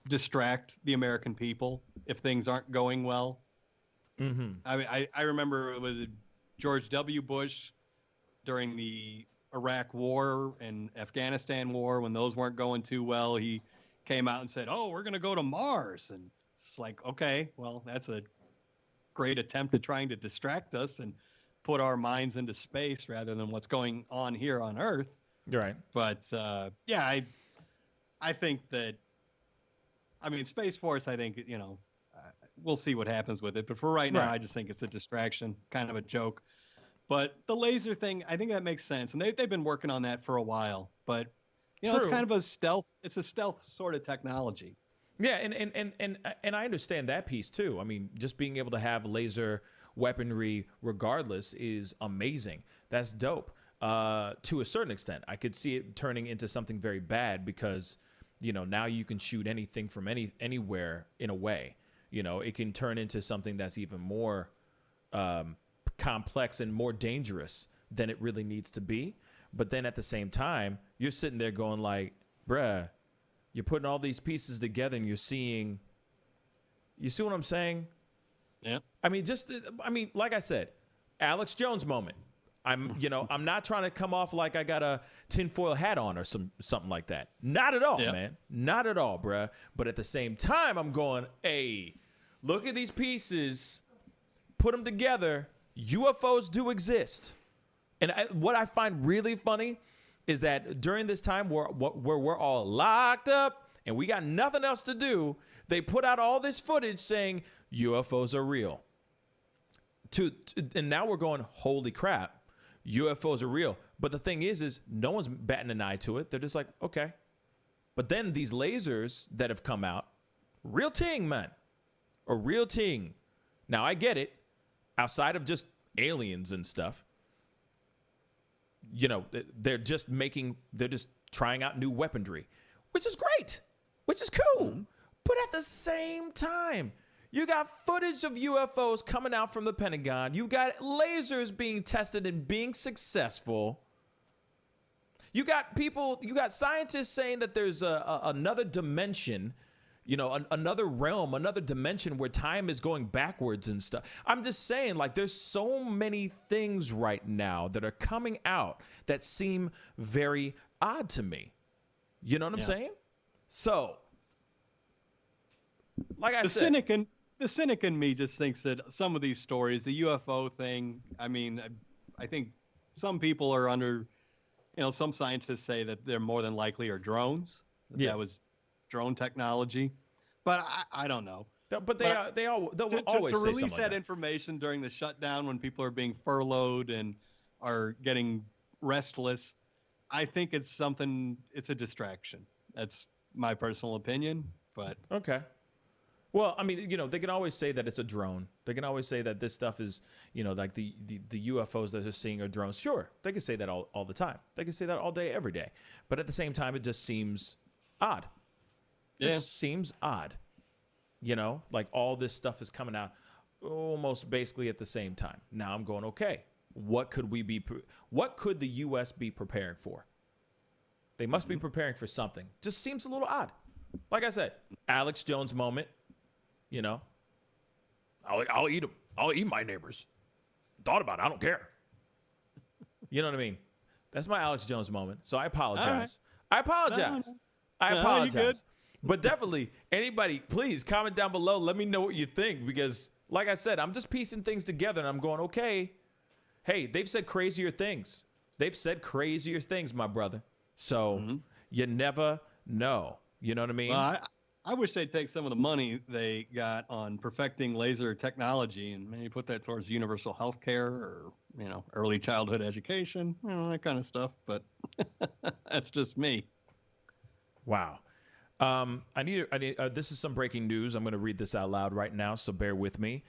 distract the American people if things aren't going well. Mm-hmm. I mean, I remember it was George W. Bush during the Iraq War and Afghanistan War, when those weren't going too well, he came out and said, "Oh, we're going to go to Mars." And it's like, okay, well, that's a great attempt at trying to distract us and put our minds into space rather than what's going on here on Earth. Right. But yeah, I think that, I mean, Space Force, I think, we'll see what happens with it. But for right now, I just think it's a distraction, kind of a joke. But the laser thing, I think that makes sense. And they've been working on that for a while. But, it's kind of a stealth sort of technology. Yeah, and I understand that piece too. I mean, just being able to have laser weaponry regardless is amazing. That's dope. To a certain extent, I could see it turning into something very bad because, now you can shoot anything from anywhere in a way. It can turn into something that's even more complex and more dangerous than it really needs to be. But then at the same time, you're sitting there going like, bruh, you're putting all these pieces together and you see what I'm saying? Yeah. I mean, like I said, Alex Jones moment. I'm not trying to come off like I got a tinfoil hat on or something like that. Not at all, man. Not at all, bruh. But at the same time, I'm going, hey, look at these pieces, put them together. UFOs do exist. And what I find really funny is that during this time where we're all locked up and we got nothing else to do, they put out all this footage saying UFOs are real. And now we're going, holy crap, UFOs are real. But the thing is no one's batting an eye to it. They're just like, okay. But then these lasers that have come out, real ting, man. A real ting. Now, I get it. Outside of just aliens and stuff, they're just trying out new weaponry, which is great, which is cool. Mm-hmm. But at the same time, you got footage of UFOs coming out from the Pentagon. You got lasers being tested and being successful. You got scientists saying that there's another dimension, another realm, another dimension where time is going backwards and stuff. I'm just saying, like, there's so many things right now that are coming out that seem very odd to me. You know what I'm saying? So, like I said, the cynic in me just thinks that some of these stories, the UFO thing, I mean, I think some people are under, some scientists say that they're more than likely are drones. That was drone technology, but I don't know. But they'll always to say release something like that information during the shutdown when people are being furloughed and are getting restless. I think it's a distraction. That's my personal opinion, but okay. Well, I mean, they can always say that it's a drone. They can always say that this stuff is, like the UFOs that they're seeing are drones. Sure, they can say that all the time. They can say that all day, every day. But at the same time, it just seems odd. Just seems odd. You know, like all this stuff is coming out almost basically at the same time. Now I'm going, okay, what could the U.S. be preparing for? They must be preparing for something. Just seems a little odd. Like I said, Alex Jones moment, you know, I'll eat them. I'll eat my neighbors. Thought about it. I don't care. You know what I mean? That's my Alex Jones moment. So I apologize. I apologize. I apologize. But definitely, anybody, please comment down below. Let me know what you think, because like I said, I'm just piecing things together and I'm going, okay, hey, they've said crazier things. They've said crazier things, my brother. So you never know. You know what I mean? Well, I wish they'd take some of the money they got on perfecting laser technology and maybe put that towards universal health care or, you know, early childhood education, you know, that kind of stuff. But that's just me. Wow. This is some breaking news. I'm going to read this out loud right now, so bear with me.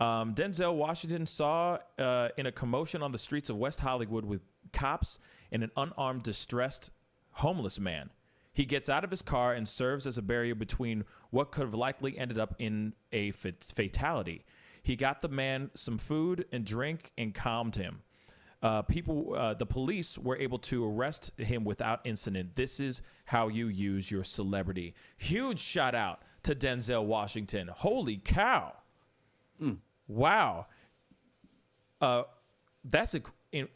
Denzel Washington saw in a commotion on the streets of West Hollywood with cops and an unarmed, distressed, homeless man. He gets out of his car and serves as a barrier between what could have likely ended up in a fatality. He got the man some food and drink and calmed him. The police were able to arrest him without incident. This is how you use your celebrity. Huge shout out to Denzel Washington. Holy cow. Wow. That's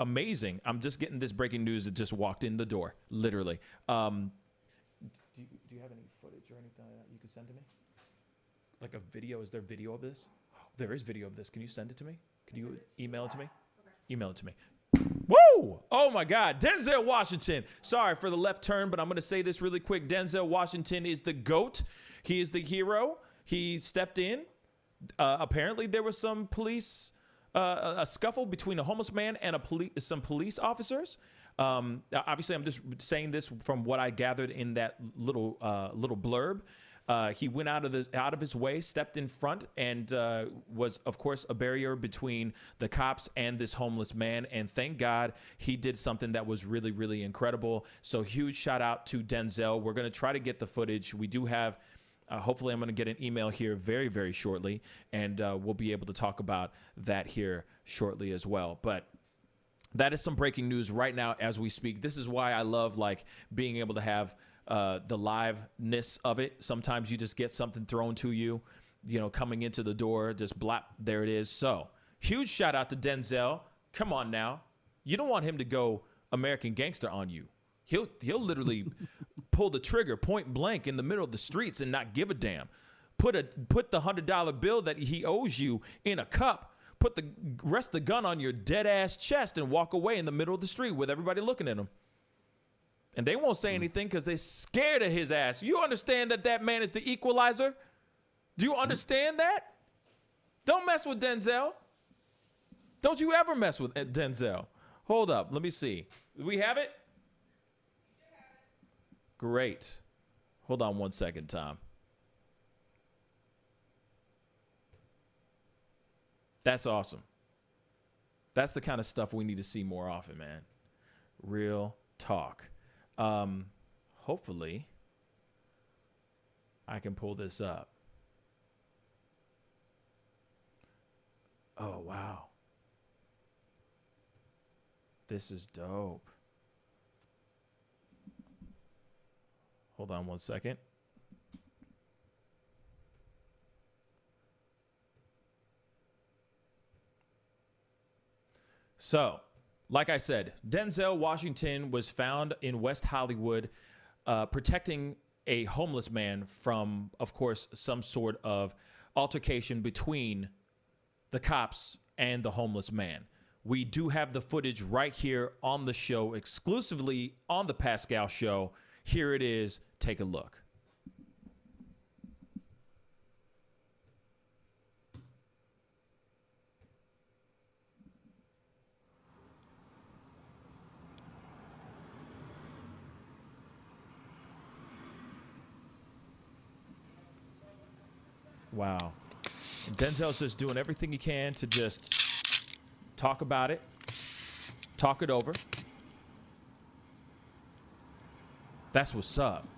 amazing. I'm just getting this breaking news that just walked in the door, literally. Do you have any footage or anything like that you can send to me? Like a video? Is there video of this? There is video of this. Can you send it to me? Can you email it to me? Okay. Email it to me. Woo! Oh my God. Denzel Washington. Sorry for the left turn, but I'm going to say this really quick. Denzel Washington is the GOAT. He is the hero. He stepped in. Apparently there was some police, a scuffle between a homeless man and some police officers. Obviously, I'm just saying this from what I gathered in that little blurb. He went out of his way, stepped in front, and was, of course, a barrier between the cops and this homeless man. And thank God he did something that was really, really incredible. So huge shout out to Denzel. We're going to try to get the footage. We do have. Hopefully, I'm going to get an email here very, very shortly, and we'll be able to talk about that here shortly as well. But that is some breaking news right now as we speak. This is why I love being able to have the liveness of it. Sometimes you just get something thrown to you, coming into the door, just blap, there it is. So huge shout out to Denzel. Come on now. You don't want him to go American Gangster on you. He'll literally pull the trigger point blank in the middle of the streets and not give a damn. Put the $100 bill that he owes you in a cup. Rest the gun on your dead ass chest and walk away in the middle of the street with everybody looking at him. And they won't say anything because they're scared of his ass. You understand that man is the equalizer? Do you understand that? Don't mess with Denzel. Don't you ever mess with Denzel. Hold up. Let me see. Do we have it? Great. Hold on one second, Tom. That's awesome. That's the kind of stuff we need to see more often, man. Real talk. Hopefully, I can pull this up. Oh, wow. This is dope. Hold on one second. So, like I said, Denzel Washington was found in West Hollywood protecting a homeless man from, of course, some sort of altercation between the cops and the homeless man. We do have the footage right here on the show, exclusively on the Pascal Show. Here it is. Take a look. Wow. And Denzel's just doing everything he can to just talk about it, talk it over. That's what's up.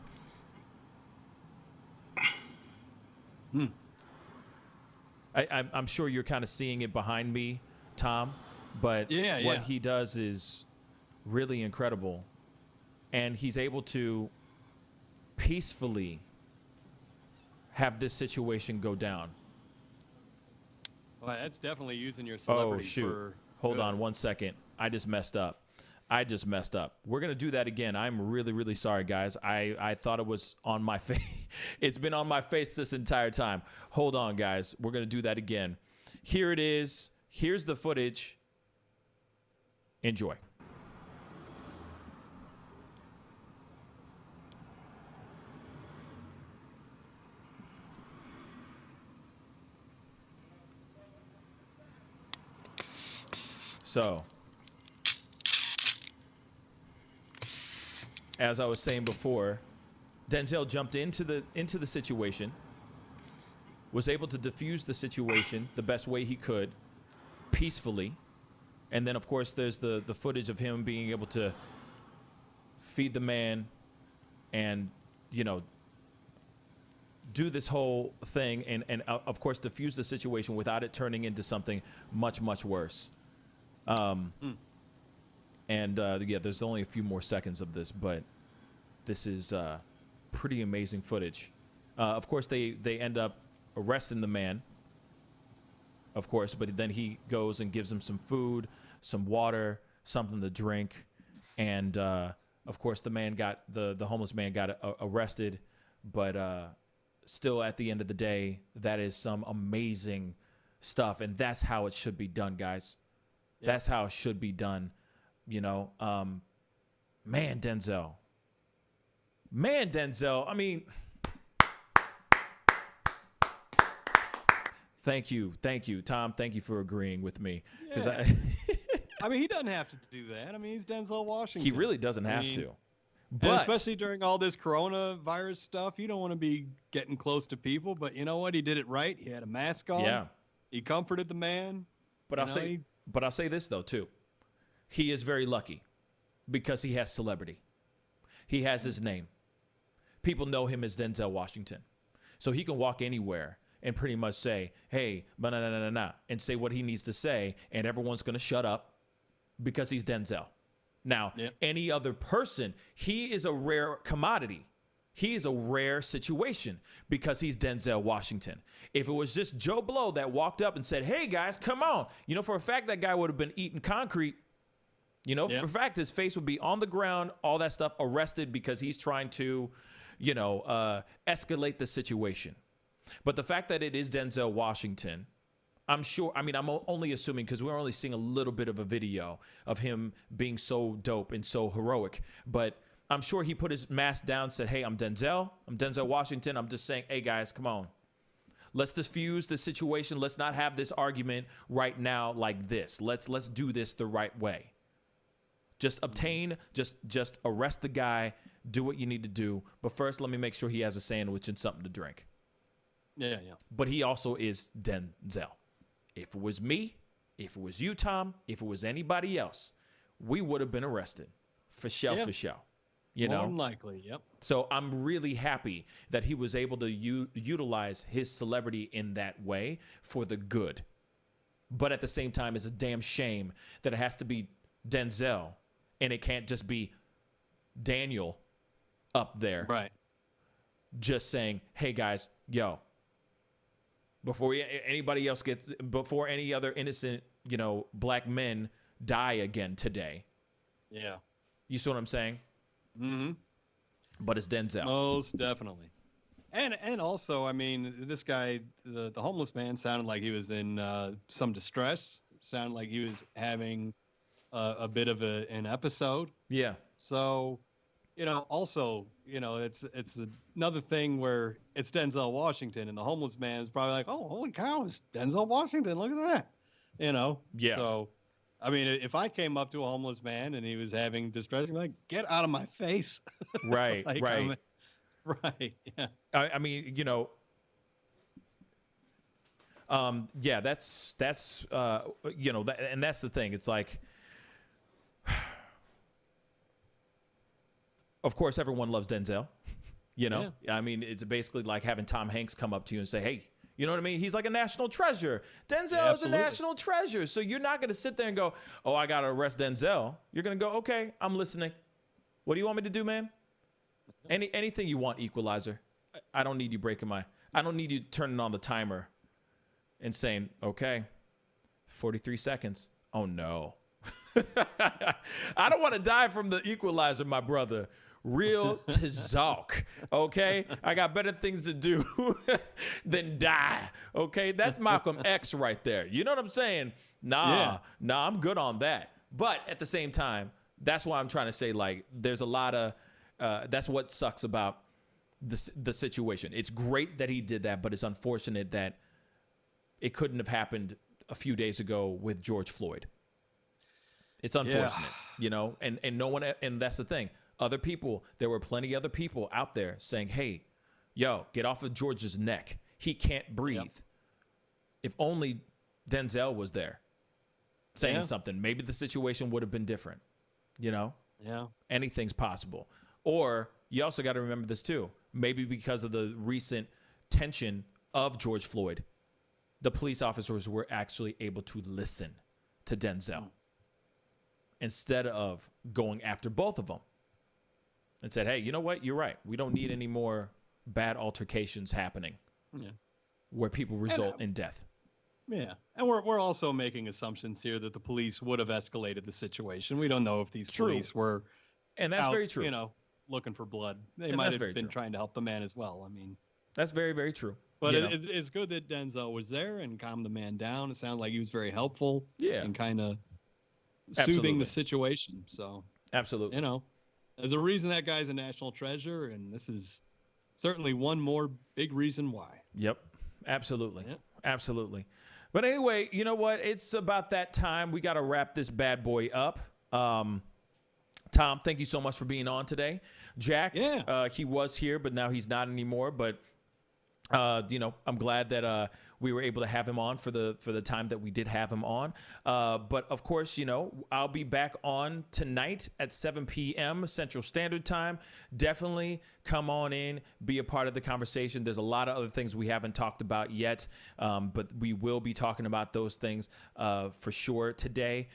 I'm sure you're kind of seeing it behind me, Tom, but what he does is really incredible. And he's able to peacefully have this situation go down. Well, that's definitely using your celebrity for Hold on 1 second. I just messed up. We're going to do that again. I'm really, really sorry, guys. I thought it was on my face. It's been on my face this entire time. Hold on, guys. We're going to do that again. Here it is. Here's the footage. Enjoy. So, as I was saying before, Denzel jumped into the situation, was able to defuse the situation the best way he could, peacefully, and then of course there's the footage of him being able to feed the man, and do this whole thing, and of course defuse the situation without it turning into something much, much worse. And there's only a few more seconds of this, but this is pretty amazing footage. Of course, they end up arresting the man, of course, but then he goes and gives him some food, some water, something to drink, and of course the homeless man got arrested, but still at the end of the day, that is some amazing stuff, and that's how it should be done, guys. That's how it should be done, Man, Denzel. I mean, thank you, Tom. Thank you for agreeing with me. Yeah. I mean, he doesn't have to do that. I mean, he's Denzel Washington. He really doesn't have to. But especially during all this coronavirus stuff, you don't want to be getting close to people. But you know what? He did it right. He had a mask on. Yeah. He comforted the man. But I'll say this though too. He is very lucky because he has celebrity. He has his name. People know him as Denzel Washington. So he can walk anywhere and pretty much say, hey, and say what he needs to say, and everyone's going to shut up because he's Denzel. Now, any other person, he is a rare commodity. He is a rare situation because he's Denzel Washington. If it was just Joe Blow that walked up and said, hey, guys, come on. For a fact, that guy would have been eating concrete. For a fact, his face would be on the ground, all that stuff, arrested because he's trying to, escalate the situation. But the fact that it is Denzel Washington, I'm sure, I'm only assuming because we're only seeing a little bit of a video of him being so dope and so heroic. But I'm sure he put his mask down, said, hey, I'm Denzel Washington. I'm just saying, hey, guys, come on. Let's diffuse the situation. Let's not have this argument right now like this. Let's do this the right way. Just arrest the guy, do what you need to do. But first, let me make sure he has a sandwich and something to drink. Yeah. But he also is Denzel. If it was me, if it was you, Tom, if it was anybody else, we would have been arrested. For sure. More than likely, yep. So I'm really happy that he was able to utilize his celebrity in that way for the good. But at the same time, it's a damn shame that it has to be Denzel and it can't just be Daniel up there. Right. Just saying, hey, guys, before any other innocent, black men die again today. Yeah. You see what I'm saying? Mm-hmm. But it's Denzel. Most definitely. And also, I mean, this guy, the homeless man, sounded like he was in some distress. Sounded like he was having a bit of an episode. Yeah. So, also, it's another thing where it's Denzel Washington, and the homeless man is probably like, oh, holy cow, it's Denzel Washington. Look at that. Yeah. So, I mean, if I came up to a homeless man and he was having distress, I'd be like, get out of my face. Right, right. Right, yeah. I mean, that's and that's the thing. It's like, of course, everyone loves Denzel. You know, I mean, it's basically like having Tom Hanks come up to you and say, hey, you know what I mean? He's like a national treasure. Denzel is a national treasure. So you're not going to sit there and go, oh, I got to arrest Denzel. You're going to go, okay, I'm listening. What do you want me to do, man? Anything you want, Equalizer. I don't need you I don't need you turning on the timer and saying, okay, 43 seconds. Oh, no. I don't want to die from the Equalizer, my brother. Real talk, okay? I got better things to do than die, okay? That's Malcolm X right there. You know what I'm saying? Nah, I'm good on that. But at the same time, that's why I'm trying to say, like, there's a lot of, that's what sucks about the situation. It's great that he did that, but it's unfortunate that it couldn't have happened a few days ago with George Floyd. It's unfortunate, you know, and no one, and that's the thing. Other people, there were plenty other people out there saying, hey, yo, get off of George's neck. He can't breathe. If only Denzel was there saying something, maybe the situation would have been different, you know? Yeah. Anything's possible. Or you also got to remember this too. Maybe because of the recent tension of George Floyd, the police officers were actually able to listen to Denzel instead of going after both of them. And said, hey, you know what? You're right. We don't need any more bad altercations happening where people result in death. Yeah. And we're also making assumptions here that the police would have escalated the situation. We don't know if these police were that's very true. You know, looking for blood. They might have been trying to help the man as well. I mean, that's very, very true. But it's good that Denzel was there and calmed the man down. It sounded like he was very helpful. And kind of soothing the situation. So absolutely. You know, there's a reason that guy's a national treasure, and this is certainly one more big reason why. Yep, absolutely. Absolutely. But anyway, you know what? It's about that time. We got to wrap this bad boy up. Tom, thank you so much for being on today. Jack, he was here, but now he's not anymore. But, you know, I'm glad that we were able to have him on for the time that we did have him on. But of course, you know, I'll be back on tonight at 7 p.m. Central Standard Time. Definitely come on in, be a part of the conversation. There's a lot of other things we haven't talked about yet, but we will be talking about those things for sure today.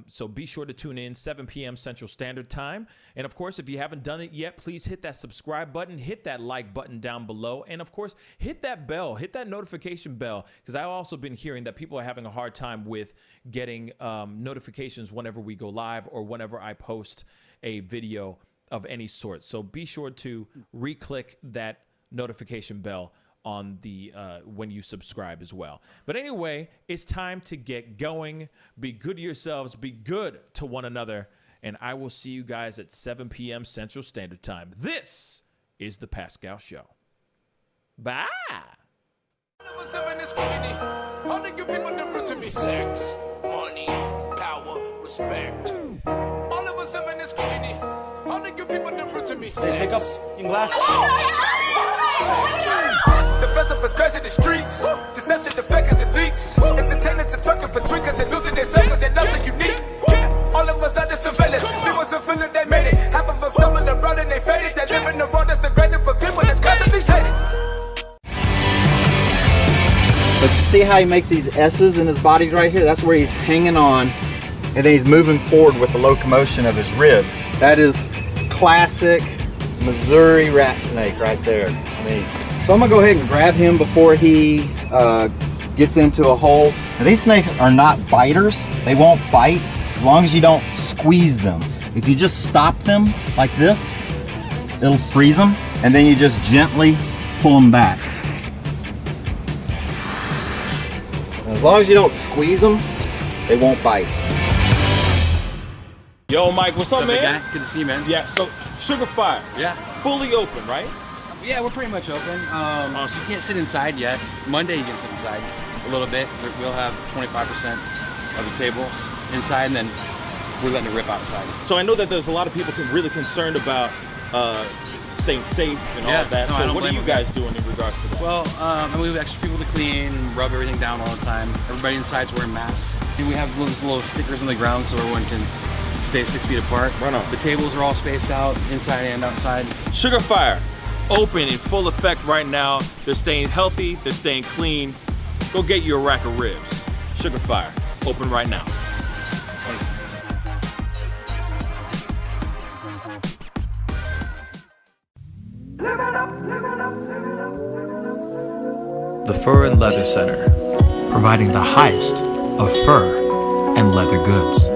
So be sure to tune in 7 p.m. Central Standard Time. And of course, if you haven't done it yet, please hit that subscribe button, hit that like button down below. And of course, hit that bell, hit that notification bell, because I've also been hearing that people are having a hard time with getting notifications whenever we go live or whenever I post a video of any sort. So be sure to re-click that notification bell on the when you subscribe as well. But anyway, it's time to get going. Be good to yourselves. Be good to one another. And I will see you guys at 7 p.m. Central Standard Time. This is The Pascal Show. Bye. Sex, money, power, respect. All of us have in this community. All the good people different to me. Hey, take up your glass. The festival is crazy in the streets. Deception, the fakers and leaks. Entertainers and trucking for tweakers and losing their seconds and nothing unique. All of us under surveillance. We wasn't feeling they made it. Half of them stumbling around and they faded. They live in the world that's degraded for people that's constantly hated. But you see how he makes these S's in his body right here? That's where he's hanging on, and then he's moving forward with the locomotion of his ribs. That is classic Missouri rat snake right there. I mean, so I'm gonna go ahead and grab him before he gets into a hole. Now, these snakes are not biters. They won't bite as long as you don't squeeze them. If you just stop them like this, it'll freeze them, and then you just gently pull them back. As long as you don't squeeze them, they won't bite. Yo, Mike, what's up, man? Guy? Good to see you, man. Yeah, so Sugar Fire. Yeah. Fully open, right? Yeah, we're pretty much open. So you can't sit inside yet. Monday you can sit inside a little bit. We'll have 25% of the tables inside, and then we're letting it rip outside. So I know that there's a lot of people really concerned about staying safe and all that. No, so what are you guys doing in regards to that? Well, we have extra people to clean and rub everything down all the time. Everybody inside's wearing masks. And we have little stickers on the ground so everyone can stay 6 feet apart. Right on. The tables are all spaced out, inside and outside. Sugar Fire, open in full effect right now. They're staying healthy, they're staying clean. Go get you a rack of ribs. Sugar Fire, open right now. Thanks. The Fur and Leather Center, providing the highest of fur and leather goods.